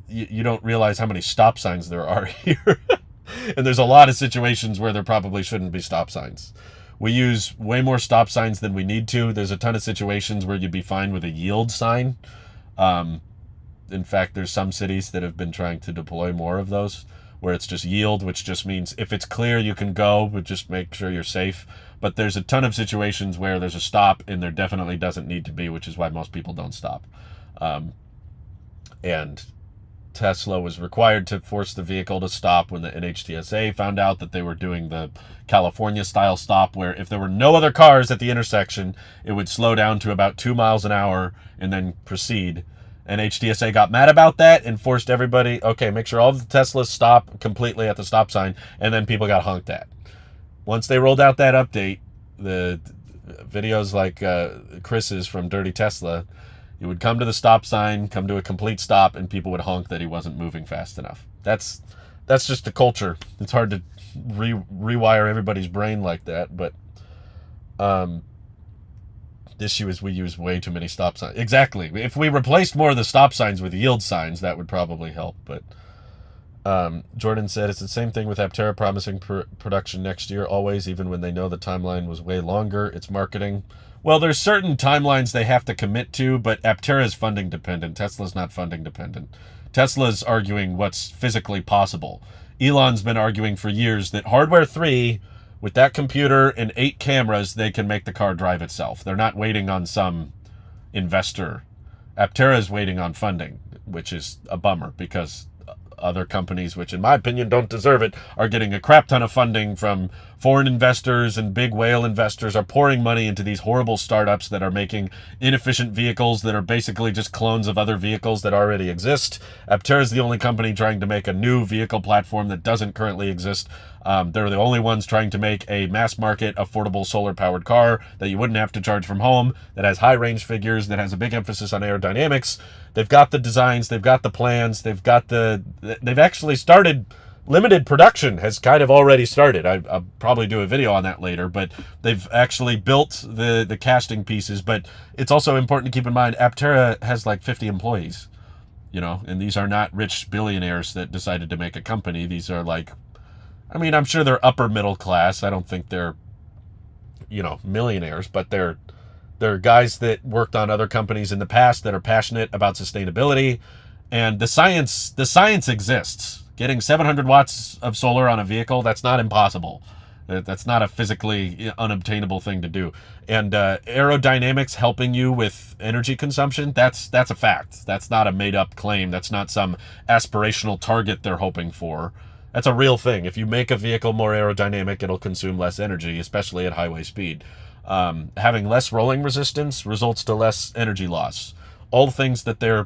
you don't realize how many stop signs there are here. And there's a lot of situations where there probably shouldn't be stop signs. We use way more stop signs than we need to. There's a ton of situations where you'd be fine with a yield sign. In fact, there's some cities that have been trying to deploy more of those, where it's just yield, which just means if it's clear, you can go, but just make sure you're safe. But there's a ton of situations where there's a stop, and there definitely doesn't need to be, which is why most people don't stop. And Tesla was required to force the vehicle to stop when the NHTSA found out that they were doing the California-style stop, where if there were no other cars at the intersection, it would slow down to about 2 miles an hour and then proceed. And HTSA got mad about that and forced everybody, okay, make sure all the Teslas stop completely at the stop sign, and then people got honked at. Once they rolled out that update, the videos like Chris's from Dirty Tesla, he would come to the stop sign, come to a complete stop, and people would honk that he wasn't moving fast enough. That's just the culture. It's hard to rewire everybody's brain like that, but the issue is we use way too many stop signs. Exactly. If we replaced more of the stop signs with yield signs, that would probably help. But Jordan said it's the same thing with Aptera promising production next year, always, even when they know the timeline was way longer. It's marketing. Well, there's certain timelines they have to commit to, but Aptera is funding dependent. Tesla's not funding dependent. Tesla's arguing what's physically possible. Elon's been arguing for years that hardware 3, with that computer and 8 cameras, they can make the car drive itself. They're not waiting on some investor. Aptera is waiting on funding, which is a bummer because other companies, which in my opinion don't deserve it, are getting a crap ton of funding from foreign investors, and big whale investors are pouring money into these horrible startups that are making inefficient vehicles that are basically just clones of other vehicles that already exist. Aptera is the only company trying to make a new vehicle platform that doesn't currently exist. They're the only ones trying to make a mass market, affordable solar powered car that you wouldn't have to charge from home, that has high range figures, that has a big emphasis on aerodynamics. They've got the designs, they've got the plans, they've actually started. Limited production has kind of already started. I'll probably do a video on that later, but they've actually built the casting pieces. But it's also important to keep in mind, Aptera has like 50 employees, and these are not rich billionaires that decided to make a company. These are like, I mean, I'm sure they're upper middle class. I don't think they're, millionaires, but they're There are guys that worked on other companies in the past that are passionate about sustainability, and the science exists. Getting 700 watts of solar on a vehicle, that's not impossible. That's not a physically unobtainable thing to do. And aerodynamics helping you with energy consumption, that's a fact. That's not a made-up claim. That's not some aspirational target they're hoping for. That's a real thing. If you make a vehicle more aerodynamic, it'll consume less energy, especially at highway speed. Having less rolling resistance results to less energy loss. All things that they're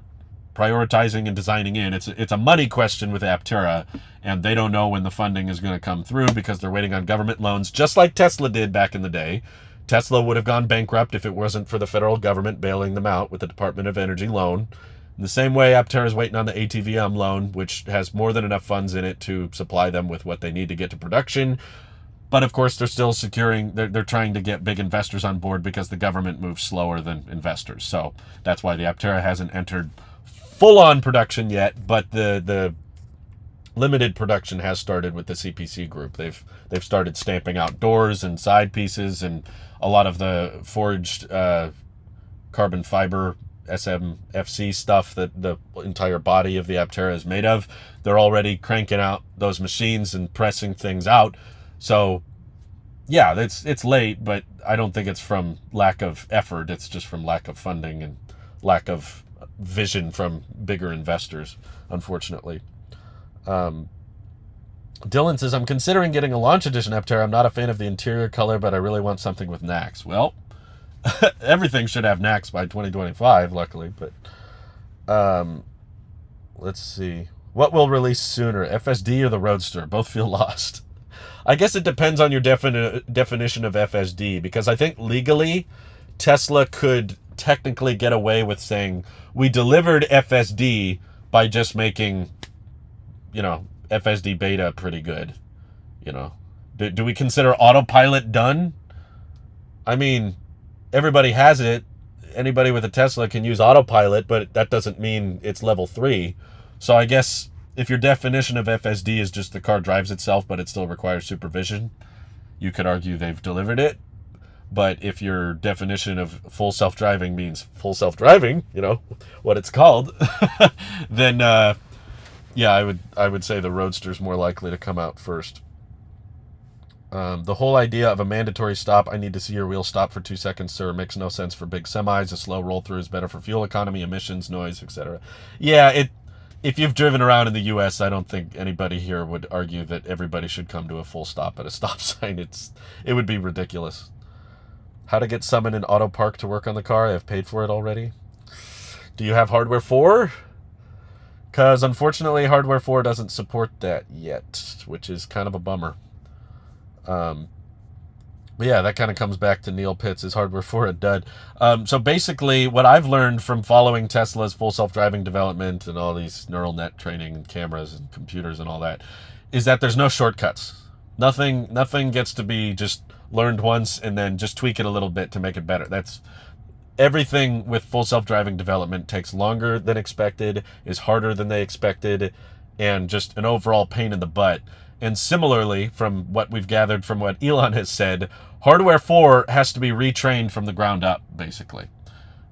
prioritizing and designing in. It's a money question with Aptera, and they don't know when the funding is going to come through because they're waiting on government loans, just like Tesla did back in the day. Tesla would have gone bankrupt if it wasn't for the federal government bailing them out with the Department of Energy loan. In the same way, Aptera is waiting on the ATVM loan, which has more than enough funds in it to supply them with what they need to get to production. But of course, they're still they're trying to get big investors on board because the government moves slower than investors. So that's why the Aptera hasn't entered full-on production yet, but the limited production has started with the CPC group. They've started stamping out doors and side pieces, and a lot of the forged carbon fiber SMFC stuff that the entire body of the Aptera is made of. They're already cranking out those machines and pressing things out. So yeah, it's late, but I don't think it's from lack of effort. It's just from lack of funding and lack of vision from bigger investors, unfortunately. Dylan says, I'm considering getting a launch edition Aptera. I'm not a fan of the interior color, but I really want something with NACS. Well, everything should have NACS by 2025, luckily. But let's see. What will release sooner, FSD or the Roadster? Both feel lost. I guess it depends on your definition of FSD, because I think legally Tesla could technically get away with saying we delivered FSD by just making, FSD beta pretty good. Do we consider autopilot done? I mean, everybody has it. Anybody with a Tesla can use autopilot, but that doesn't mean it's level 3. So I guess if your definition of FSD is just the car drives itself, but it still requires supervision, you could argue they've delivered it. But if your definition of full self-driving means full self-driving, what it's called, then I would say the Roadster's more likely to come out first. The whole idea of a mandatory stop, I need to see your wheel stop for 2 seconds, sir, makes no sense for big semis. A slow roll through is better for fuel economy, emissions, noise, etc. Yeah, if you've driven around in the U.S., I don't think anybody here would argue that everybody should come to a full stop at a stop sign. It would be ridiculous. How to get Summon and Auto Park to work on the car? I have paid for it already. Do you have Hardware 4? Because unfortunately, Hardware 4 doesn't support that yet, which is kind of a bummer. But yeah, that kind of comes back to Neil Pitts. Is Hardware 4 a dud? So basically, what I've learned from following Tesla's full self-driving development and all these neural net training and cameras and computers and all that, is that there's no shortcuts. Nothing gets to be just learned once and then just tweak it a little bit to make it better. That's everything with full self-driving development takes longer than expected, is harder than they expected, and just an overall pain in the butt. And similarly, from what we've gathered from what Elon has said, Hardware 4 has to be retrained from the ground up, basically.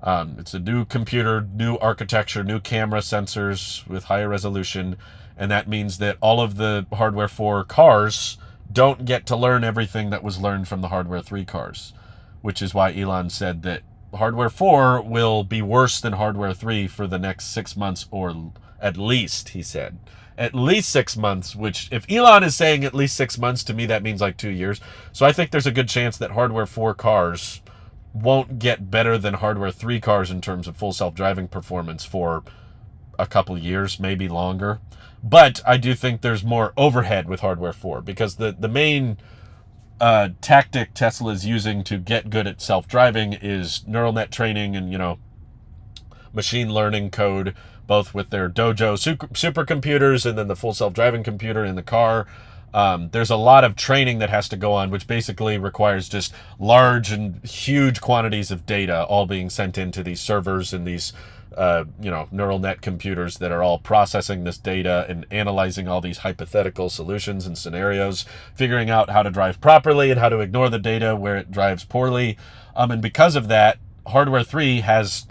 It's a new computer, new architecture, new camera sensors with higher resolution, and that means that all of the Hardware 4 cars don't get to learn everything that was learned from the Hardware 3 cars, which is why Elon said that Hardware 4 will be worse than Hardware 3 for the next 6 months, or at least, he said. At least 6 months, which if Elon is saying at least 6 months, to me that means like 2 years. So I think there's a good chance that Hardware 4 cars won't get better than Hardware 3 cars in terms of full self-driving performance for a couple years, maybe longer. But I do think there's more overhead with Hardware 4, because the main tactic Tesla is using to get good at self-driving is neural net training and, machine learning code, both with their Dojo supercomputers and then the full self-driving computer in the car. There's a lot of training that has to go on, which basically requires just large and huge quantities of data all being sent into these servers and these neural net computers that are all processing this data and analyzing all these hypothetical solutions and scenarios, figuring out how to drive properly and how to ignore the data where it drives poorly. And because of that, hardware 3 has,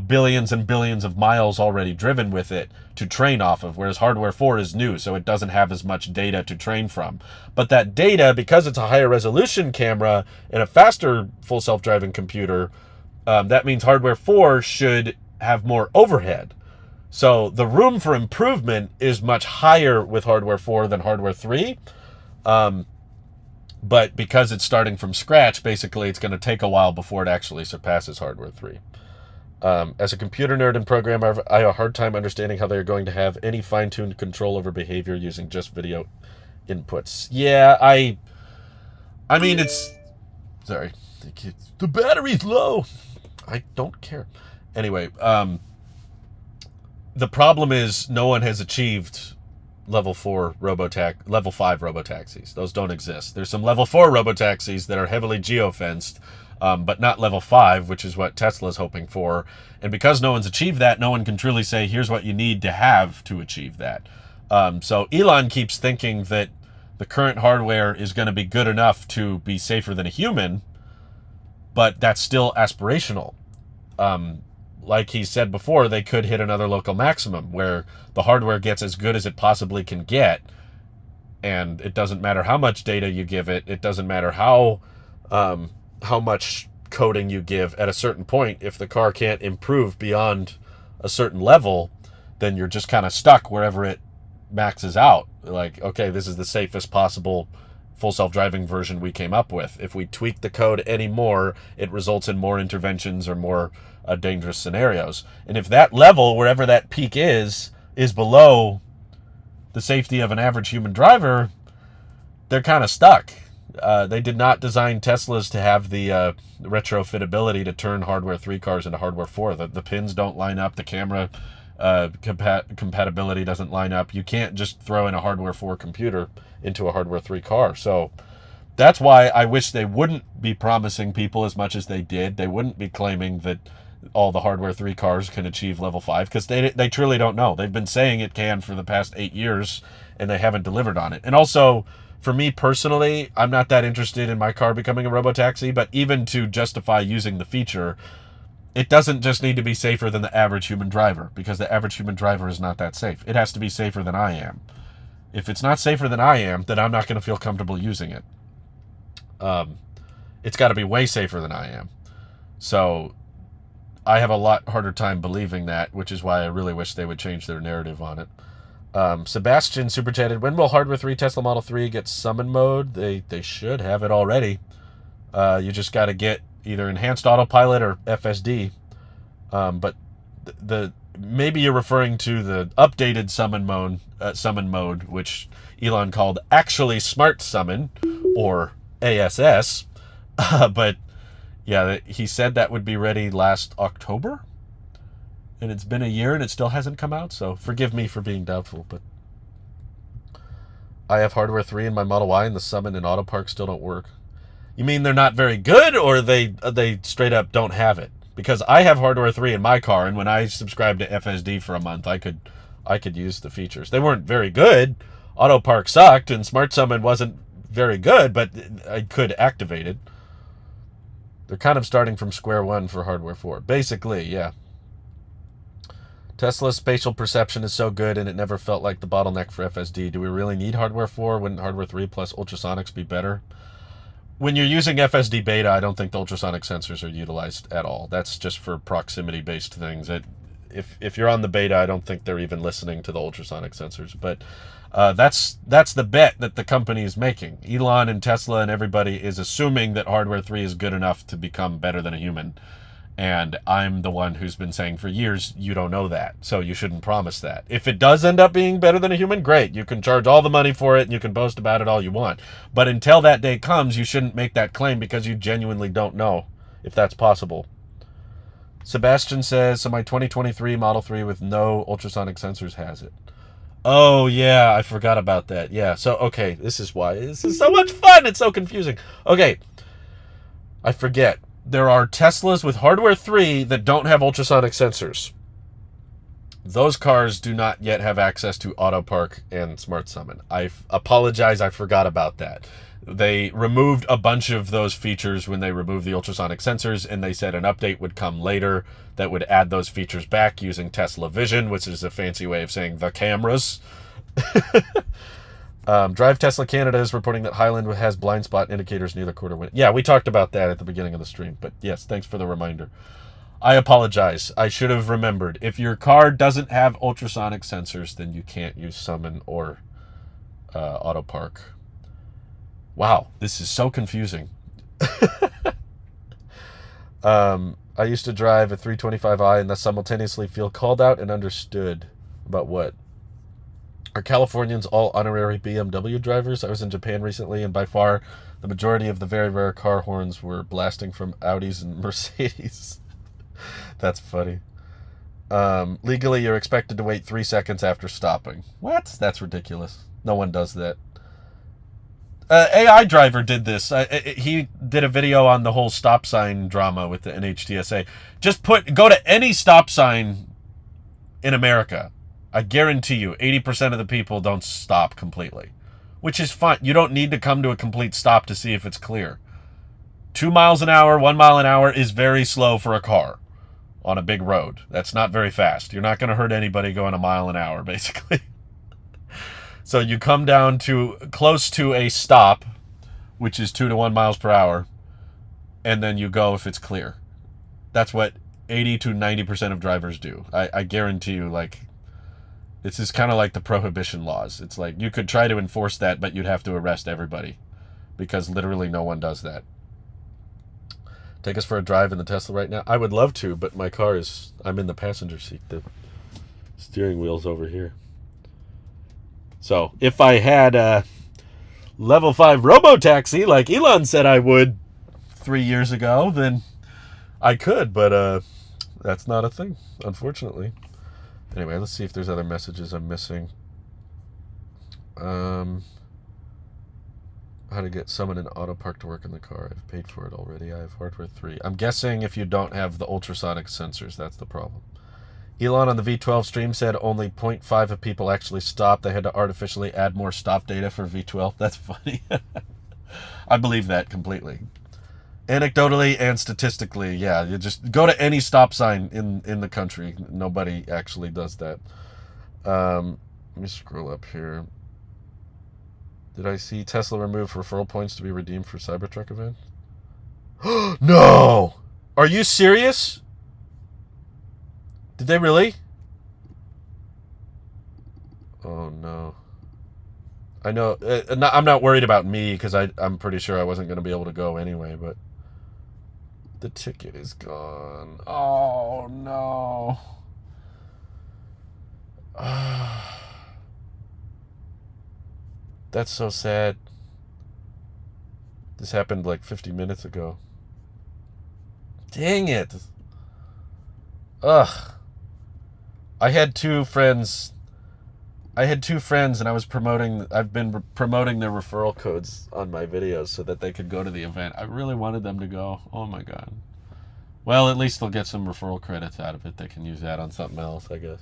billions and billions of miles already driven with it to train off of, whereas hardware 4 is new, so it doesn't have as much data to train from. But that data, because it's a higher resolution camera and a faster full self-driving computer, that means hardware 4 should have more overhead. So the room for improvement is much higher with hardware 4 than hardware 3. But because it's starting from scratch, basically it's going to take a while before it actually surpasses hardware 3. As a computer nerd and programmer, I have a hard time understanding how they're going to have any fine-tuned control over behavior using just video inputs. Yeah, I mean, it's... Sorry. The battery's low. I don't care. Anyway, the problem is no one has achieved level 5 robotaxis. Those don't exist. There's some level 4 robotaxis that are heavily geofenced, but not level 5, which is what Tesla's hoping for. And because no one's achieved that, no one can truly say, here's what you need to have to achieve that. So Elon keeps thinking that the current hardware is going to be good enough to be safer than a human, but that's still aspirational. Like he said before, they could hit another local maximum where the hardware gets as good as it possibly can get, and it doesn't matter how much data you give it. It doesn't matter how much coding you give. At a certain point, if the car can't improve beyond a certain level, then you're just kind of stuck wherever it maxes out. Like, okay, this is the safest possible full self-driving version we came up with. If we tweak the code anymore, it results in more interventions or more dangerous scenarios. And if that level, wherever that peak is below the safety of an average human driver, they're kind of stuck. They did not design Teslas to have the retrofitability to turn hardware 3 cars into hardware 4. The pins don't line up. The camera compatibility doesn't line up. You can't just throw in a hardware 4 computer into a hardware 3 car. So that's why I wish they wouldn't be promising people as much as they did. They wouldn't be claiming that all the hardware 3 cars can achieve level 5, because they truly don't know. They've been saying it can for the past 8 years, and they haven't delivered on it. And also, for me personally, I'm not that interested in my car becoming a robotaxi, but even to justify using the feature, it doesn't just need to be safer than the average human driver, because the average human driver is not that safe. It has to be safer than I am. If it's not safer than I am, then I'm not going to feel comfortable using it. It's got to be way safer than I am. So I have a lot harder time believing that, which is why I really wish they would change their narrative on it. Sebastian super chatted, when will hardware 3 Tesla Model 3 get summon mode? They should have it already. You just got to get either enhanced autopilot or FSD. But maybe you're referring to the updated summon mode, which Elon called actually smart summon, or ASS. But yeah, he said that would be ready last October, and it's been a year and it still hasn't come out, so forgive me for being doubtful. But I have hardware 3 in my Model Y, and the summon and auto park still don't work. You mean they're not very good, or they straight up don't have it? Because I have hardware 3 in my car, and when I subscribed to FSD for a month, I could use the features. They weren't very good. Auto park sucked, and smart summon wasn't very good, but I could activate it. They're kind of starting from square one for hardware 4. Basically, yeah. Tesla's spatial perception is so good, and it never felt like the bottleneck for FSD. Do we really need hardware 4? Wouldn't hardware 3 plus ultrasonics be better? When you're using FSD beta, I don't think the ultrasonic sensors are utilized at all. That's just for proximity-based things. If you're on the beta, I don't think they're even listening to the ultrasonic sensors. But that's the bet that the company is making. Elon and Tesla and everybody is assuming that hardware 3 is good enough to become better than a human. And I'm the one who's been saying for years, you don't know that, so you shouldn't promise that. If it does end up being better than a human, great. You can charge all the money for it, and you can boast about it all you want. But until that day comes, you shouldn't make that claim, because you genuinely don't know if that's possible. Sebastian says, so my 2023 Model 3 with no ultrasonic sensors has it. Oh, yeah, I forgot about that. Yeah, so, okay, this is why. This is so much fun. It's so confusing. Okay, I forget. There are Teslas with hardware 3 that don't have ultrasonic sensors. Those cars do not yet have access to auto park and smart summon. I apologize, I forgot about that. They removed a bunch of those features when they removed the ultrasonic sensors, and they said an update would come later that would add those features back using Tesla Vision, which is a fancy way of saying the cameras. Drive Tesla Canada is reporting that Highland has blind spot indicators near the quarter window. Yeah, we talked about that at the beginning of the stream, but yes, thanks for the reminder. I apologize. I should have remembered. If your car doesn't have ultrasonic sensors, then you can't use summon or auto park. Wow, this is so confusing. I used to drive a 325i and thus simultaneously feel called out and understood. About what? Are Californians all honorary BMW drivers? I was in Japan recently, and by far the majority of the very rare car horns were blasting from Audis and Mercedes. That's funny. Legally, you're expected to wait 3 seconds after stopping. What? That's ridiculous. No one does that. AI Driver did this. He did a video on the whole stop sign drama with the NHTSA. Just go to any stop sign in America. I guarantee you, 80% of the people don't stop completely, which is fine. You don't need to come to a complete stop to see if it's clear. 2 miles an hour, 1 mile an hour is very slow for a car on a big road. That's not very fast. You're not going to hurt anybody going a mile an hour, basically. So you come down to close to a stop, which is 2 to 1 miles per hour, and then you go if it's clear. That's what 80 to 90% of drivers do. I guarantee you, like, this is kind of like the prohibition laws. It's like you could try to enforce that, but you'd have to arrest everybody because literally no one does that. Take us for a drive in the Tesla right now? I would love to, but my car is... I'm in the passenger seat. The steering wheel's over here. So, if I had a level 5 robo-taxi like Elon said I would 3 years ago, then I could, but that's not a thing, unfortunately. Anyway, let's see if there's other messages I'm missing. How to get summon and auto park to work in the car. I've paid for it already. I have hardware 3. I'm guessing if you don't have the ultrasonic sensors, that's the problem. Elon on the V12 stream said only 0.5 of people actually stopped. They had to artificially add more stop data for V12. That's funny. I believe that completely. Anecdotally and statistically, yeah, you just go to any stop sign in the country. Nobody actually does that. Let me scroll up here. Did I see Tesla remove referral points to be redeemed for Cybertruck event? No! Are you serious? Did they really? Oh, no. I know. I'm not worried about me because I'm pretty sure I wasn't going to be able to go anyway, but the ticket is gone. Oh, no. That's so sad. This happened like 50 minutes ago. Dang it. Ugh. I had two friends and I've been promoting their referral codes on my videos so that they could go to the event. I really wanted them to go. Oh my God. Well, at least they'll get some referral credits out of it. They can use that on something else, I guess.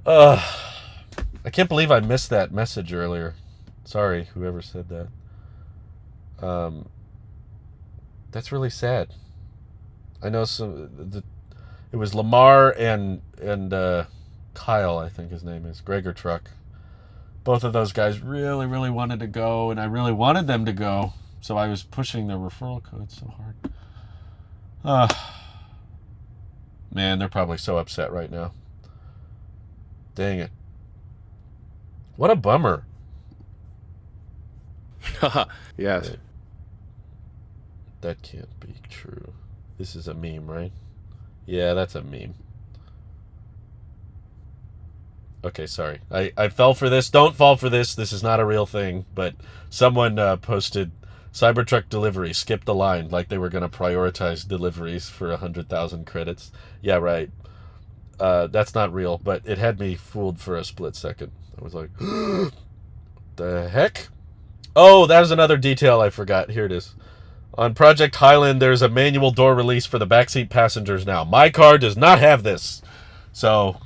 I can't believe I missed that message earlier. Sorry, whoever said that. That's really sad. I know it was Lamar and Kyle, I think his name is, Gregor Truck. Both of those guys really, really wanted to go, and I really wanted them to go, so I was pushing their referral code so hard. Man, they're probably so upset right now. Dang it. What a bummer. Yes. That can't be true. This is a meme, right? Yeah, that's a meme. Okay, sorry. I fell for this. Don't fall for this. This is not a real thing. But someone posted Cybertruck delivery. Skip the line like they were going to prioritize deliveries for 100,000 credits. Yeah, right. That's not real, but it had me fooled for a split second. I was like, the heck? Oh, that was another detail I forgot. Here it is. On Project Highland, there's a manual door release for the backseat passengers now. My car does not have this. So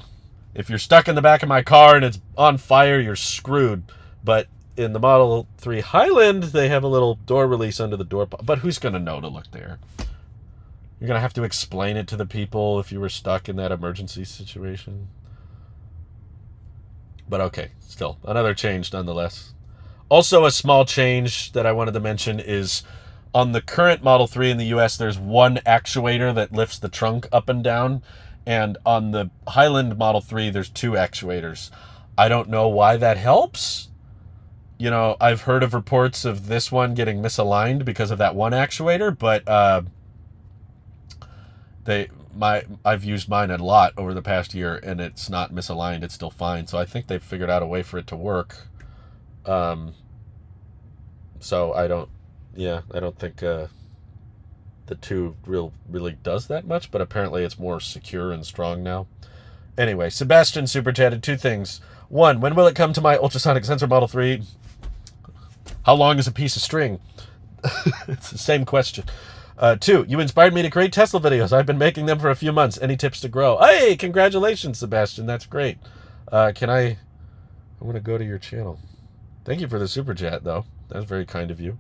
If you're stuck in the back of my car and it's on fire, you're screwed. But in the Model 3 Highland, they have a little door release under the door. But who's going to know to look there? You're going to have to explain it to the people if you were stuck in that emergency situation. But okay, still, another change nonetheless. Also, a small change that I wanted to mention is on the current Model 3 in the US, there's one actuator that lifts the trunk up and down. And on the Highland Model 3, there's two actuators. I don't know why that helps. You know, I've heard of reports of this one getting misaligned because of that one actuator, but I've used mine a lot over the past year, and it's not misaligned. It's still fine. So I think they've figured out a way for it to work. So I don't think the two really does that much, but apparently it's more secure and strong now. Anyway, Sebastian super chatted two things. One, when will it come to my ultrasonic sensor Model 3? How long is a piece of string? It's the same question. Two, you inspired me to create Tesla videos. I've been making them for a few months. Any tips to grow? Hey, congratulations, Sebastian. That's great. I want to go to your channel. Thank you for the super chat, though. That's very kind of you.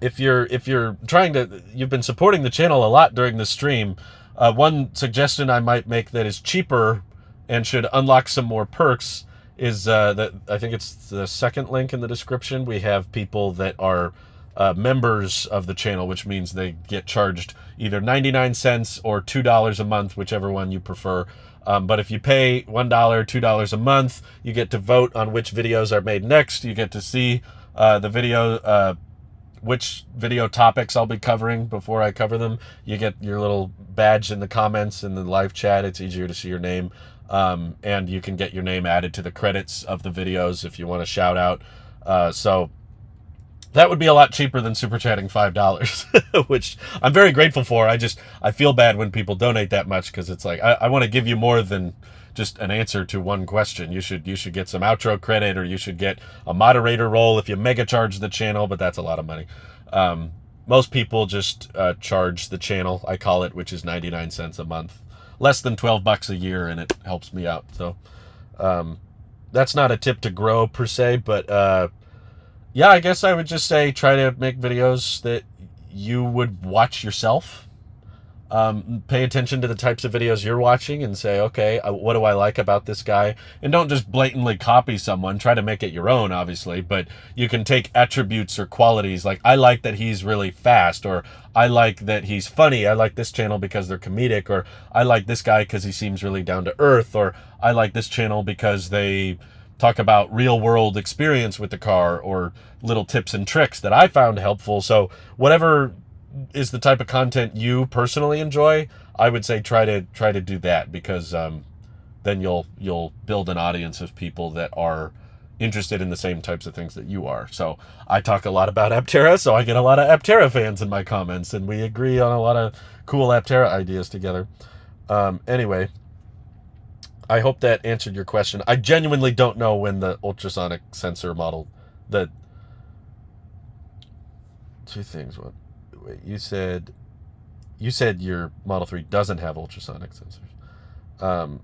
If you're trying to, you've been supporting the channel a lot during the stream. One suggestion I might make that is cheaper and should unlock some more perks is that I think it's the second link in the description. We have people that are members of the channel, which means they get charged either 99 cents or $2 a month, whichever one you prefer. But if you pay $1, $2 a month, you get to vote on which videos are made next. You get to see the video, which video topics I'll be covering before I cover them. You get your little badge in the comments in the live chat. It's easier to see your name. And you can get your name added to the credits of the videos if you want a shout out. So that would be a lot cheaper than super chatting $5, which I'm very grateful for. I feel bad when people donate that much because it's like, I want to give you more than just an answer to one question. You should get some outro credit, or you should get a moderator role if you mega charge the channel, but that's a lot of money. Most people just charge the channel, I call it, which is 99 cents a month. Less than $12 a year, and it helps me out. So that's not a tip to grow per se, but yeah, I guess I would just say try to make videos that you would watch yourself. Pay attention to the types of videos you're watching and say, okay, what do I like about this guy? And don't just blatantly copy someone. Try to make it your own, obviously, but you can take attributes or qualities like, I like that he's really fast, or I like that he's funny. I like this channel because they're comedic, or I like this guy because he seems really down to earth, or I like this channel because they talk about real world experience with the car, or little tips and tricks that I found helpful. So whatever is the type of content you personally enjoy, I would say try to do that, because then you'll build an audience of people that are interested in the same types of things that you are. So I talk a lot about Aptera, so I get a lot of Aptera fans in my comments, and we agree on a lot of cool Aptera ideas together. Anyway, I hope that answered your question. I genuinely don't know when the ultrasonic sensor model, the two things. What? Wait, you said your Model 3 doesn't have ultrasonic sensors.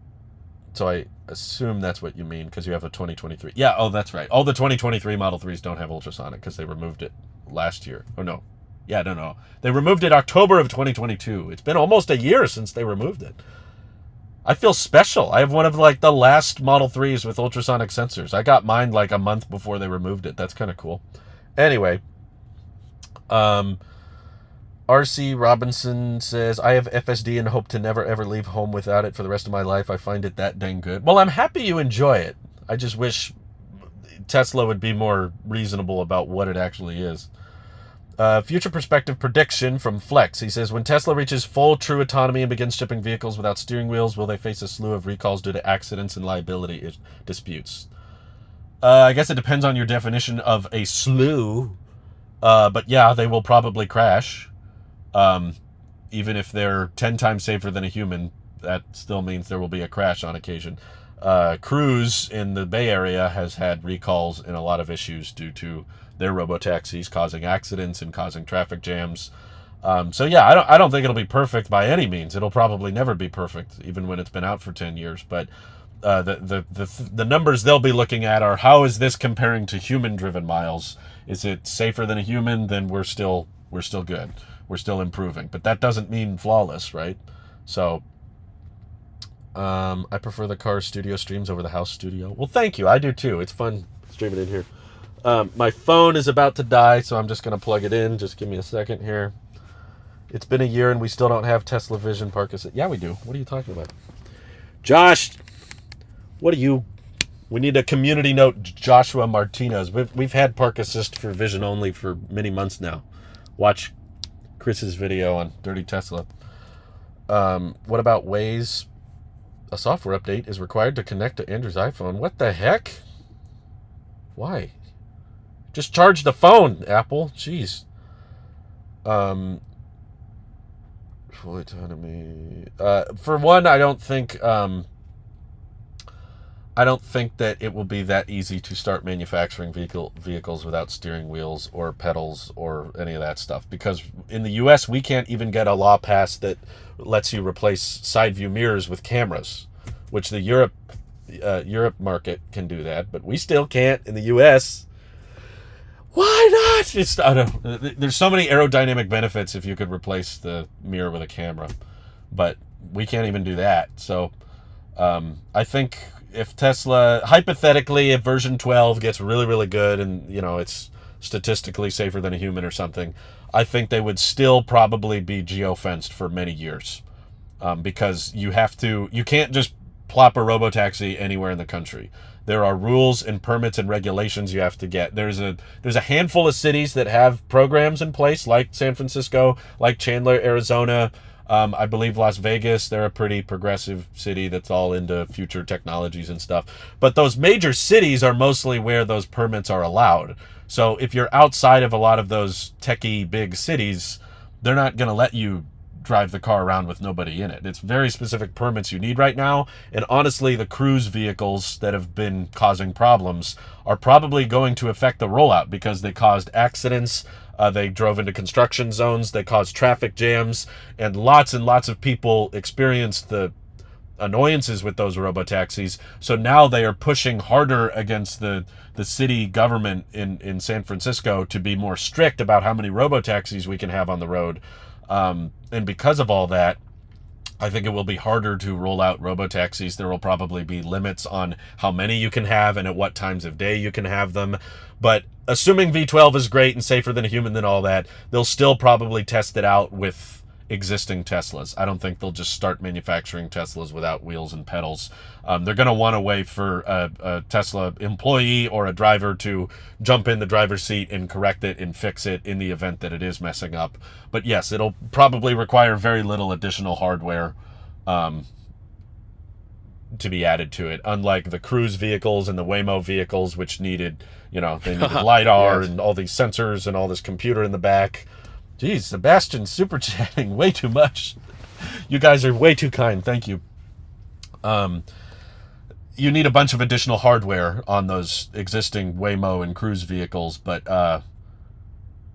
So I assume that's what you mean, because you have a 2023. Yeah, oh, that's right. All the 2023 Model 3s don't have ultrasonic because they removed it last year. Oh, no. Yeah, no. They removed it October of 2022. It's been almost a year since they removed it. I feel special. I have one of like the last Model 3s with ultrasonic sensors. I got mine like a month before they removed it. That's kind of cool. Anyway, R.C. Robinson says, I have FSD and hope to never ever leave home without it for the rest of my life. I find it that dang good. Well, I'm happy you enjoy it. I just wish Tesla would be more reasonable about what it actually is. Future perspective prediction from Flex. He says, when Tesla reaches full true autonomy and begins shipping vehicles without steering wheels, will they face a slew of recalls due to accidents and liability disputes? I guess it depends on your definition of a slew. But yeah, they will probably crash. Even if they're 10 times safer than a human, that still means there will be a crash on occasion. Cruise in the Bay Area has had recalls and a lot of issues due to their robotaxis causing accidents and causing traffic jams. So yeah, I don't think it'll be perfect by any means. It'll probably never be perfect, even when it's been out for 10 years. But the numbers they'll be looking at are, how is this comparing to human-driven miles? Is it safer than a human? Then we're still good. We're still improving. But that doesn't mean flawless, right? So I prefer the car studio streams over the house studio. Well, thank you. I do too. It's fun streaming in here. My phone is about to die, so I'm just going to plug it in. Just give me a second here. It's been a year and we still don't have Tesla Vision Park Assist. Yeah, we do. What are you talking about? Josh, what are you... We need a community note, Joshua Martinez. We've had Park Assist for Vision only for many months now. Watch Chris's video on Dirty Tesla. What about Waze? A software update is required to connect to Andrew's iPhone. What the heck? Why? Just charge the phone, Apple. Jeez. Full autonomy. For one, I don't think that it will be that easy to start manufacturing vehicles without steering wheels or pedals or any of that stuff. Because in the U.S., we can't even get a law passed that lets you replace side view mirrors with cameras, which the Europe market can do that, but we still can't in the U.S. Why not? There's so many aerodynamic benefits if you could replace the mirror with a camera, but we can't even do that. So I think if Tesla, hypothetically, if version 12 gets really, really good and, it's statistically safer than a human or something, I think they would still probably be geo-fenced for many years, because you can't just plop a robotaxi anywhere in the country. There are rules and permits and regulations you have to get. There's a handful of cities that have programs in place, like San Francisco, like Chandler, Arizona. I believe Las Vegas, they're a pretty progressive city that's all into future technologies and stuff. But those major cities are mostly where those permits are allowed. So if you're outside of a lot of those techie big cities, they're not going to let you drive the car around with nobody in it. It's very specific permits you need right now. And honestly, the cruise vehicles that have been causing problems are probably going to affect the rollout because they caused accidents. They drove into construction zones. They caused traffic jams. And lots of people experienced the annoyances with those robotaxis. So now they are pushing harder against the city government in San Francisco to be more strict about how many robotaxis we can have on the road. And because of all that, I think it will be harder to roll out robotaxis. There will probably be limits on how many you can have and at what times of day you can have them. But assuming V12 is great and safer than a human and all that, they'll still probably test it out with existing Teslas. I don't think they'll just start manufacturing Teslas without wheels and pedals. They're going to want a way for a Tesla employee or a driver to jump in the driver's seat and correct it and fix it in the event that it is messing up. But yes, it'll probably require very little additional hardware to be added to it, unlike the cruise vehicles and the Waymo vehicles, which needed, they needed LiDAR Yes. and all these sensors and all this computer in the back. Geez, Sebastian super chatting way too much. You guys are way too kind. Thank you. You need a bunch of additional hardware on those existing Waymo and Cruise vehicles, but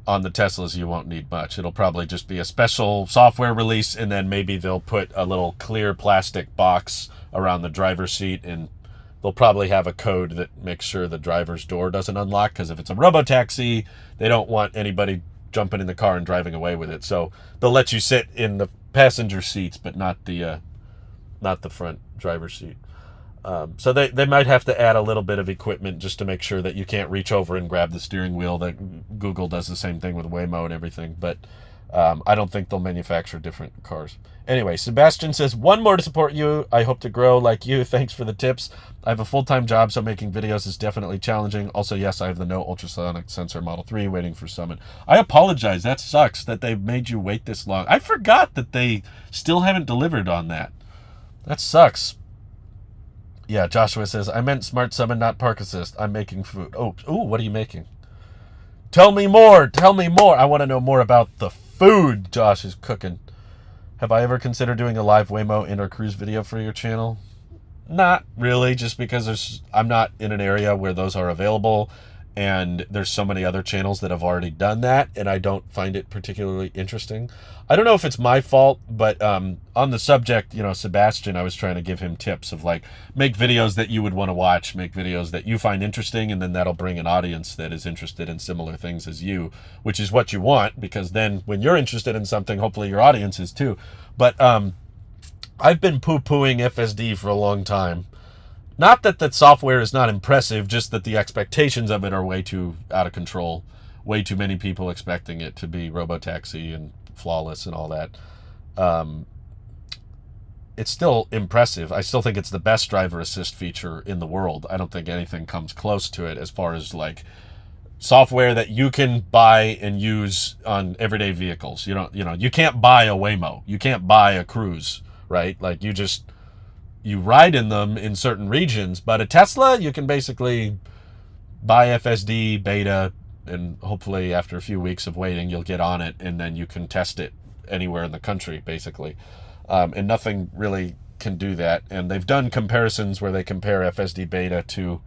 on the Teslas you won't need much. It'll probably just be a special software release, and then maybe they'll put a little clear plastic box around the driver's seat, and they'll probably have a code that makes sure the driver's door doesn't unlock, because if it's a robotaxi, they don't want anybody jumping in the car and driving away with it. So they'll let you sit in the passenger seats, but not the front driver's seat. So they might have to add a little bit of equipment just to make sure that you can't reach over and grab the steering wheel. That Google does the same thing with Waymo and everything. But I don't think they'll manufacture different cars. Anyway, Sebastian says, one more to support you. I hope to grow like you. Thanks for the tips. I have a full-time job, so making videos is definitely challenging. Also, yes, I have the no ultrasonic sensor Model 3 waiting for Summit. I apologize. That sucks that they made you wait this long. I forgot that they still haven't delivered on that. That sucks. Yeah, Joshua says, I meant Smart Summon, not Park Assist. I'm making food. Oh, ooh, what are you making? Tell me more. Tell me more. I want to know more about the food Josh is cooking. Have I ever considered doing a live Waymo and or Cruise video for your channel? Not really, just because I'm not in an area where those are available, And there's so many other channels that have already done that, and I don't find it particularly interesting. I don't know if it's my fault, but on the subject, Sebastian, I was trying to give him tips of like, make videos that you would want to watch, make videos that you find interesting, and then that'll bring an audience that is interested in similar things as you, which is what you want, because then when you're interested in something, hopefully your audience is too. But I've been poo-pooing FSD for a long time. Not that that software is not impressive, just that the expectations of it are way too out of control. Way too many people expecting it to be robotaxi and flawless and all that. It's still impressive. I still think it's the best driver assist feature in the world. I don't think anything comes close to it as far as like software that you can buy and use on everyday vehicles. You can't buy a Waymo. You can't buy a Cruise, right? Like you ride in them in certain regions, but a Tesla, you can basically buy FSD beta, and hopefully after a few weeks of waiting, you'll get on it, and then you can test it anywhere in the country, basically. And nothing really can do that. And they've done comparisons where they compare FSD beta to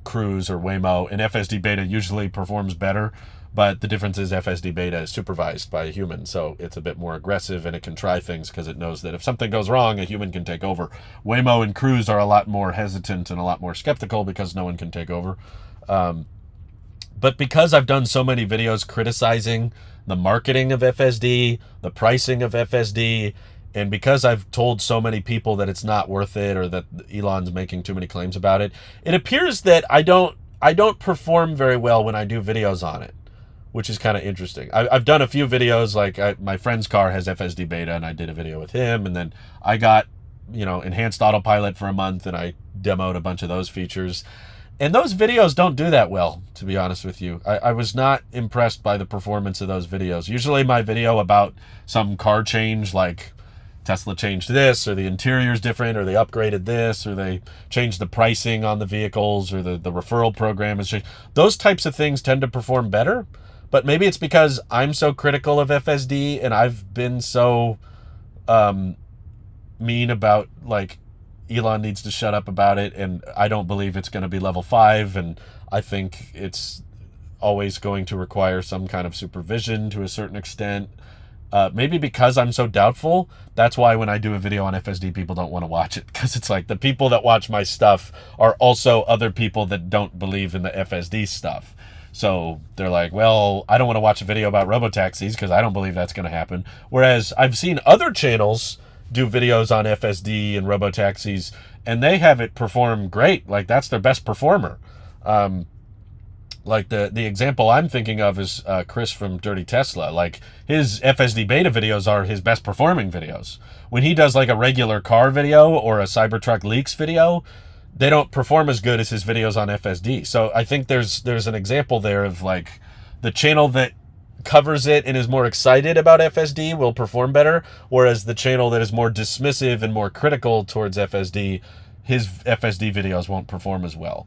Cruise or Waymo, and FSD beta usually performs better. But the difference is FSD beta is supervised by a human, so it's a bit more aggressive, and it can try things because it knows that if something goes wrong, a human can take over. Waymo and Cruise are a lot more hesitant and a lot more skeptical because no one can take over. But because I've done so many videos criticizing the marketing of FSD, the pricing of FSD, and because I've told so many people that it's not worth it or that Elon's making too many claims about it, it appears that I don't perform very well when I do videos on it, which is kind of interesting. I've done a few videos, like my friend's car has FSD beta, and I did a video with him, and then I got, enhanced autopilot for a month, and I demoed a bunch of those features. And those videos don't do that well, to be honest with you. I was not impressed by the performance of those videos. Usually my video about some car change, like Tesla changed this, or the interior's different, or they upgraded this, or they changed the pricing on the vehicles, or the referral program is changed. Those types of things tend to perform better. But maybe it's because I'm so critical of FSD, and I've been so mean about, like, Elon needs to shut up about it, and I don't believe it's going to be level 5, and I think it's always going to require some kind of supervision to a certain extent. Maybe because I'm so doubtful, that's why when I do a video on FSD, people don't want to watch it, because it's like the people that watch my stuff are also other people that don't believe in the FSD stuff. So they're like, well, I don't want to watch a video about robotaxis because I don't believe that's going to happen. Whereas I've seen other channels do videos on FSD and robotaxis, and they have it perform great. Like, that's their best performer. Like the example I'm thinking of is Chris from Dirty Tesla. Like, his FSD beta videos are his best performing videos. When he does like a regular car video or a Cybertruck leaks video, they don't perform as good as his videos on FSD. So I think there's an example there of like the channel that covers it and is more excited about FSD will perform better, whereas the channel that is more dismissive and more critical towards FSD, his FSD videos won't perform as well.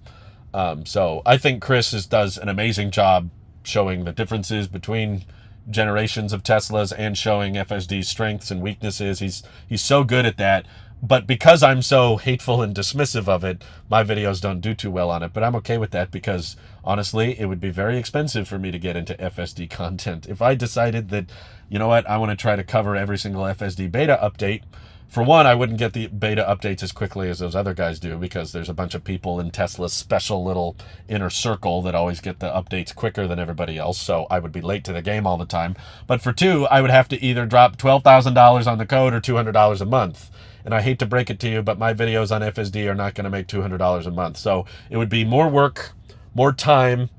So I think Chris does an amazing job showing the differences between generations of Teslas and showing FSD's strengths and weaknesses. He's so good at that. But because I'm so hateful and dismissive of it, my videos don't do too well on it. But I'm okay with that because, honestly, it would be very expensive for me to get into FSD content. If I decided that, you know what, I want to try to cover every single FSD beta update, for one, I wouldn't get the beta updates as quickly as those other guys do because there's a bunch of people in Tesla's special little inner circle that always get the updates quicker than everybody else, so I would be late to the game all the time. But for two, I would have to either drop $12,000 on the code or $200 a month. And I hate to break it to you, but my videos on FSD are not going to make $200 a month. So it would be more work, more time,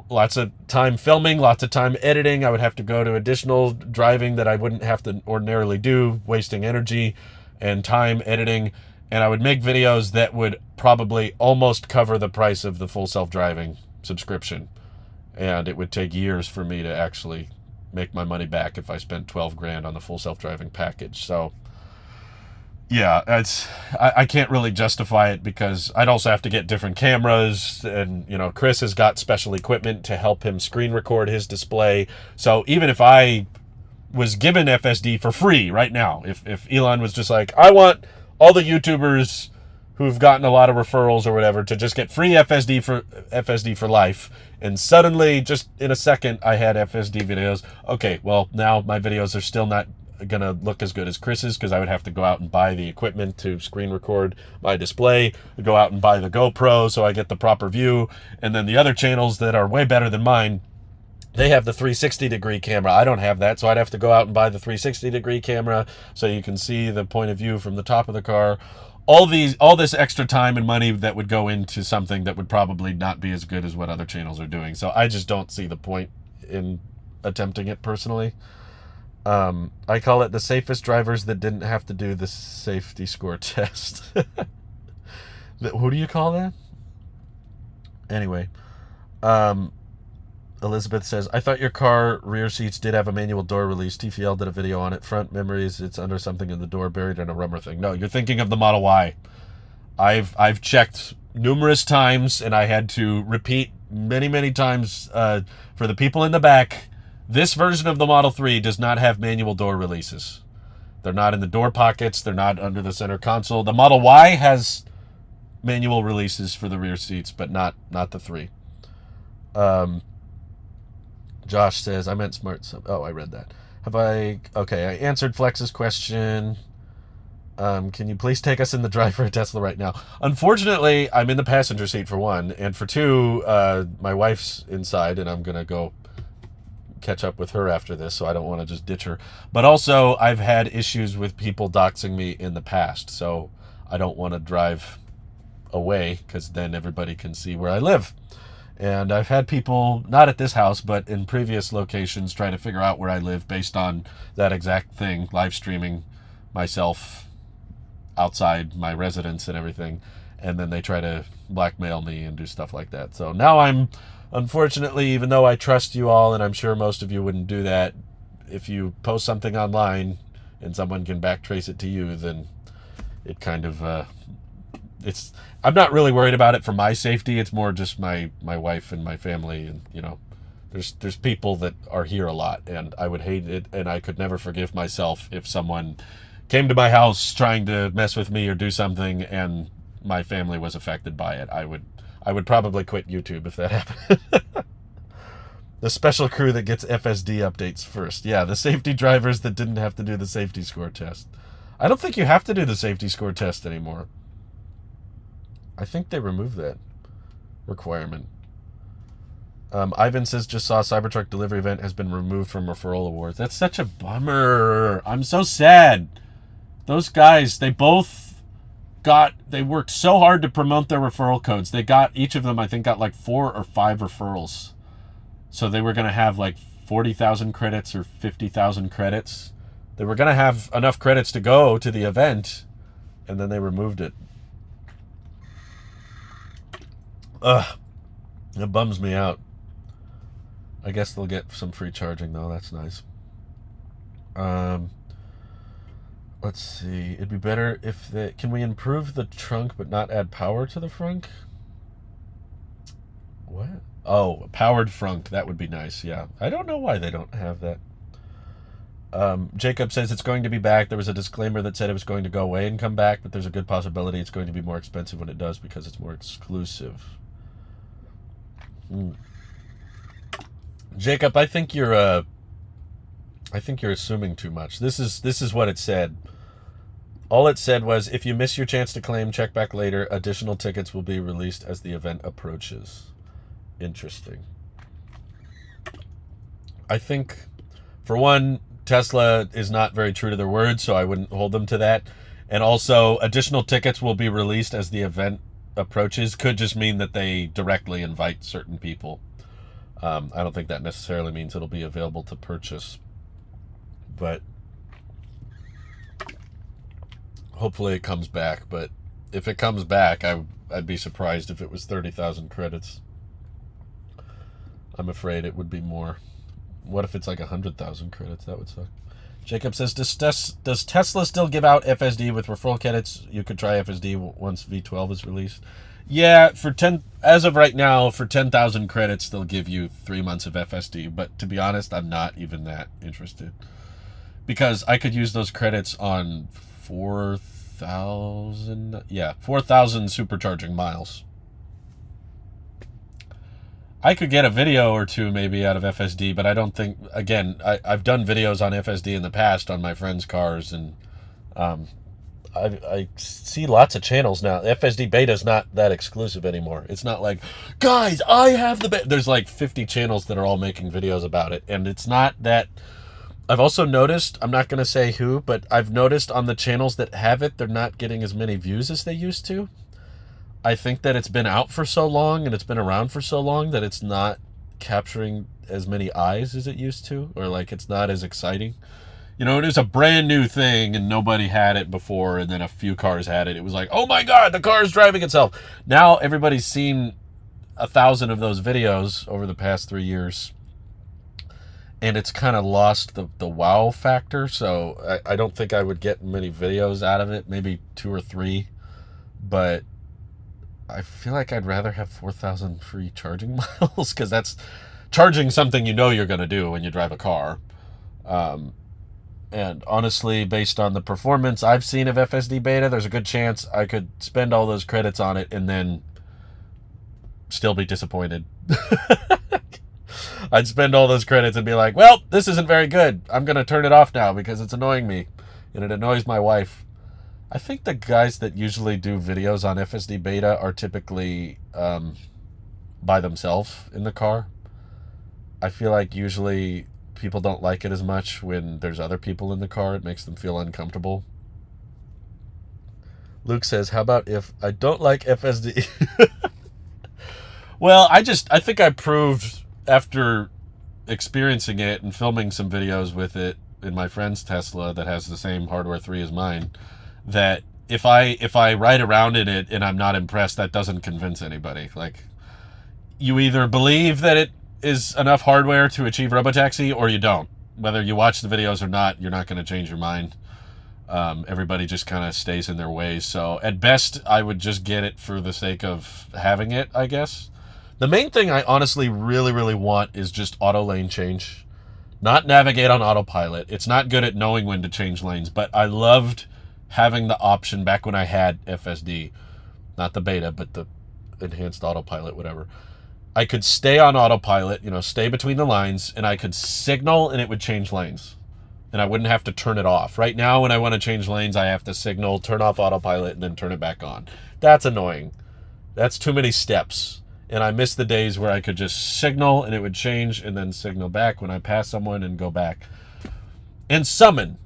lots of time filming, lots of time editing. I would have to go to additional driving that I wouldn't have to ordinarily do, wasting energy and time editing. And I would make videos that would probably almost cover the price of the full self-driving subscription. And it would take years for me to actually make my money back if I spent 12 grand on the full self-driving package. So yeah, I can't really justify it because I'd also have to get different cameras, and Chris has got special equipment to help him screen record his display. So even if I was given FSD for free right now, if Elon was just like, I want all the YouTubers who've gotten a lot of referrals or whatever to just get free FSD for life. And suddenly, just in a second, I had FSD videos. Okay, well, now my videos are still not going to look as good as Chris's because I would have to go out and buy the equipment to screen record my display, go out and buy the GoPro so I get the proper view. And then the other channels that are way better than mine, they have the 360-degree camera. I don't have that, so I'd have to go out and buy the 360-degree camera so you can see the point of view from the top of the car. All this extra time and money that would go into something that would probably not be as good as what other channels are doing. So I just don't see the point in attempting it personally. I call it the safest drivers that didn't have to do the safety score test. Who do you call that? Anyway, Elizabeth says, I thought your car rear seats did have a manual door release. TFL did a video on it. Front memories, it's under something in the door, buried in a rubber thing. No, you're thinking of the Model Y. I've checked numerous times, and I had to repeat many times for the people in the back. This version of the Model 3 does not have manual door releases. They're not in the door pockets. They're not under the center console. The Model Y has manual releases for the rear seats, but not the 3. Josh says, I meant smart. Oh, I read that. Okay, I answered Flex's question. Can you please take us in the drive for a Tesla right now? Unfortunately, I'm in the passenger seat for one, and for two, my wife's inside, and I'm going to go catch up with her after this, so I don't want to just ditch her. But also, I've had issues with people doxing me in the past, so I don't want to drive away, because then everybody can see where I live. And I've had people, not at this house, but in previous locations, try to figure out where I live based on that exact thing, live streaming myself outside my residence and everything. And then they try to blackmail me and do stuff like that. So now I'm, unfortunately, even though I trust you all, and I'm sure most of you wouldn't do that, if you post something online and someone can backtrace it to you, then it kind of, I'm not really worried about it for my safety. It's more just my wife and my family, and there's people that are here a lot, and I would hate it, and I could never forgive myself if someone came to my house trying to mess with me or do something, and my family was affected by it. I would probably quit YouTube if that happened. The special crew that gets FSD updates first. Yeah, the safety drivers that didn't have to do the safety score test. I don't think you have to do the safety score test anymore. I think they removed that requirement. Ivan says, just saw Cybertruck delivery event has been removed from referral awards. That's such a bummer. I'm so sad. Those guys, they worked so hard to promote their referral codes. They got, each of them, I think, got like 4 or 5 referrals. So they were going to have like 40,000 credits or 50,000 credits. They were going to have enough credits to go to the event, and then they removed it. Ugh, it bums me out. I guess they'll get some free charging, though. That's nice. Let's see. It'd be better if they... Can we improve the trunk but not add power to the frunk? What? Oh, a powered frunk. That would be nice, yeah. I don't know why they don't have that. Jacob says it's going to be back. There was a disclaimer that said it was going to go away and come back, but there's a good possibility it's going to be more expensive when it does because it's more exclusive. Jacob, I think you're assuming too much. This is what it said. All it said was, if you miss your chance to claim, check back later. Additional tickets will be released as the event approaches. Interesting. I think, for one, Tesla is not very true to their word, so I wouldn't hold them to that. And also, additional tickets will be released as the event approaches could just mean that they directly invite certain people. I don't think that necessarily means it'll be available to purchase, but hopefully it comes back. But if it comes back, I'd be surprised if it was 30,000 credits. I'm afraid it would be more. What if it's like 100,000 credits? That would suck. Jacob says, does Tesla still give out FSD with referral credits? You could try FSD once V12 is released. Yeah, as of right now, for 10,000 credits, they'll give you 3 months of FSD. But to be honest, I'm not even that interested, because I could use those credits on 4 4,000. Yeah, 4,000 supercharging miles. I could get a video or two maybe out of FSD, but I don't think, again, I've done videos on FSD in the past on my friends' cars, and I see lots of channels now. FSD beta is not that exclusive anymore. It's not like, guys, I have the beta. There's like 50 channels that are all making videos about it, and it's not that. I've also noticed, I'm not going to say who, but I've noticed on the channels that have it, they're not getting as many views as they used to. I think that it's been out for so long and it's been around for so long that it's not capturing as many eyes as it used to, or like it's not as exciting. You know, it was a brand new thing and nobody had it before, and then a few cars had it. It was like, oh my God, the car is driving itself. Now everybody's seen 1,000 of those videos over the past 3 years, and it's kind of lost the wow factor. So I don't think I would get many videos out of it, maybe 2 or 3, but I feel like I'd rather have 4,000 free charging miles, because that's charging something you know you're going to do when you drive a car. And honestly, based on the performance I've seen of FSD beta, there's a good chance I could spend all those credits on it and then still be disappointed. I'd spend all those credits and be like, well, this isn't very good. I'm going to turn it off now because it's annoying me, and it annoys my wife. I think the guys that usually do videos on FSD beta are typically by themselves in the car. I feel like usually people don't like it as much when there's other people in the car. It makes them feel uncomfortable. Luke says, how about if I don't like FSD? Well, I think I proved after experiencing it and filming some videos with it in my friend's Tesla that has the same hardware 3 as mine, that if I ride around in it and I'm not impressed, that doesn't convince anybody. Like, you either believe that it is enough hardware to achieve robotaxi, or you don't. Whether you watch the videos or not, you're not going to change your mind. Everybody just kind of stays in their ways. So at best, I would just get it for the sake of having it, I guess. The main thing I honestly really, really want is just auto lane change. Not navigate on autopilot. It's not good at knowing when to change lanes, but I loved having the option back when I had FSD. Not the beta, but the enhanced autopilot, whatever. I could stay on autopilot, stay between the lines, and I could signal and it would change lanes. And I wouldn't have to turn it off. Right now, when I want to change lanes, I have to signal, turn off autopilot, and then turn it back on. That's annoying. That's too many steps. And I miss the days where I could just signal and it would change, and then signal back when I pass someone and go back. And summon.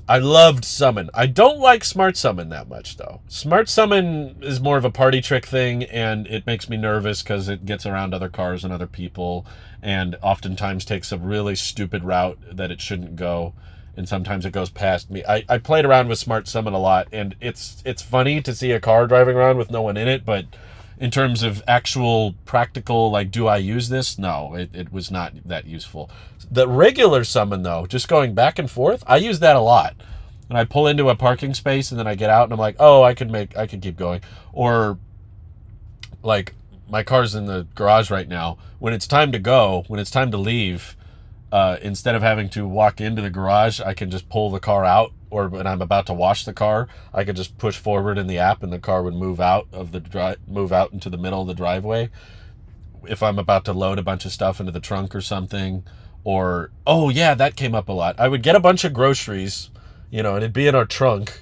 I loved summon. I don't like smart summon that much, though. Smart summon is more of a party trick thing, and it makes me nervous because it gets around other cars and other people, and oftentimes takes a really stupid route that it shouldn't go, and sometimes it goes past me. I played around with smart summon a lot, and it's funny to see a car driving around with no one in it, but in terms of actual practical, like, do I use this? No, it was not that useful. The regular summon, though, just going back and forth, I use that a lot. And I pull into a parking space and then I get out and I'm like, oh, I can keep going. Or, like, my car's in the garage right now. When it's time to go, when it's time to leave, instead of having to walk into the garage, I can just pull the car out. Or when I'm about to wash the car, I could just push forward in the app and the car would move out into the middle of the driveway. If I'm about to load a bunch of stuff into the trunk or something. Or, oh yeah, that came up a lot. I would get a bunch of groceries, and it'd be in our trunk,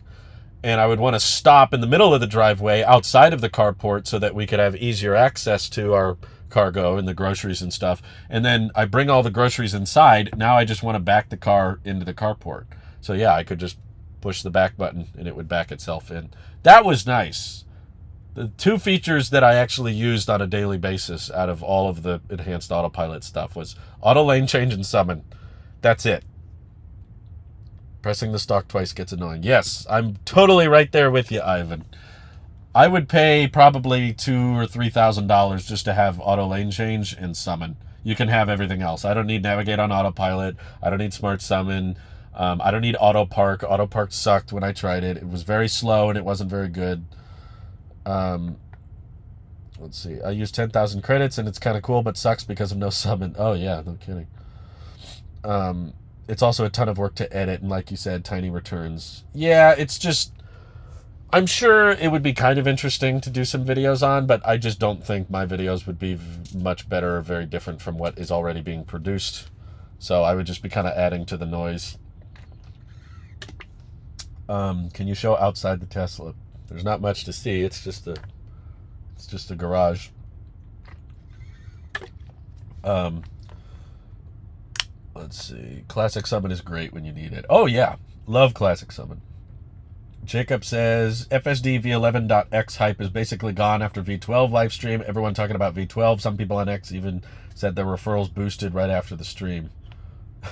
and I would want to stop in the middle of the driveway outside of the carport so that we could have easier access to our cargo and the groceries and stuff. And then I bring all the groceries inside. Now I just want to back the car into the carport. So yeah, I could just push the back button and it would back itself in. That was nice. The 2 features that I actually used on a daily basis out of all of the enhanced autopilot stuff was auto lane change and summon. That's it. Pressing the stalk twice gets annoying. Yes, I'm totally right there with you, Ivan. I would pay probably $2,000 or $3,000 just to have auto lane change and summon. You can have everything else. I don't need navigate on autopilot. I don't need smart summon. I don't need auto park. Auto park sucked when I tried it. It was very slow and it wasn't very good. Let's see. I used 10,000 credits and it's kind of cool, but sucks because of no summon. Oh yeah, no kidding. It's also a ton of work to edit, and like you said, tiny returns. Yeah, it's just I'm sure it would be kind of interesting to do some videos on, but I just don't think my videos would be much better or very different from what is already being produced. So I would just be kind of adding to the noise. Can you show outside the Tesla? There's not much to see. It's just a garage. Let's see. Classic Summon is great when you need it. Oh yeah, love Classic Summon. Jacob says FSD V11.x hype is basically gone after V12 live stream. Everyone talking about V12. Some people on X even said their referrals boosted right after the stream.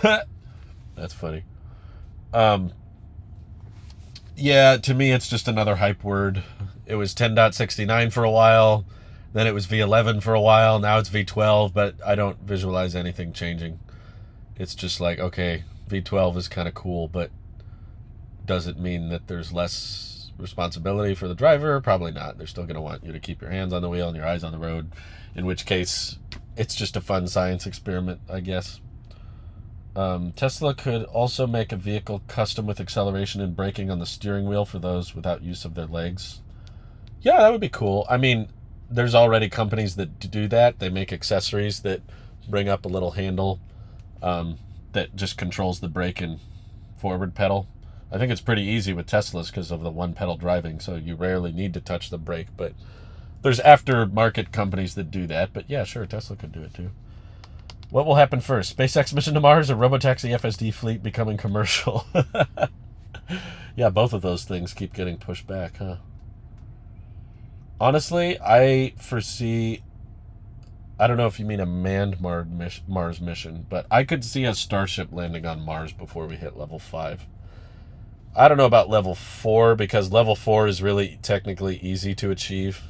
That's funny. Yeah, to me it's just another hype word. It was 10.69 for a while, then it was V11 for a while, now it's V12, but I don't visualize anything changing. It's just like, okay, V12 is kind of cool, but does it mean that there's less responsibility for the driver? Probably not. They're still going to want you to keep your hands on the wheel and your eyes on the road, in which case it's just a fun science experiment, I guess. Tesla could also make a vehicle custom with acceleration and braking on the steering wheel for those without use of their legs. Yeah, that would be cool. I mean, there's already companies that do that. They make accessories that bring up a little handle that just controls the brake and forward pedal. I think it's pretty easy with Teslas because of the one pedal driving, so you rarely need to touch the brake, but there's aftermarket companies that do that. But yeah, sure, Tesla could do it too. What will happen first? SpaceX mission to Mars or Robotaxi FSD fleet becoming commercial? Yeah, both of those things keep getting pushed back, huh? Honestly, I foresee, I don't know if you mean a manned Mars mission, but I could see a Starship landing on Mars before we hit level 5. I don't know about level 4, because level 4 is really technically easy to achieve.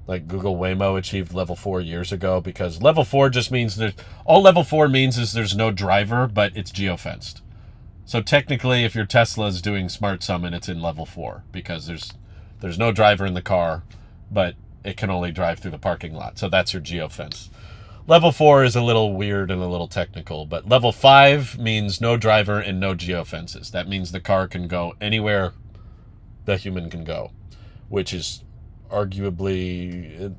Like Google Waymo achieved level 4 years ago, because level 4 just means all level 4 means is there's no driver, but it's geofenced. So technically, if your Tesla is doing Smart Summon, it's in level 4, because there's no driver in the car, but it can only drive through the parking lot. So that's your geofence. Level 4 is a little weird and a little technical, but level 5 means no driver and no geofences. That means the car can go anywhere the human can go, which is arguably,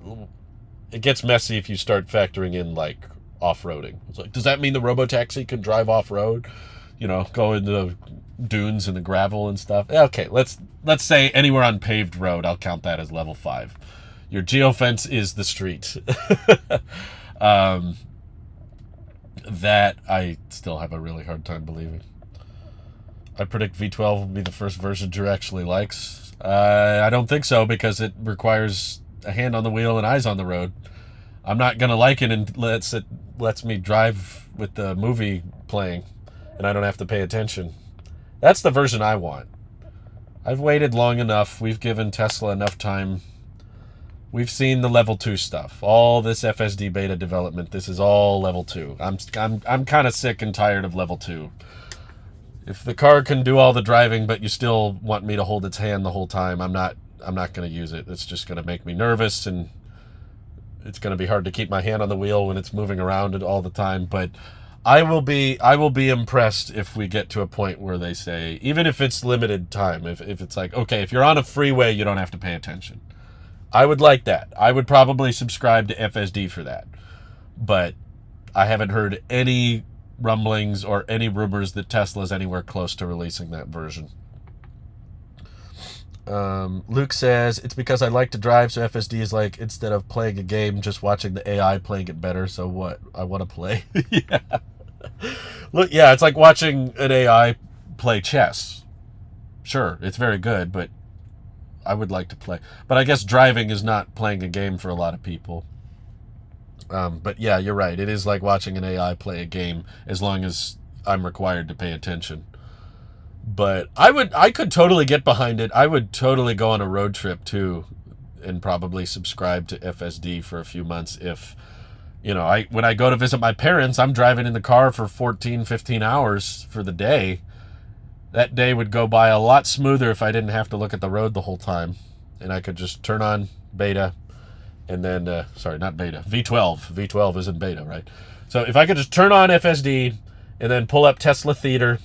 it gets messy if you start factoring in like off-roading. It's like, does that mean the Robotaxi can drive off-road? You know, go into the dunes and the gravel and stuff. Okay, let's say anywhere on paved road, I'll count that as level 5. Your geofence is the street. That I still have a really hard time believing. I predict V12 will be the first version Drew actually likes. I don't think so, because it requires a hand on the wheel and eyes on the road. I'm not going to like it unless it lets me drive with the movie playing and I don't have to pay attention. That's the version I want. I've waited long enough. We've given Tesla enough time. We've seen the level 2 stuff. All this FSD beta development, this is all level 2. I'm kind of sick and tired of level 2. If the car can do all the driving, but you still want me to hold its hand the whole time, I'm not going to use it. It's just going to make me nervous, and it's going to be hard to keep my hand on the wheel when it's moving around all the time. But I will be impressed if we get to a point where they say, even if it's limited time, if it's like, okay, if you're on a freeway, you don't have to pay attention. I would like that. I would probably subscribe to FSD for that. But I haven't heard any rumblings or any rumors that Tesla's anywhere close to releasing that version. Luke says, it's because I like to drive, so FSD is like, instead of playing a game, just watching the AI playing it better, so what? I want to play. Yeah. Look, yeah, it's like watching an AI play chess. Sure, it's very good, but I would like to play. But I guess driving is not playing a game for a lot of people. But yeah, you're right. It is like watching an AI play a game, as long as I'm required to pay attention. But I could totally get behind it. I would totally go on a road trip too, and probably subscribe to FSD for a few months. If, you know, when I go to visit my parents, I'm driving in the car for 14, 15 hours for the day. That day would go by a lot smoother if I didn't have to look at the road the whole time. And I could just turn on beta and then, sorry, not beta, V12. V12 is in beta, right? So if I could just turn on FSD and then pull up Tesla Theater,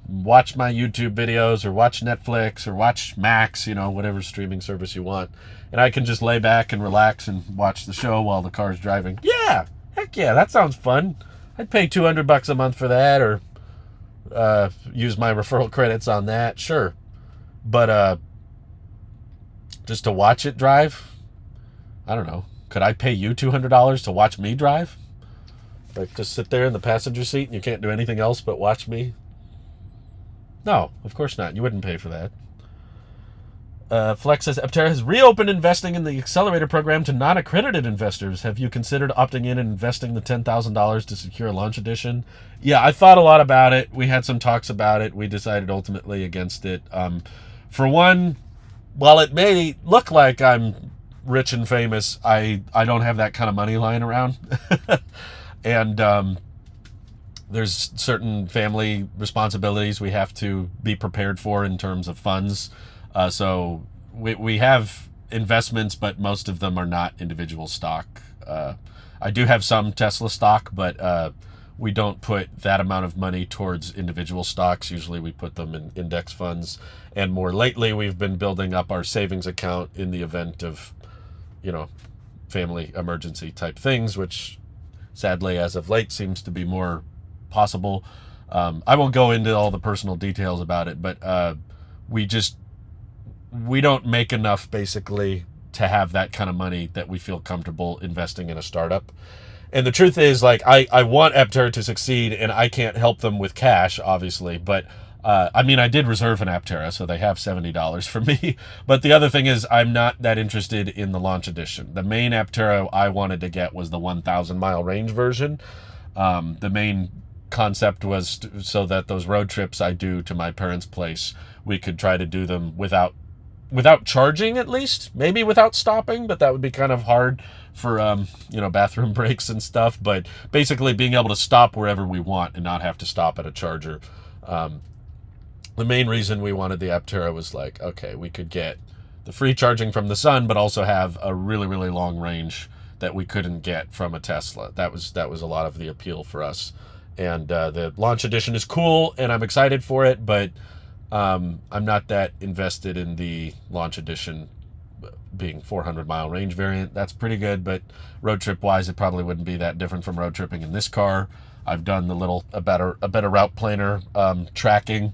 watch my YouTube videos or watch Netflix or watch Max, whatever streaming service you want. And I can just lay back and relax and watch the show while the car's driving. Yeah, heck yeah, that sounds fun. I'd pay $200 a month for that, or use my referral credits on that, sure. But just to watch it drive, I don't know. Could I pay you $200 to watch me drive? Like, just sit there in the passenger seat and you can't do anything else but watch me? No, of course not. You wouldn't pay for that. Flex says, Aptera has reopened investing in the accelerator program to non-accredited investors. Have you considered opting in and investing the $10,000 to secure a launch edition? Yeah, I thought a lot about it. We had some talks about it. We decided ultimately against it. For one, while it may look like I'm rich and famous, I don't have that kind of money lying around. And there's certain family responsibilities we have to be prepared for in terms of funds. So we have investments, but most of them are not individual stock. I do have some Tesla stock, but we don't put that amount of money towards individual stocks. Usually we put them in index funds. And more lately, we've been building up our savings account in the event of, family emergency type things, which sadly, as of late, seems to be more possible. I won't go into all the personal details about it, but we don't make enough basically to have that kind of money that we feel comfortable investing in a startup. And the truth is, like, I want Aptera to succeed, and I can't help them with cash, obviously, but I did reserve an Aptera, so they have $70 for me. But the other thing is, I'm not that interested in the launch edition. The main Aptera I wanted to get was the 1,000-mile range version. The main concept was so that those road trips I do to my parents' place, we could try to do them without charging, at least. Maybe without stopping, but that would be kind of hard for, bathroom breaks and stuff. But basically being able to stop wherever we want and not have to stop at a charger. The main reason we wanted the Aptera was like, okay, we could get the free charging from the sun, but also have a really, really long range that we couldn't get from a Tesla. That was a lot of the appeal for us. And the launch edition is cool, and I'm excited for it, but I'm not that invested in the launch edition being 400-mile range variant. That's pretty good, but road trip wise, it probably wouldn't be that different from road tripping in this car. I've done a better route planner tracking,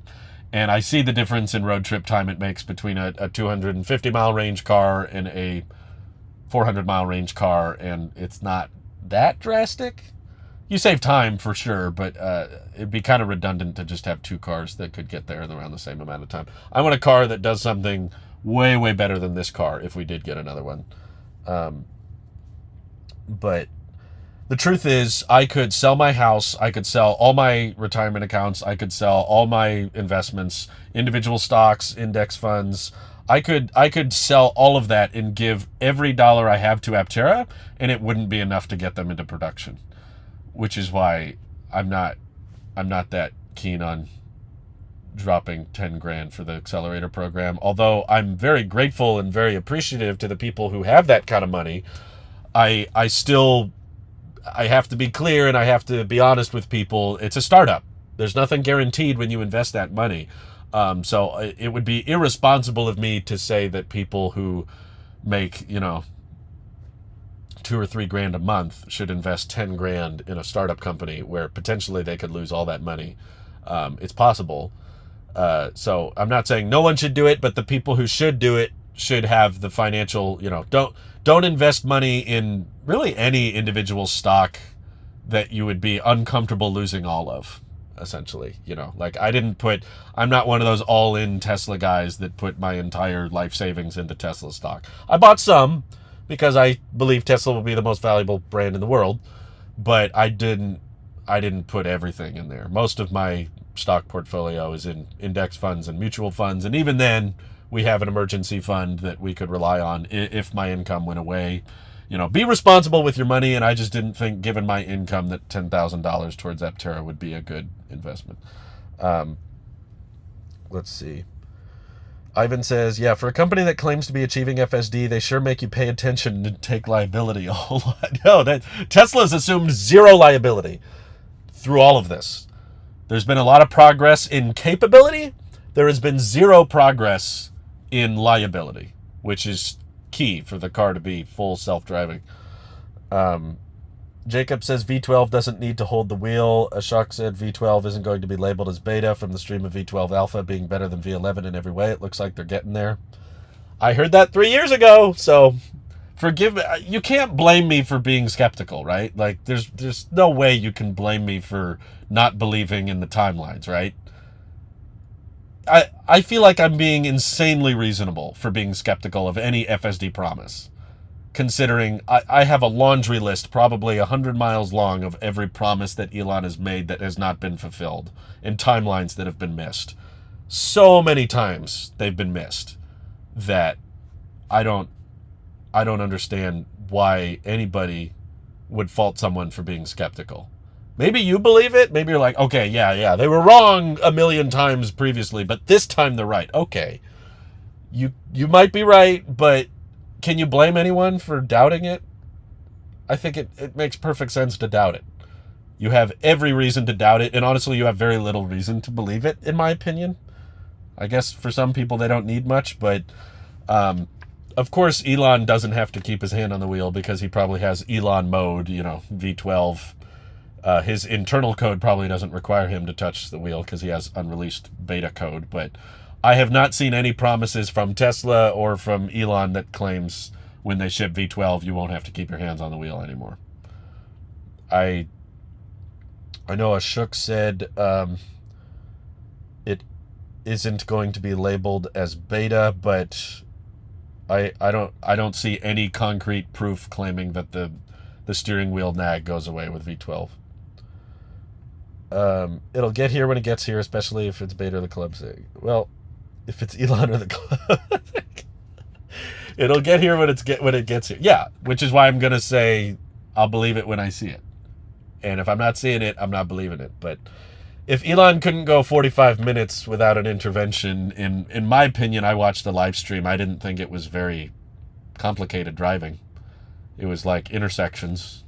and I see the difference in road trip time it makes between a 250-mile range car and a 400-mile range car, and it's not that drastic. You save time for sure, but it'd be kind of redundant to just have two cars that could get there in around the same amount of time. I want a car that does something way, way better than this car if we did get another one. But the truth is, I could sell my house, I could sell all my retirement accounts, I could sell all my investments, individual stocks, index funds. I could sell all of that and give every dollar I have to Aptera, and it wouldn't be enough to get them into production. Which is why I'm not that keen on dropping 10 grand for the accelerator program. Although I'm very grateful and very appreciative to the people who have that kind of money, I have to be clear and I have to be honest with people. It's a startup. There's nothing guaranteed when you invest that money. So it would be irresponsible of me to say that people who make, $2 or $3 grand a month should invest 10 grand in a startup company where potentially they could lose all that money. It's possible. So I'm not saying no one should do it, but the people who should do it should have the financial, don't invest money in really any individual stock that you would be uncomfortable losing all of, essentially. Like I'm not one of those all-in Tesla guys that put my entire life savings into Tesla stock. I bought some because I believe Tesla will be the most valuable brand in the world, but I didn't put everything in there. Most of my stock portfolio is in index funds and mutual funds, and even then we have an emergency fund that we could rely on if my income went away. Be responsible with your money, and I just didn't think, given my income, that $10,000 towards Aptera would be a good investment. Let's see. Ivan says, yeah, for a company that claims to be achieving FSD, they sure make you pay attention and take liability a whole lot. No, Tesla's assumed zero liability through all of this. There's been a lot of progress in capability. There has been zero progress in liability, which is key for the car to be full self-driving. Jacob says V12 doesn't need to hold the wheel. Ashok said V12 isn't going to be labeled as beta from the stream of V12 Alpha being better than V11 in every way. It looks like they're getting there. I heard that 3 years ago, so forgive me. You can't blame me for being skeptical, right? Like, there's no way you can blame me for not believing in the timelines, right? I feel like I'm being insanely reasonable for being skeptical of any FSD promise, considering I have a laundry list probably 100 miles long of every promise that Elon has made that has not been fulfilled, and timelines that have been missed. So many times they've been missed that I don't understand why anybody would fault someone for being skeptical. Maybe you believe it. Maybe you're like, okay, yeah, they were wrong a million times previously, but this time they're right. Okay, you might be right, but can you blame anyone for doubting it? I think it makes perfect sense to doubt it. You have every reason to doubt it, and honestly, you have very little reason to believe it, in my opinion. I guess for some people they don't need much, but of course Elon doesn't have to keep his hand on the wheel because he probably has Elon mode, V12. His internal code probably doesn't require him to touch the wheel because he has unreleased beta code, but I have not seen any promises from Tesla or from Elon that claims when they ship V12 you won't have to keep your hands on the wheel anymore. I know Ashok said it isn't going to be labeled as beta, but I don't see any concrete proof claiming that the steering wheel nag goes away with V12. It'll get here when it gets here, especially if it's beta or the club say. Well, if it's Elon or the club, it'll get here when it gets here. Yeah, which is why I'm gonna say I'll believe it when I see it. And if I'm not seeing it, I'm not believing it. But if Elon couldn't go 45 minutes without an intervention, in my opinion, I watched the live stream. I didn't think it was very complicated driving. It was like intersections.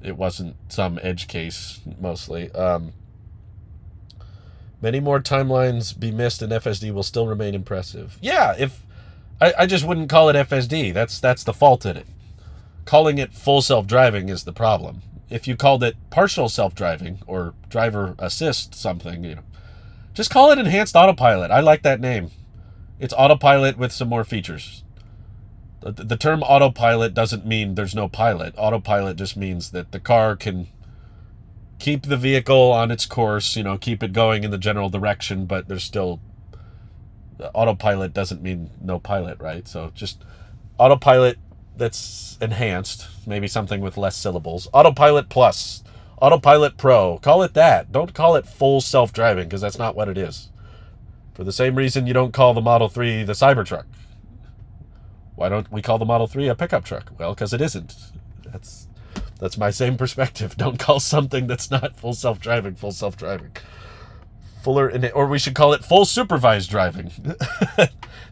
It wasn't some edge case, mostly. Many more timelines be missed and FSD will still remain impressive. Yeah, if I just wouldn't call it FSD. That's the fault in it. Calling it full self-driving is the problem. If you called it partial self-driving or driver assist something, just call it enhanced autopilot. I like that name. It's autopilot with some more features. The term autopilot doesn't mean there's no pilot. Autopilot just means that the car can keep the vehicle on its course, keep it going in the general direction, but there's still... Autopilot doesn't mean no pilot, right? So just autopilot that's enhanced, maybe something with less syllables. Autopilot Plus, Autopilot Pro, call it that. Don't call it full self-driving, because that's not what it is. For the same reason you don't call the Model 3 the Cybertruck. Why don't we call the Model 3 a pickup truck? Well, because it isn't. That's my same perspective. Don't call something that's not full self-driving. Or we should call it full supervised driving.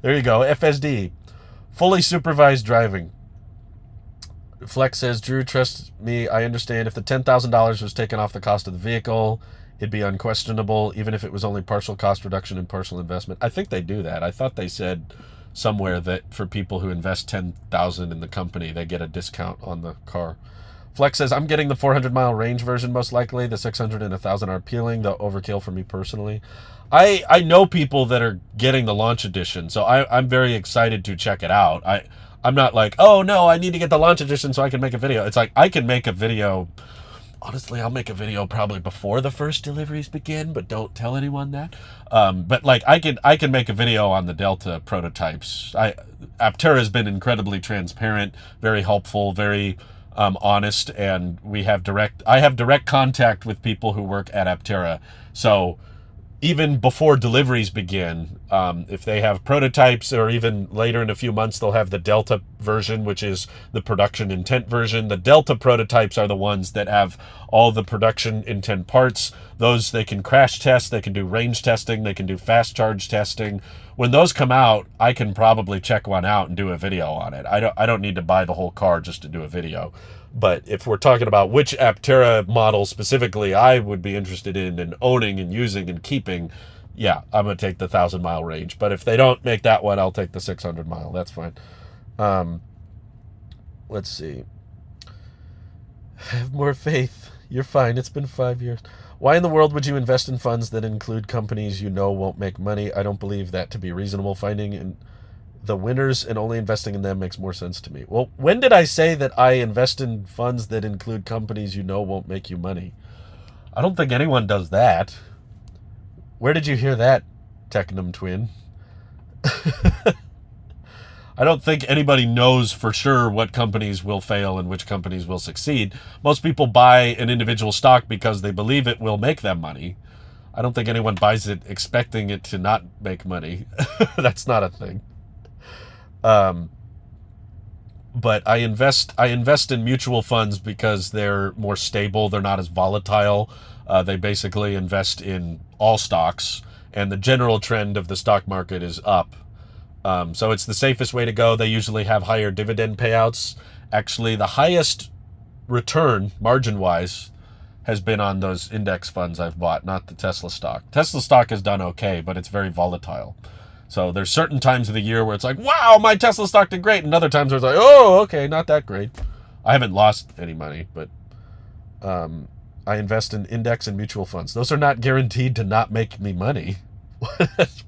There you go. FSD. Fully supervised driving. Flex says, Drew, trust me, I understand. If the $10,000 was taken off the cost of the vehicle, it'd be unquestionable, even if it was only partial cost reduction and partial investment. I think they do that. I thought they said somewhere that for people who invest $10,000 in the company, they get a discount on the car. Flex says, I'm getting the 400-mile range version most likely. The 600 and 1,000 are appealing, though overkill for me personally. I know people that are getting the launch edition, so I'm very excited to check it out. I'm not like, oh, no, I need to get the launch edition so I can make a video. It's like I can make a video. Honestly, I'll make a video probably before the first deliveries begin, but don't tell anyone that. But like I can make a video on the Delta prototypes. Aptera has been incredibly transparent, very helpful, very honest, and I have direct contact with people who work at Aptera. So even before deliveries begin, if they have prototypes, or even later in a few months, they'll have the Delta version, which is the production intent version. The Delta prototypes are the ones that have all the production intent parts. Those they can crash test, they can do range testing, they can do fast charge testing. When those come out, I can probably check one out and do a video on it. I don't need to buy the whole car just to do a video. But if we're talking about which Aptera model specifically I would be interested in and owning and using and keeping, yeah, I'm going to take the 1,000-mile range. But if they don't make that one, I'll take the 600-mile. That's fine. Let's see. Have more faith. You're fine. It's been 5 years. Why in the world would you invest in funds that include companies you know won't make money? I don't believe that to be reasonable. Finding in the winners and only investing in them makes more sense to me. Well, when did I say that I invest in funds that include companies you know won't make you money? I don't think anyone does that. Where did you hear that, Technum Twin? I don't think anybody knows for sure what companies will fail and which companies will succeed. Most people buy an individual stock because they believe it will make them money. I don't think anyone buys it expecting it to not make money. That's not a thing. But I invest in mutual funds because they're more stable. They're not as volatile. They basically invest in all stocks, and the general trend of the stock market is up. So it's the safest way to go. They usually have higher dividend payouts. Actually, the highest return, margin-wise, has been on those index funds I've bought, not the Tesla stock. Tesla stock has done okay, but it's very volatile. So there's certain times of the year where it's like, wow, my Tesla stock did great. And other times where it's like, oh, okay, not that great. I haven't lost any money, but I invest in index and mutual funds. Those are not guaranteed to not make me money.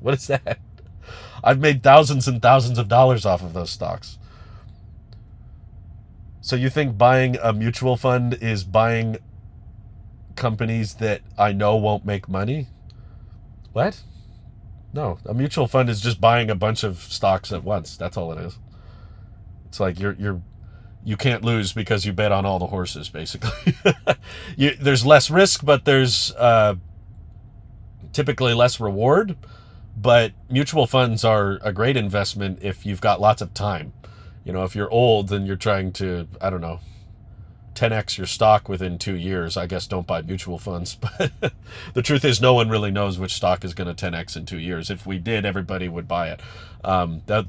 What is that? I've made thousands and thousands of dollars off of those stocks. So you think buying a mutual fund is buying companies that I know won't make money? What? No, a mutual fund is just buying a bunch of stocks at once. That's all it is. It's like you can't lose because you bet on all the horses, basically. There's less risk, but there's typically less reward. But mutual funds are a great investment if you've got lots of time. You know, if you're old and you're trying to, I don't know, 10x your stock within 2 years, I guess don't buy mutual funds. But the truth is no one really knows which stock is going to 10x in 2 years. If we did, everybody would buy it.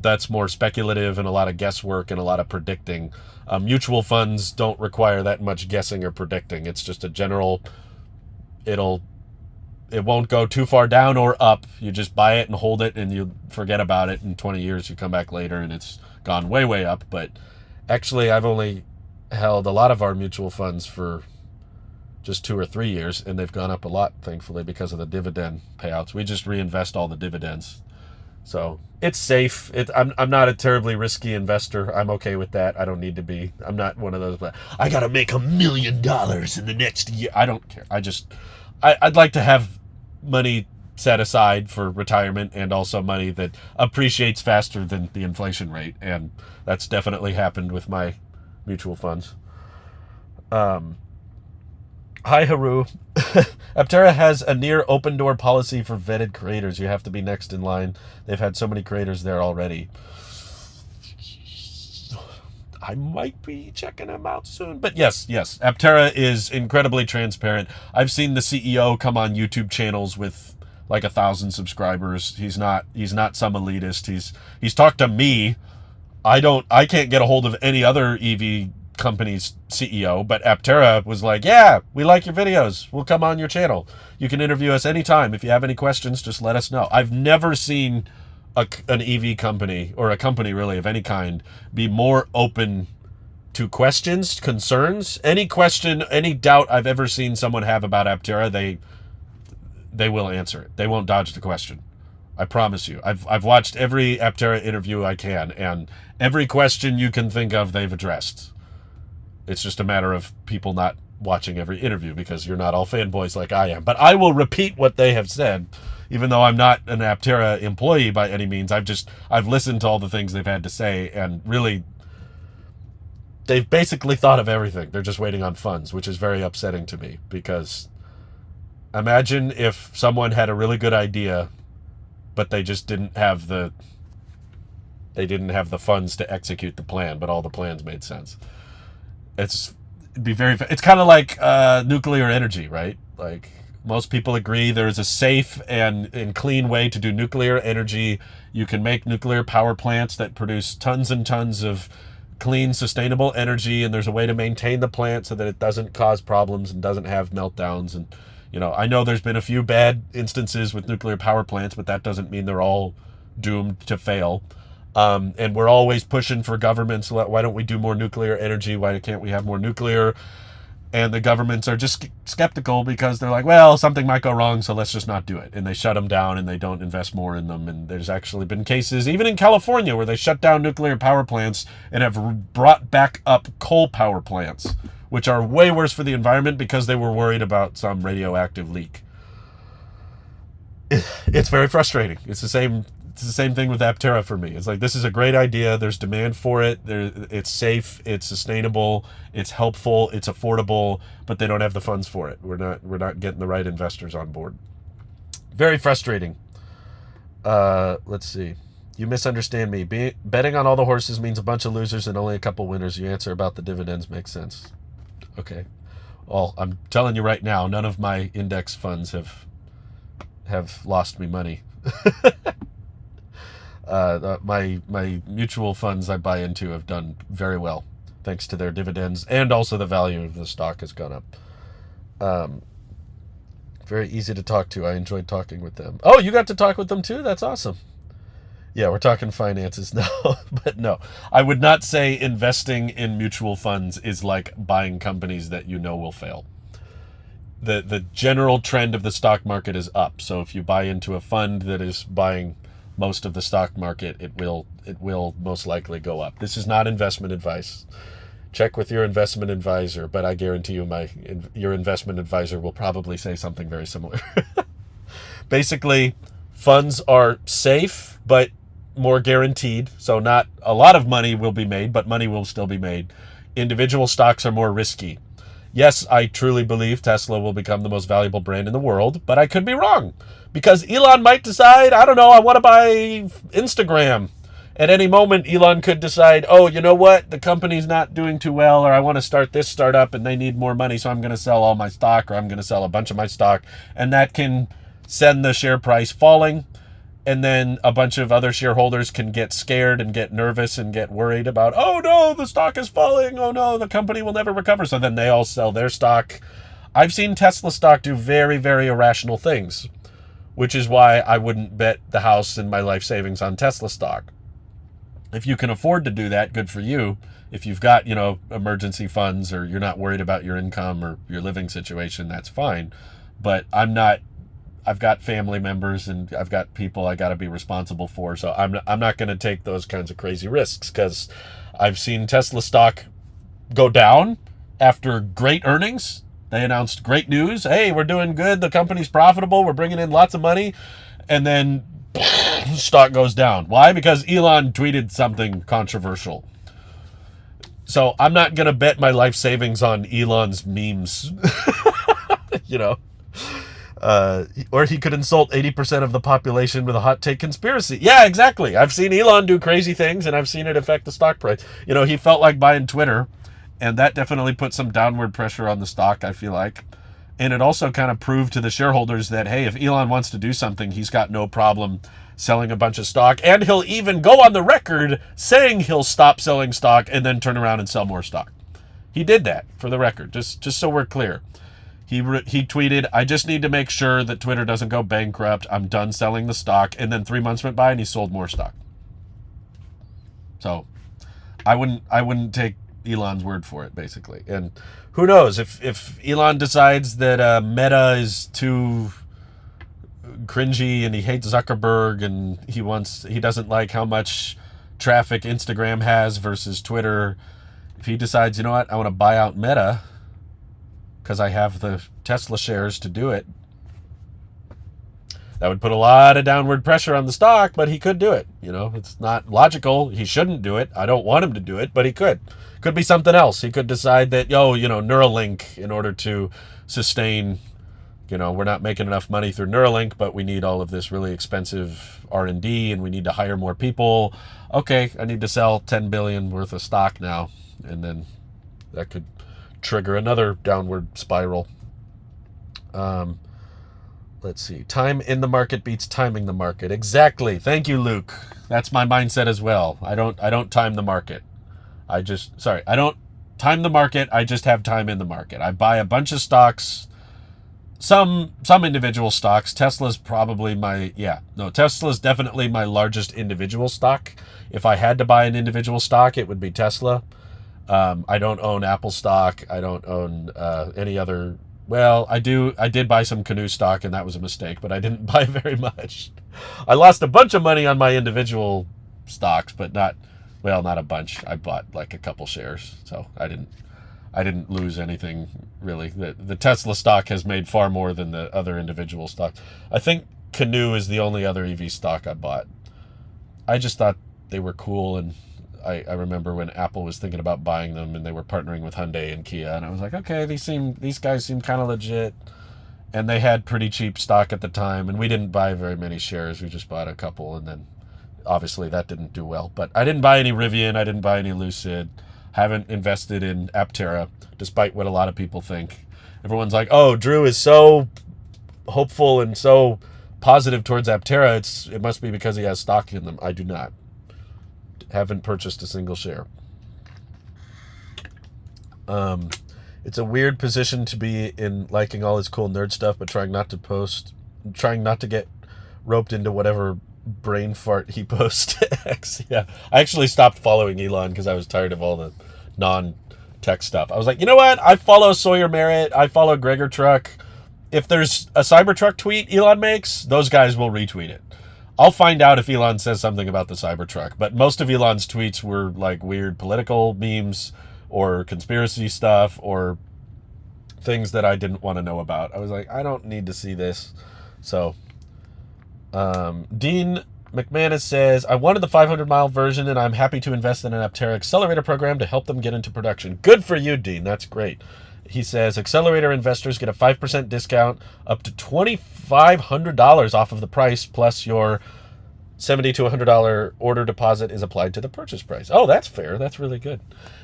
That's more speculative and a lot of guesswork and a lot of predicting. Mutual funds don't require that much guessing or predicting. It's just a general, it won't go too far down or up. You just buy it and hold it and you forget about it. In 20 years, you come back later and it's gone way, way up. But actually, I've only held a lot of our mutual funds for just 2 or 3 years, and they've gone up a lot, thankfully, because of the dividend payouts. We just reinvest all the dividends. So it's safe. I'm not a terribly risky investor. I'm okay with that. I don't need to be. I'm not one of those, but I got to make $1 million in the next year. I don't care. I'd like to have money set aside for retirement and also money that appreciates faster than the inflation rate. And that's definitely happened with my mutual funds. Hi, Haru. Aptera has a near open door policy for vetted creators. You have to be next in line. They've had so many creators there already. I might be checking them out soon. But yes, Aptera is incredibly transparent. I've seen the CEO come on YouTube channels with like 1,000 subscribers. He's not some elitist. He's talked to me. I can't get a hold of any other EV company's CEO, but Aptera was like, yeah, we like your videos. We'll come on your channel. You can interview us anytime. If you have any questions, just let us know. I've never seen an EV company, or a company really of any kind, be more open to questions, concerns, any question, any doubt I've ever seen someone have about Aptera, they will answer it. They won't dodge the question. I promise you. I've watched every Aptera interview I can, and every question you can think of, they've addressed. It's just a matter of people not watching every interview because you're not all fanboys like I am. But I will repeat what they have said, even though I'm not an Aptera employee by any means. I've listened to all the things they've had to say, and really, they've basically thought of everything. They're just waiting on funds, which is very upsetting to me, because imagine if someone had a really good idea, but they just didn't have the funds to execute the plan, but all the plans made sense. It's kind of like nuclear energy, right? Like, most people agree there is a safe and clean way to do nuclear energy. You can make nuclear power plants that produce tons and tons of clean, sustainable energy, and there's a way to maintain the plant so that it doesn't cause problems and doesn't have meltdowns. And, I know there's been a few bad instances with nuclear power plants, but that doesn't mean they're all doomed to fail. And we're always pushing for governments. Why don't we do more nuclear energy? Why can't we have more nuclear? And the governments are just skeptical because they're like, well, something might go wrong, so let's just not do it. And they shut them down and they don't invest more in them. And there's actually been cases, even in California, where they shut down nuclear power plants and have brought back up coal power plants, which are way worse for the environment because they were worried about some radioactive leak. It's very frustrating. It's the same thing with Aptera for me. It's like, this is a great idea. There's demand for it. It's safe. It's sustainable. It's helpful. It's affordable, but they don't have the funds for it. We're not getting the right investors on board. Very frustrating. Let's see. You misunderstand me. Betting on all the horses means a bunch of losers and only a couple winners. Your answer about the dividends makes sense. Okay. Well, I'm telling you right now, none of my index funds have lost me money. My mutual funds I buy into have done very well, thanks to their dividends, and also the value of the stock has gone up. Very easy to talk to. I enjoyed talking with them. Oh, you got to talk with them too? That's awesome. Yeah, we're talking finances now. But no, I would not say investing in mutual funds is like buying companies that will fail. The general trend of the stock market is up. So if you buy into a fund that is buying most of the stock market, it will most likely go up. This is not investment advice. Check with your investment advisor, but I guarantee you your investment advisor will probably say something very similar. Basically, funds are safe, but more guaranteed. So not a lot of money will be made, but money will still be made. Individual stocks are more risky. Yes, I truly believe Tesla will become the most valuable brand in the world, but I could be wrong. Because Elon might decide, I don't know, I want to buy Instagram. At any moment, Elon could decide, oh, you know what? The company's not doing too well, or I want to start this startup and they need more money, so I'm going to sell all my stock, or I'm going to sell a bunch of my stock. And that can send the share price falling. And then a bunch of other shareholders can get scared and get nervous and get worried about, oh no, the stock is falling. Oh no, the company will never recover. So then they all sell their stock. I've seen Tesla stock do very, very irrational things, which is why I wouldn't bet the house and my life savings on Tesla stock. If you can afford to do that, good for you. If you've got, emergency funds, or you're not worried about your income or your living situation, that's fine. But I've got family members and I've got people I got to be responsible for. So I'm not going to take those kinds of crazy risks, because I've seen Tesla stock go down after great earnings. They announced great news. Hey, we're doing good. The company's profitable. We're bringing in lots of money. And then stock goes down. Why? Because Elon tweeted something controversial. So I'm not going to bet my life savings on Elon's memes. Or he could insult 80% of the population with a hot take conspiracy. Yeah, exactly. I've seen Elon do crazy things, and I've seen it affect the stock price. He felt like buying Twitter, and that definitely put some downward pressure on the stock, I feel like. And it also kind of proved to the shareholders that, hey, if Elon wants to do something, he's got no problem selling a bunch of stock. And he'll even go on the record saying he'll stop selling stock and then turn around and sell more stock. He did that, for the record, just so we're clear. He tweeted, I just need to make sure that Twitter doesn't go bankrupt. I'm done selling the stock. And then 3 months went by and he sold more stock. So I wouldn't take Elon's word for it, basically. And who knows, if Elon decides that Meta is too cringy and he hates Zuckerberg and he doesn't like how much traffic Instagram has versus Twitter. If he decides, you know what, I want to buy out Meta because I have the Tesla shares to do it, that would put a lot of downward pressure on the stock, but he could do it. It's not logical. He shouldn't do it. I don't want him to do it, but he could. Could be something else. He could decide that, Neuralink, in order to sustain, we're not making enough money through Neuralink, but we need all of this really expensive R&D and we need to hire more people. Okay, I need to sell 10 billion worth of stock now. And then that could trigger another downward spiral. Let's see. Time in the market beats timing the market. Exactly. Thank you, Luke. That's my mindset as well. I don't time the market. I don't time the market. I just have time in the market. I buy a bunch of stocks, some individual stocks. Tesla's probably Tesla's definitely my largest individual stock. If I had to buy an individual stock, it would be Tesla. I don't own Apple stock. I don't own any other. Well, I do. I did buy some Canoe stock, and that was a mistake, but I didn't buy very much. I lost a bunch of money on my individual stocks, but not a bunch. I bought like a couple shares, so I didn't lose anything really. The Tesla stock has made far more than the other individual stocks. I think Canoe is the only other EV stock I bought. I just thought they were cool, and I remember when Apple was thinking about buying them, and they were partnering with Hyundai and Kia, and I was like, okay, these guys seem kind of legit, and they had pretty cheap stock at the time, and we didn't buy very many shares. We just bought a couple, and then obviously that didn't do well. But I didn't buy any Rivian. I didn't buy any Lucid. Haven't invested in Aptera, despite what a lot of people think. Everyone's like, oh, Drew is so hopeful and so positive towards Aptera. It must be because he has stock in them. I do not. Haven't purchased a single share. It's a weird position to be in, liking all his cool nerd stuff, but trying not to get roped into whatever brain fart he posts to X. Yeah, I actually stopped following Elon because I was tired of all the non-tech stuff. I was like, you know what? I follow Sawyer Merritt. I follow Gregor Truck. If there's a Cybertruck tweet Elon makes, those guys will retweet it. I'll find out if Elon says something about the Cybertruck, but most of Elon's tweets were like weird political memes or conspiracy stuff or things that I didn't want to know about. I was like, I don't need to see this. So, Dean McManus says, I wanted the 500-mile version, and I'm happy to invest in an Aptera accelerator program to help them get into production. Good for you, Dean. That's great. He says, accelerator investors get a 5% discount up to $2,500 off of the price, plus your $70 to $100 order deposit is applied to the purchase price. Oh, that's fair. That's really good.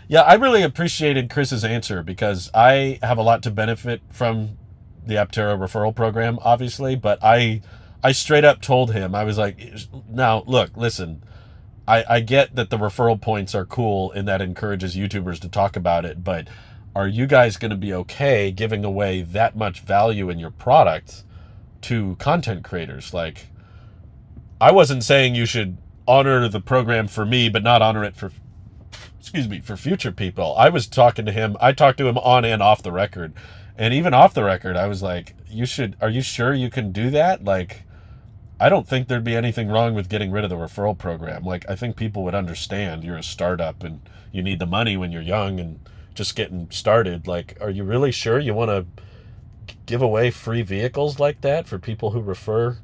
Yeah, I really appreciated Chris's answer because I have a lot to benefit from the Aptera referral program, obviously, but I straight up told him, I was like, now, look, listen, I get that the referral points are cool and that encourages YouTubers to talk about it, but are you guys going to be okay giving away that much value in your product to content creators? Like, I wasn't saying you should honor the program for me, but not honor it for future people. I was talking to him. I talked to him on and off the record. And even off the record, I was like, are you sure you can do that? Like, I don't think there'd be anything wrong with getting rid of the referral program. Like, I think people would understand you're a startup and you need the money when you're young and just getting started. Like, are you really sure you want to give away free vehicles like that for people who refer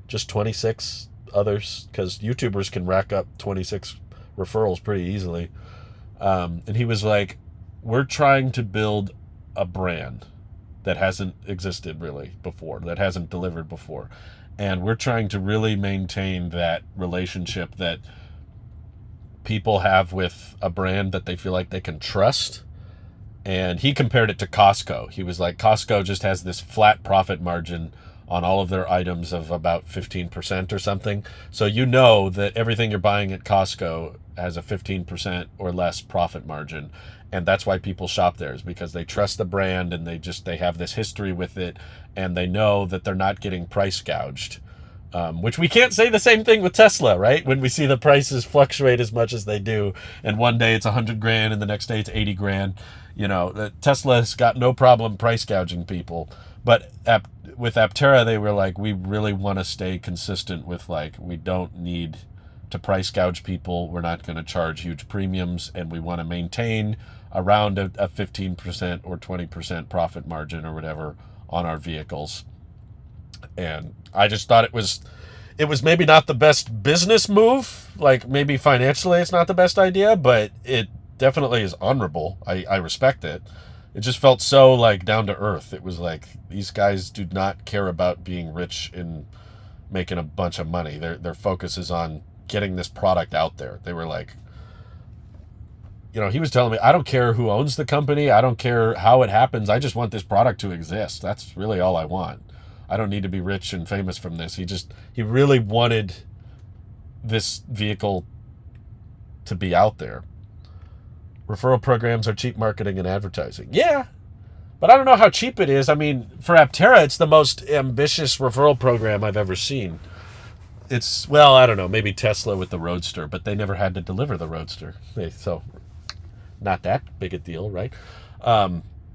just 26 others? Because YouTubers can rack up 26 referrals pretty easily. And he was like, we're trying to build a brand that hasn't existed really before, that hasn't delivered before. And we're trying to really maintain that relationship that people have with a brand that they feel like they can trust. And he compared it to Costco. He was like, Costco just has this flat profit margin on all of their items of about 15% or something. So you know that everything you're buying at Costco has a 15% or less profit margin. And that's why people shop there, is because they trust the brand and they have this history with it, and they know that they're not getting price gouged. Which we can't say the same thing with Tesla, right? When we see the prices fluctuate as much as they do, and one day it's $100 grand and the next day it's $80 grand. You know, Tesla's got no problem price gouging people. But with Aptera, they were like, we really want to stay consistent with, like, we don't need to price gouge people. We're not going to charge huge premiums, and we want to maintain around a 15% or 20% profit margin or whatever on our vehicles. And I just thought it was maybe not the best business move. Like, maybe financially it's not the best idea, but it definitely is honorable. I respect it. It just felt so, like, down to earth. It was like, these guys do not care about being rich and making a bunch of money. Their focus is on getting this product out there. They were like, you know, he was telling me, I don't care who owns the company. I don't care how it happens. I just want this product to exist. That's really all I want. I don't need to be rich and famous from this. He really wanted this vehicle to be out there. referral programs are cheap marketing and advertising. Yeah, but I don't know how cheap it is. I mean, for Aptera, it's the most ambitious referral program I've ever seen. It's, well, I don't know, maybe Tesla with the Roadster, but they never had to deliver the Roadster. So not that big a deal, right?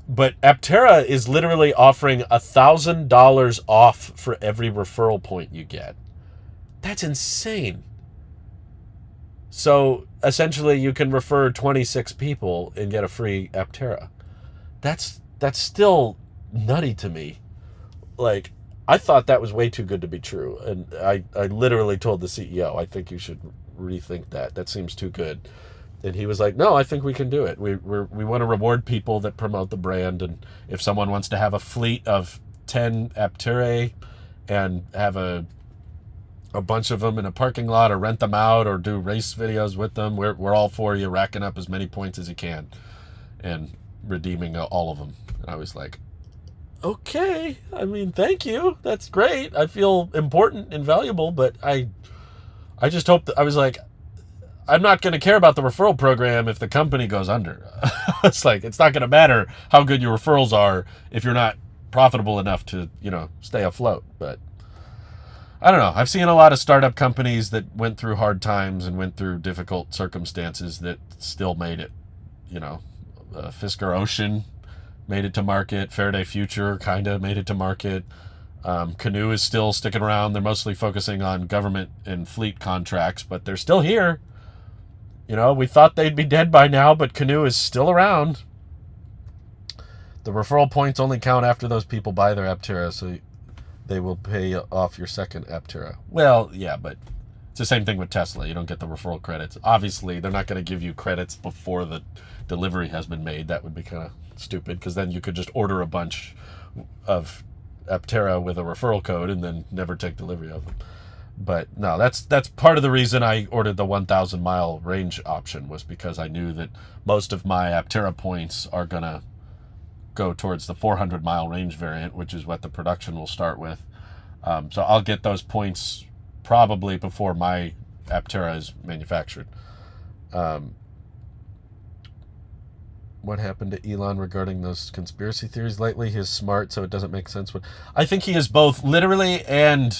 But Aptera is literally offering $1,000 off for every referral point you get. That's insane. So essentially, you can refer 26 people and get a free Aptera. That's still nutty to me. Like, I thought that was way too good to be true, and I literally told the CEO, I think you should rethink that. That seems too good. And he was like, no, I think we can do it. We want to reward people that promote the brand, and if someone wants to have a fleet of 10 Aptera and have a bunch of them in a parking lot, or rent them out, or do race videos with them, we're all for you racking up as many points as you can and redeeming all of them. And I was like, okay, I mean, thank you. That's great. I feel important and valuable, but I just hope that, I was like, I'm not going to care about the referral program if the company goes under. It's like, it's not going to matter how good your referrals are if you're not profitable enough to, stay afloat. But I don't know. I've seen a lot of startup companies that went through hard times and went through difficult circumstances that still made it. Fisker Ocean made it to market. Faraday Future kind of made it to market. Canoe is still sticking around. They're mostly focusing on government and fleet contracts, but they're still here. We thought they'd be dead by now, but Canoe is still around. The referral points only count after those people buy their Aptera, so they will pay off your second Aptera. Well, yeah, but it's the same thing with Tesla. You don't get the referral credits. Obviously, they're not going to give you credits before the delivery has been made. That would be kind of stupid, because then you could just order a bunch of Aptera with a referral code and then never take delivery of them. But no, that's part of the reason I ordered the 1,000 mile range option, was because I knew that most of my Aptera points are going to go towards the 400 mile range variant, which is what the production will start with. So I'll get those points probably before my Aptera is manufactured. What happened to Elon regarding those conspiracy theories lately? He's smart, so it doesn't make sense. I think he is both literally and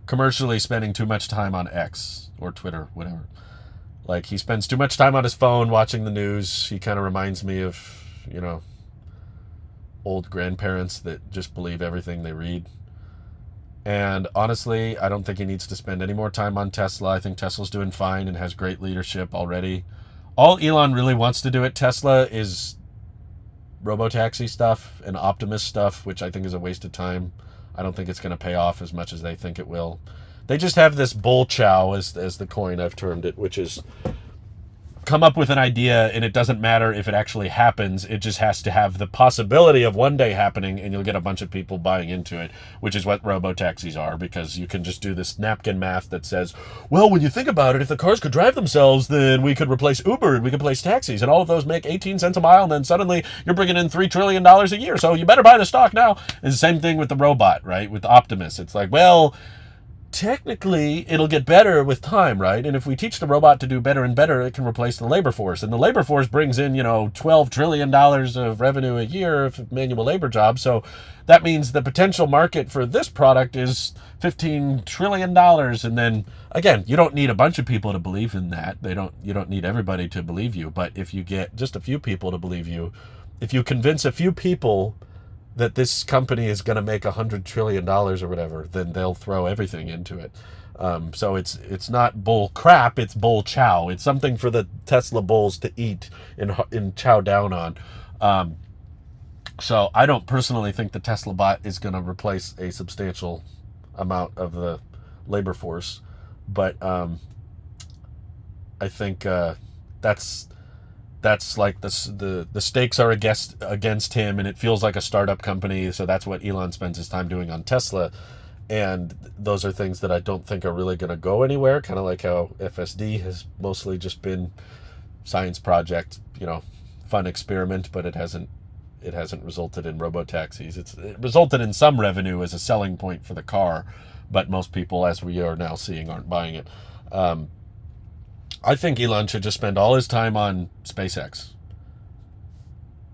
commercially spending too much time on X or Twitter, whatever. Like, he spends too much time on his phone watching the news. He kind of reminds me of, old grandparents that just believe everything they read. And honestly, I don't think he needs to spend any more time on Tesla. I think Tesla's doing fine and has great leadership already. All Elon really wants to do at Tesla is robotaxi stuff and Optimus stuff, which I think is a waste of time. I don't think it's going to pay off as much as they think it will. They just have this bull chow, as the coin I've termed it, which is come up with an idea, and it doesn't matter if it actually happens. It just has to have the possibility of one day happening, and you'll get a bunch of people buying into it, which is what robotaxis are, because you can just do this napkin math that says, well, when you think about it, if the cars could drive themselves, then we could replace Uber and we could replace taxis, and all of those make 18 cents a mile, and then suddenly you're bringing in $3 trillion a year, so you better buy the stock now. It's the same thing with the robot, right? With Optimus. It's like, well, technically, it'll get better with time, right? And if we teach the robot to do better and better, it can replace the labor force. And the labor force brings in, $12 trillion of revenue a year of manual labor jobs. So that means the potential market for this product is $15 trillion. And then, again, you don't need a bunch of people to believe in that. You don't need everybody to believe you. But if you get just a few people to believe you, if you convince a few people that this company is going to make $100 trillion or whatever, then they'll throw everything into it. So it's not bull crap, it's bull chow. It's something for the Tesla bulls to eat and chow down on. So I don't personally think the Tesla bot is going to replace a substantial amount of the labor force, but I think that's like the stakes are against him, and it feels like a startup company. So that's what Elon spends his time doing on Tesla. And those are things that I don't think are really going to go anywhere. Kind of like how FSD has mostly just been science project, fun experiment, but it hasn't resulted in robotaxis. It resulted in some revenue as a selling point for the car, but most people, as we are now seeing, aren't buying it. I think Elon should just spend all his time on SpaceX.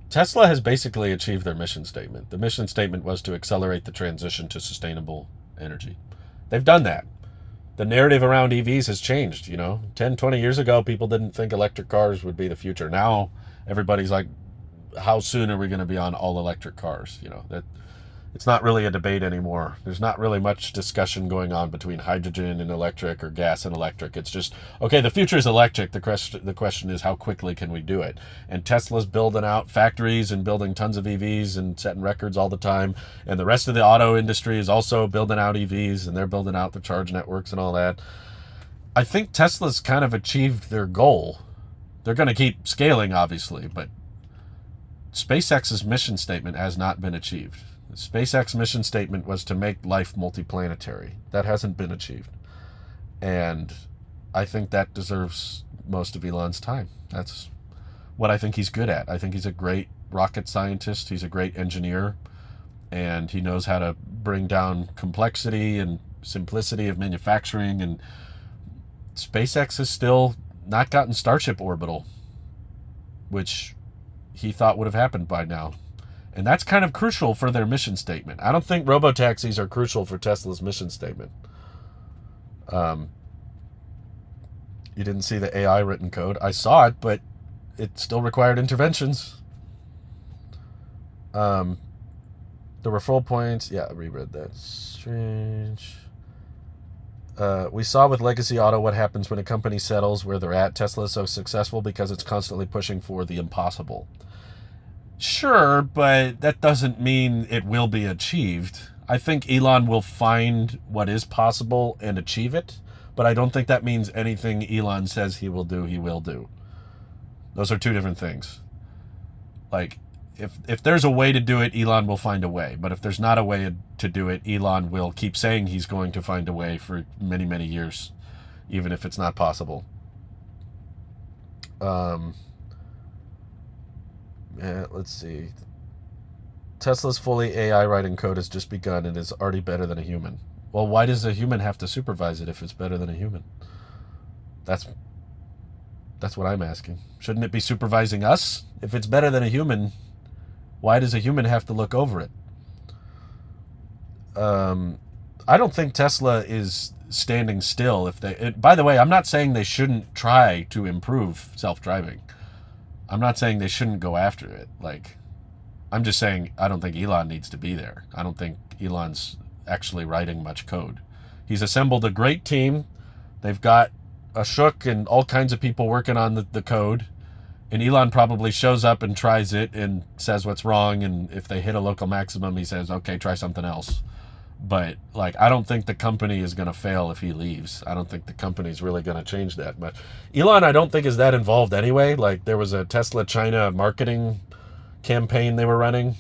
Tesla has basically achieved their mission statement. The mission statement was to accelerate the transition to sustainable energy. They've done that. The narrative around EVs has changed, 10, 20 years ago, people didn't think electric cars would be the future. Now, everybody's like, how soon are we going to be on all electric cars? That it's not really a debate anymore. There's not really much discussion going on between hydrogen and electric or gas and electric. It's just, okay, the future is electric. The question is, how quickly can we do it? And Tesla's building out factories and building tons of EVs and setting records all the time. And the rest of the auto industry is also building out EVs, and they're building out the charge networks and all that. I think Tesla's kind of achieved their goal. They're going to keep scaling, obviously, but SpaceX's mission statement has not been achieved. The SpaceX mission statement was to make life multiplanetary. That hasn't been achieved. And I think that deserves most of Elon's time. That's what I think he's good at. I think he's a great rocket scientist. He's a great engineer. And he knows how to bring down complexity and simplicity of manufacturing. And SpaceX has still not gotten Starship orbital, which he thought would have happened by now. And that's kind of crucial for their mission statement. I don't think robotaxis are crucial for Tesla's mission statement. You didn't see the AI written code. I saw it, but it still required interventions. The referral points. Yeah, I reread that. Strange. We saw with Legacy Auto what happens when a company settles where they're at. Tesla is so successful because it's constantly pushing for the impossible. Sure, but that doesn't mean it will be achieved. I think Elon will find what is possible and achieve it, but I don't think that means anything Elon says he will do. Those are two different things. Like, if there's a way to do it, Elon will find a way. But if there's not a way to do it, Elon will keep saying he's going to find a way for many, many years, even if it's not possible. Let's see. Tesla's fully AI writing code has just begun and is already better than a human. Well, why does a human have to supervise it if it's better than a human? That's what I'm asking. Shouldn't it be supervising us? If it's better than a human, why does a human have to look over it? I don't think Tesla is standing still. By the way, I'm not saying they shouldn't try to improve self-driving. I'm not saying they shouldn't go after it. I'm just saying I don't think Elon needs to be there. I don't think Elon's actually writing much code. He's assembled a great team. They've got Ashok and all kinds of people working on the code. And Elon probably shows up and tries it and says what's wrong. And if they hit a local maximum, he says, okay, try something else. But I don't think the company is going to fail if he leaves. I don't think the company's really going to change that much. Elon, I don't think is that involved anyway. There was a Tesla China marketing campaign they were running,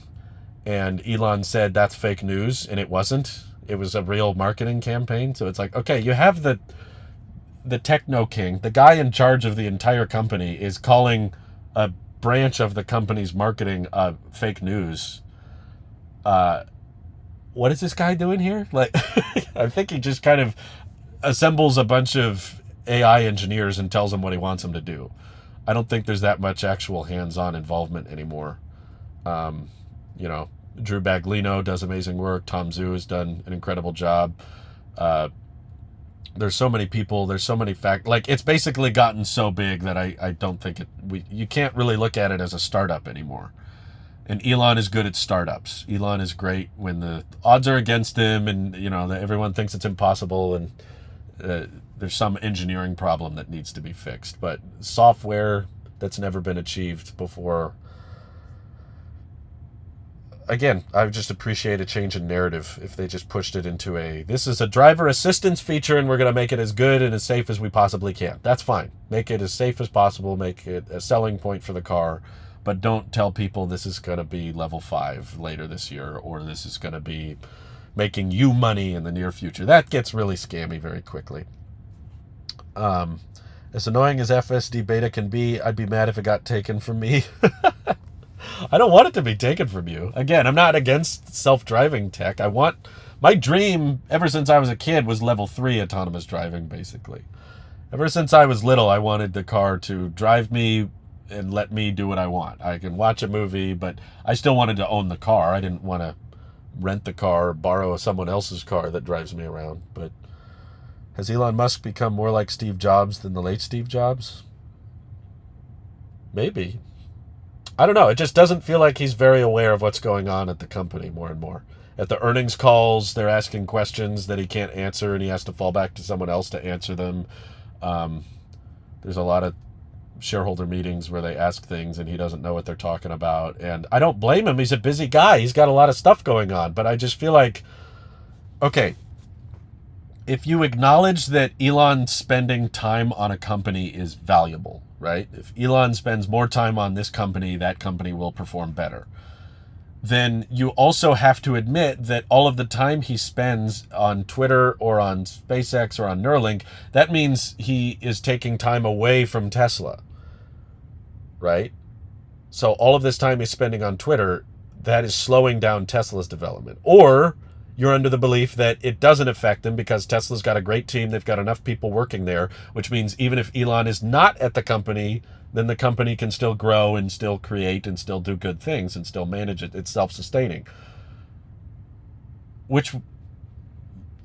and Elon said that's fake news, and it wasn't. It was a real marketing campaign. So it's like, okay, you have the techno king, the guy in charge of the entire company, is calling a branch of the company's marketing fake news. What is this guy doing here? I think he just kind of assembles a bunch of AI engineers and tells them what he wants them to do. I don't think there's that much actual hands-on involvement anymore. Drew Baglino does amazing work. Tom Zhu has done an incredible job. There's so many people. There's so many it's basically gotten so big that I don't think you can't really look at it as a startup anymore. And Elon is good at startups. Elon is great when the odds are against him and, everyone thinks it's impossible and there's some engineering problem that needs to be fixed. But software that's never been achieved before. Again, I would just appreciate a change in narrative if they just pushed it into this is a driver assistance feature and we're going to make it as good and as safe as we possibly can. That's fine. Make it as safe as possible. Make it a selling point for the car. But don't tell people this is going to be level 5 later this year, or this is going to be making you money in the near future. That gets really scammy very quickly. As annoying as FSD beta can be, I'd be mad if it got taken from me. I don't want it to be taken from you. Again, I'm not against self-driving tech. My dream ever since I was a kid was level 3 autonomous driving, basically. Ever since I was little, I wanted the car to drive me and let me do what I want. I can watch a movie, but I still wanted to own the car. I didn't want to rent the car or borrow someone else's car that drives me around. But has Elon Musk become more like Steve Jobs than the late Steve Jobs? Maybe. I don't know. It just doesn't feel like he's very aware of what's going on at the company more and more. At the earnings calls, they're asking questions that he can't answer, and he has to fall back to someone else to answer them. Um, there's a lot of shareholder meetings where they ask things and he doesn't know what they're talking about. And I don't blame him. He's a busy guy. He's got a lot of stuff going on. But I just feel like, okay, if you acknowledge that Elon spending time on a company is valuable, right? If Elon spends more time on this company, that company will perform better. Then you also have to admit that all of the time he spends on Twitter or on SpaceX or on Neuralink, that means he is taking time away from Tesla, right? So all of this time he's spending on Twitter, that is slowing down Tesla's development. Or you're under the belief that it doesn't affect them because Tesla's got a great team. They've got enough people working there, which means even if Elon is not at the company, then the company can still grow and still create and still do good things and still manage it. It's self-sustaining. Which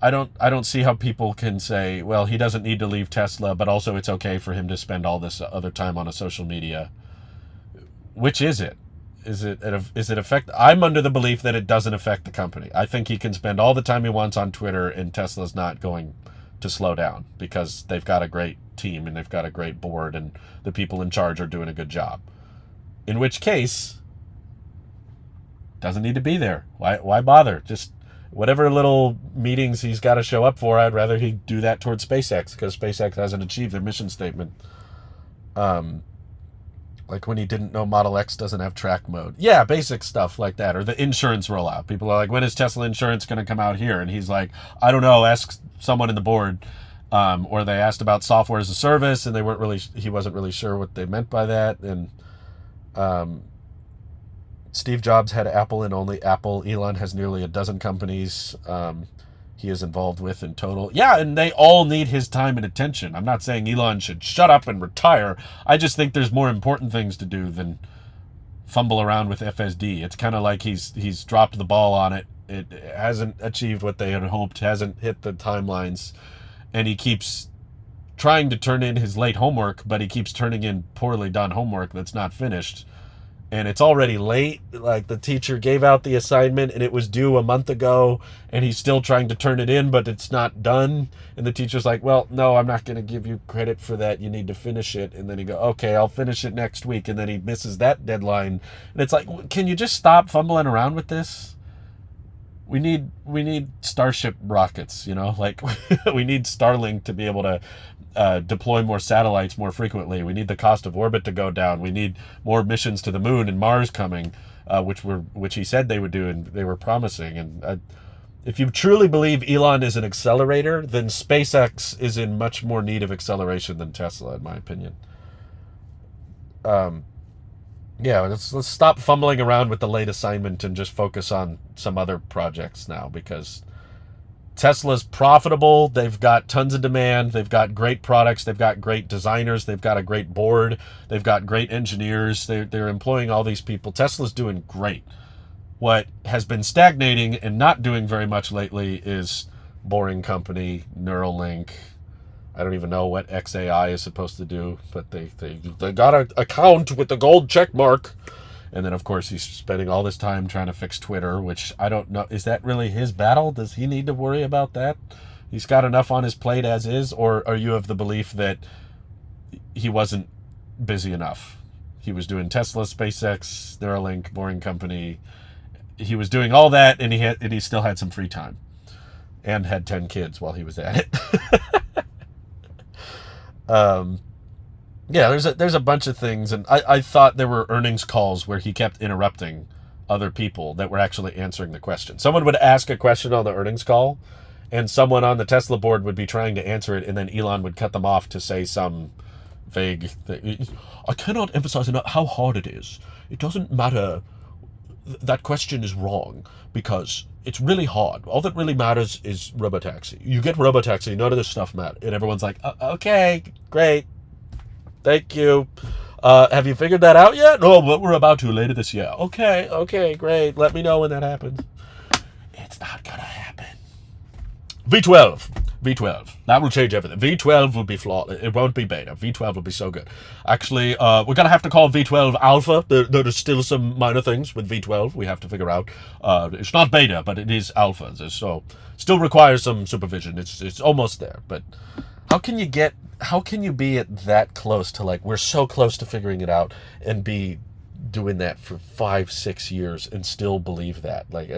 I don't see how people can say, well, he doesn't need to leave Tesla, but also it's okay for him to spend all this other time on a social media. Which is it? Is it affect? I'm under the belief that it doesn't affect the company. I think he can spend all the time he wants on Twitter, and Tesla's not going to slow down because they've got a great team and they've got a great board and the people in charge are doing a good job. In which case, doesn't need to be there. Why bother? Just whatever little meetings he's got to show up for, I'd rather he do that towards SpaceX because SpaceX hasn't achieved their mission statement. Like when he didn't know Model X doesn't have track mode. Yeah, basic stuff like that. Or the insurance rollout. People are like, when is Tesla insurance going to come out here? And he's like, I don't know, ask someone in the board. Or they asked about software as a service, and he wasn't really sure what they meant by that. And Steve Jobs had Apple and only Apple. Elon has nearly a dozen companies he is involved with in total. Yeah, and they all need his time and attention. I'm not saying Elon should shut up and retire. I just think there's more important things to do than fumble around with FSD. It's kind of like he's dropped the ball on it. It hasn't achieved what they had hoped, hasn't hit the timelines, and he keeps trying to turn in his late homework, but he keeps turning in poorly done homework that's not finished. And it's already late. Like the teacher gave out the assignment and it was due a month ago and he's still trying to turn it in, but it's not done. And the teacher's like, well, no, I'm not going to give you credit for that. You need to finish it. And then he go, okay, I'll finish it next week. And then he misses that deadline. And it's like, can you just stop fumbling around with this? We need Starship rockets, like we need Starlink to be able to deploy more satellites more frequently. We need the cost of orbit to go down. We need more missions to the moon and Mars coming, which he said they would do and they were promising. And if you truly believe Elon is an accelerator, then SpaceX is in much more need of acceleration than Tesla, in my opinion. Yeah, let's stop fumbling around with the late assignment and just focus on some other projects now, because Tesla's profitable. They've got tons of demand. They've got great products. They've got great designers. They've got a great board. They've got great engineers. They're employing all these people. Tesla's doing great. What has been stagnating and not doing very much lately is Boring Company, Neuralink. I don't even know what XAI is supposed to do, but they got an account with the gold check mark. And then, of course, he's spending all this time trying to fix Twitter, which I don't know. Is that really his battle? Does he need to worry about that? He's got enough on his plate as is? Or are you of the belief that he wasn't busy enough? He was doing Tesla, SpaceX, Neuralink, Boring Company. He was doing all that, and he still had some free time. And had 10 kids while he was at it. Yeah, there's a bunch of things, and I thought there were earnings calls where he kept interrupting other people that were actually answering the question. Someone would ask a question on the earnings call, and someone on the Tesla board would be trying to answer it, and then Elon would cut them off to say some vague thing. I cannot emphasize enough how hard it is. It doesn't matter. That question is wrong because it's really hard. All that really matters is Robotaxi. You get Robotaxi, none of this stuff matters. And everyone's like, okay, great. Thank you. Have you figured that out yet? No, but we're about to later this year. Okay, great. Let me know when that happens. It's not going to happen. V12. That will change everything. V12 will be flawless. It won't be beta. V12 will be so good. Actually, we're going to have to call V12 alpha. There are still some minor things with V12 we have to figure out. It's not beta, but it is alpha. So still requires some supervision. It's almost there. But how can you be at that close to, like, we're so close to figuring it out and be doing that for 5-6 years and still believe that? Like,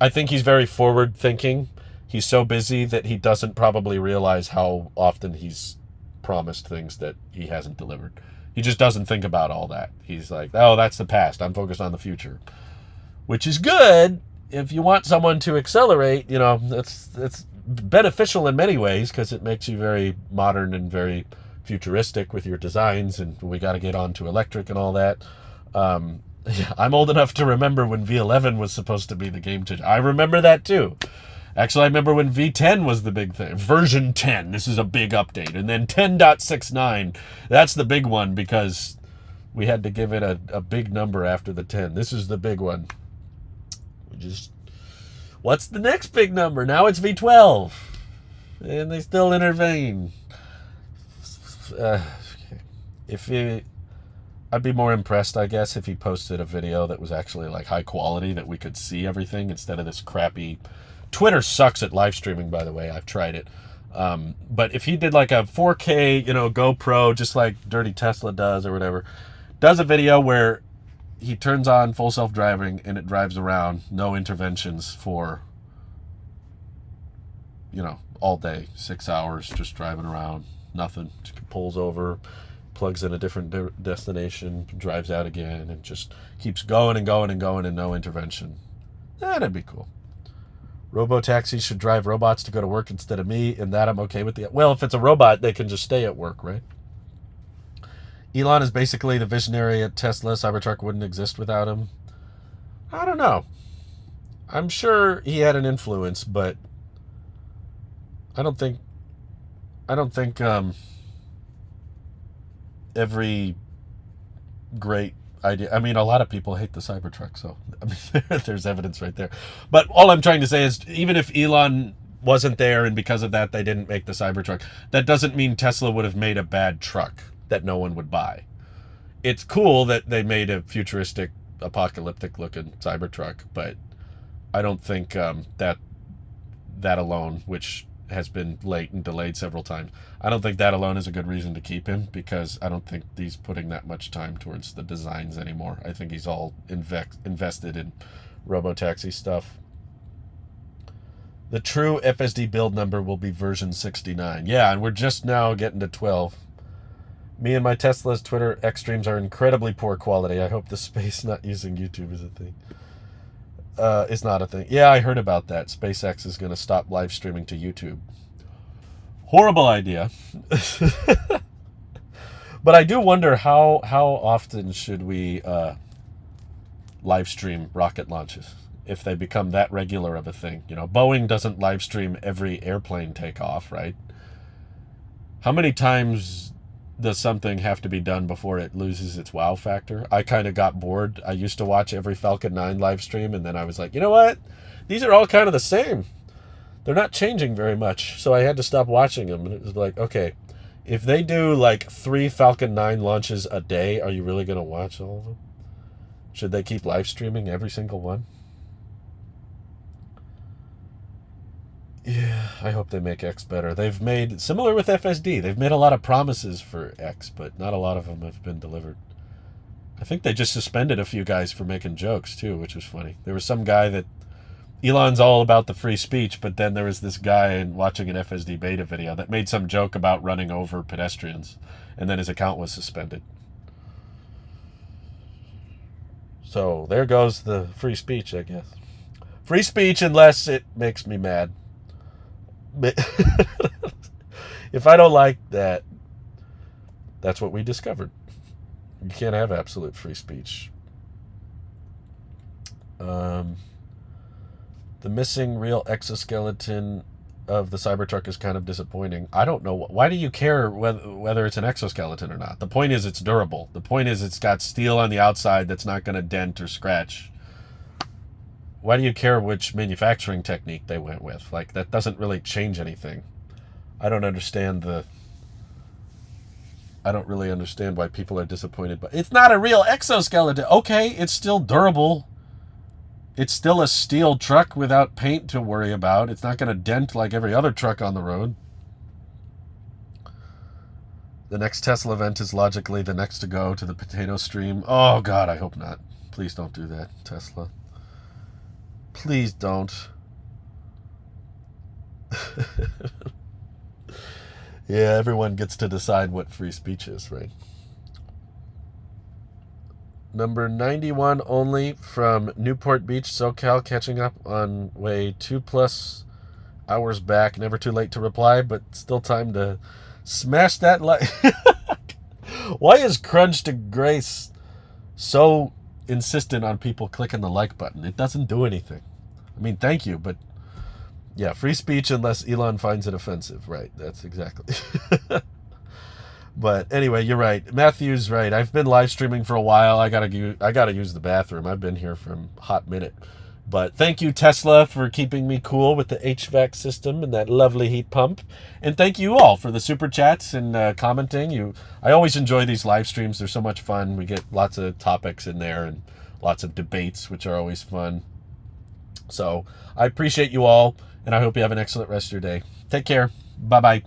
I think he's very forward thinking. He's so busy that he doesn't probably realize how often he's promised things that he hasn't delivered. He just doesn't think about all that. He's like, oh, that's the past. I'm focused on the future. Which is good if you want someone to accelerate. It's beneficial in many ways because it makes you very modern and very futuristic with your designs, and we got to get on to electric and all that. Yeah, I'm old enough to remember when V11 was supposed to be the game changer. I remember that too. Actually, I remember when V10 was the big thing. Version 10, this is a big update. And then 10.69, that's the big one because we had to give it a big number after the 10. This is the big one. What's the next big number? Now it's V12. And they still intervene. I'd be more impressed, I guess, if he posted a video that was actually like high quality, that we could see everything instead of this crappy... Twitter sucks at live streaming, by the way. I've tried it. But if he did like a 4K, GoPro, just like Dirty Tesla does or whatever, does a video where he turns on full self-driving and it drives around, no interventions for, all day, 6 hours, just driving around, nothing. Just pulls over, plugs in a different destination, drives out again, and just keeps going and going and going and no intervention. That'd be cool. Robotaxis should drive robots to go to work instead of me, and that I'm okay with. Well, if it's a robot, they can just stay at work, right? Elon is basically the visionary at Tesla. Cybertruck wouldn't exist without him. I don't know. I'm sure he had an influence, but I don't think every great idea. I mean, a lot of people hate the Cybertruck, so I mean, there's evidence right there. But all I'm trying to say is, even if Elon wasn't there and because of that they didn't make the Cybertruck, that doesn't mean Tesla would have made a bad truck that no one would buy. It's cool that they made a futuristic, apocalyptic-looking Cybertruck, but I don't think that alone, which has been late and delayed several times, I don't think that alone is a good reason to keep him, because I don't think he's putting that much time towards the designs anymore. I think he's all invested in Robotaxi stuff. The true FSD build number will be version 69. Yeah, and we're just now getting to 12. Me and my Tesla's Twitter X streams are incredibly poor quality. I hope the space not using YouTube is a thing. It's not a thing. Yeah, I heard about that. SpaceX is going to stop live streaming to YouTube. Horrible idea. But I do wonder how often should we live stream rocket launches if they become that regular of a thing. Boeing doesn't live stream every airplane takeoff, right? How many times does something have to be done before it loses its wow factor? I kind of got bored. I used to watch every Falcon 9 live stream, and then I was like, you know what? These are all kind of the same. They're not changing very much. So I had to stop watching them, and it was like, okay, if they do like 3 Falcon 9 launches a day, are you really going to watch all of them? Should they keep live streaming every single one? Yeah, I hope they make X better. They've made, similar with FSD, they've made a lot of promises for X, but not a lot of them have been delivered. I think they just suspended a few guys for making jokes, too, which was funny. There was some guy that, Elon's all about the free speech, but then there was this guy watching an FSD beta video that made some joke about running over pedestrians, and then his account was suspended. So there goes the free speech, I guess. Free speech unless it makes me mad. If I don't like that, that's what we discovered. You can't have absolute free speech. The missing real exoskeleton of the Cybertruck is kind of disappointing. I don't know. Why do you care whether it's an exoskeleton or not? The point is it's durable. The point is it's got steel on the outside that's not going to dent or scratch. Why do you care which manufacturing technique they went with? Like, that doesn't really change anything. I don't really understand why people are disappointed. But it's not a real exoskeleton. Okay, it's still durable. It's still a steel truck without paint to worry about. It's not going to dent like every other truck on the road. The next Tesla event is logically the next to go to the potato stream. Oh, God, I hope not. Please don't do that, Tesla. Please don't. Yeah, everyone gets to decide what free speech is, right? Number 91 only from Newport Beach, SoCal, catching up on way 2+ hours back. Never too late to reply, but still time to smash that like. Why is Crunch to Grace so insistent on people clicking the like button? It doesn't do anything. I mean, thank you, but yeah, free speech unless Elon finds it offensive. Right, that's exactly. But anyway, you're right. Matthew's right. I've been live streaming for a while. I gotta use the bathroom. I've been here for a hot minute. But thank you, Tesla, for keeping me cool with the HVAC system and that lovely heat pump. And thank you all for the super chats and commenting. I always enjoy these live streams. They're so much fun. We get lots of topics in there and lots of debates, which are always fun. So I appreciate you all, and I hope you have an excellent rest of your day. Take care. Bye-bye.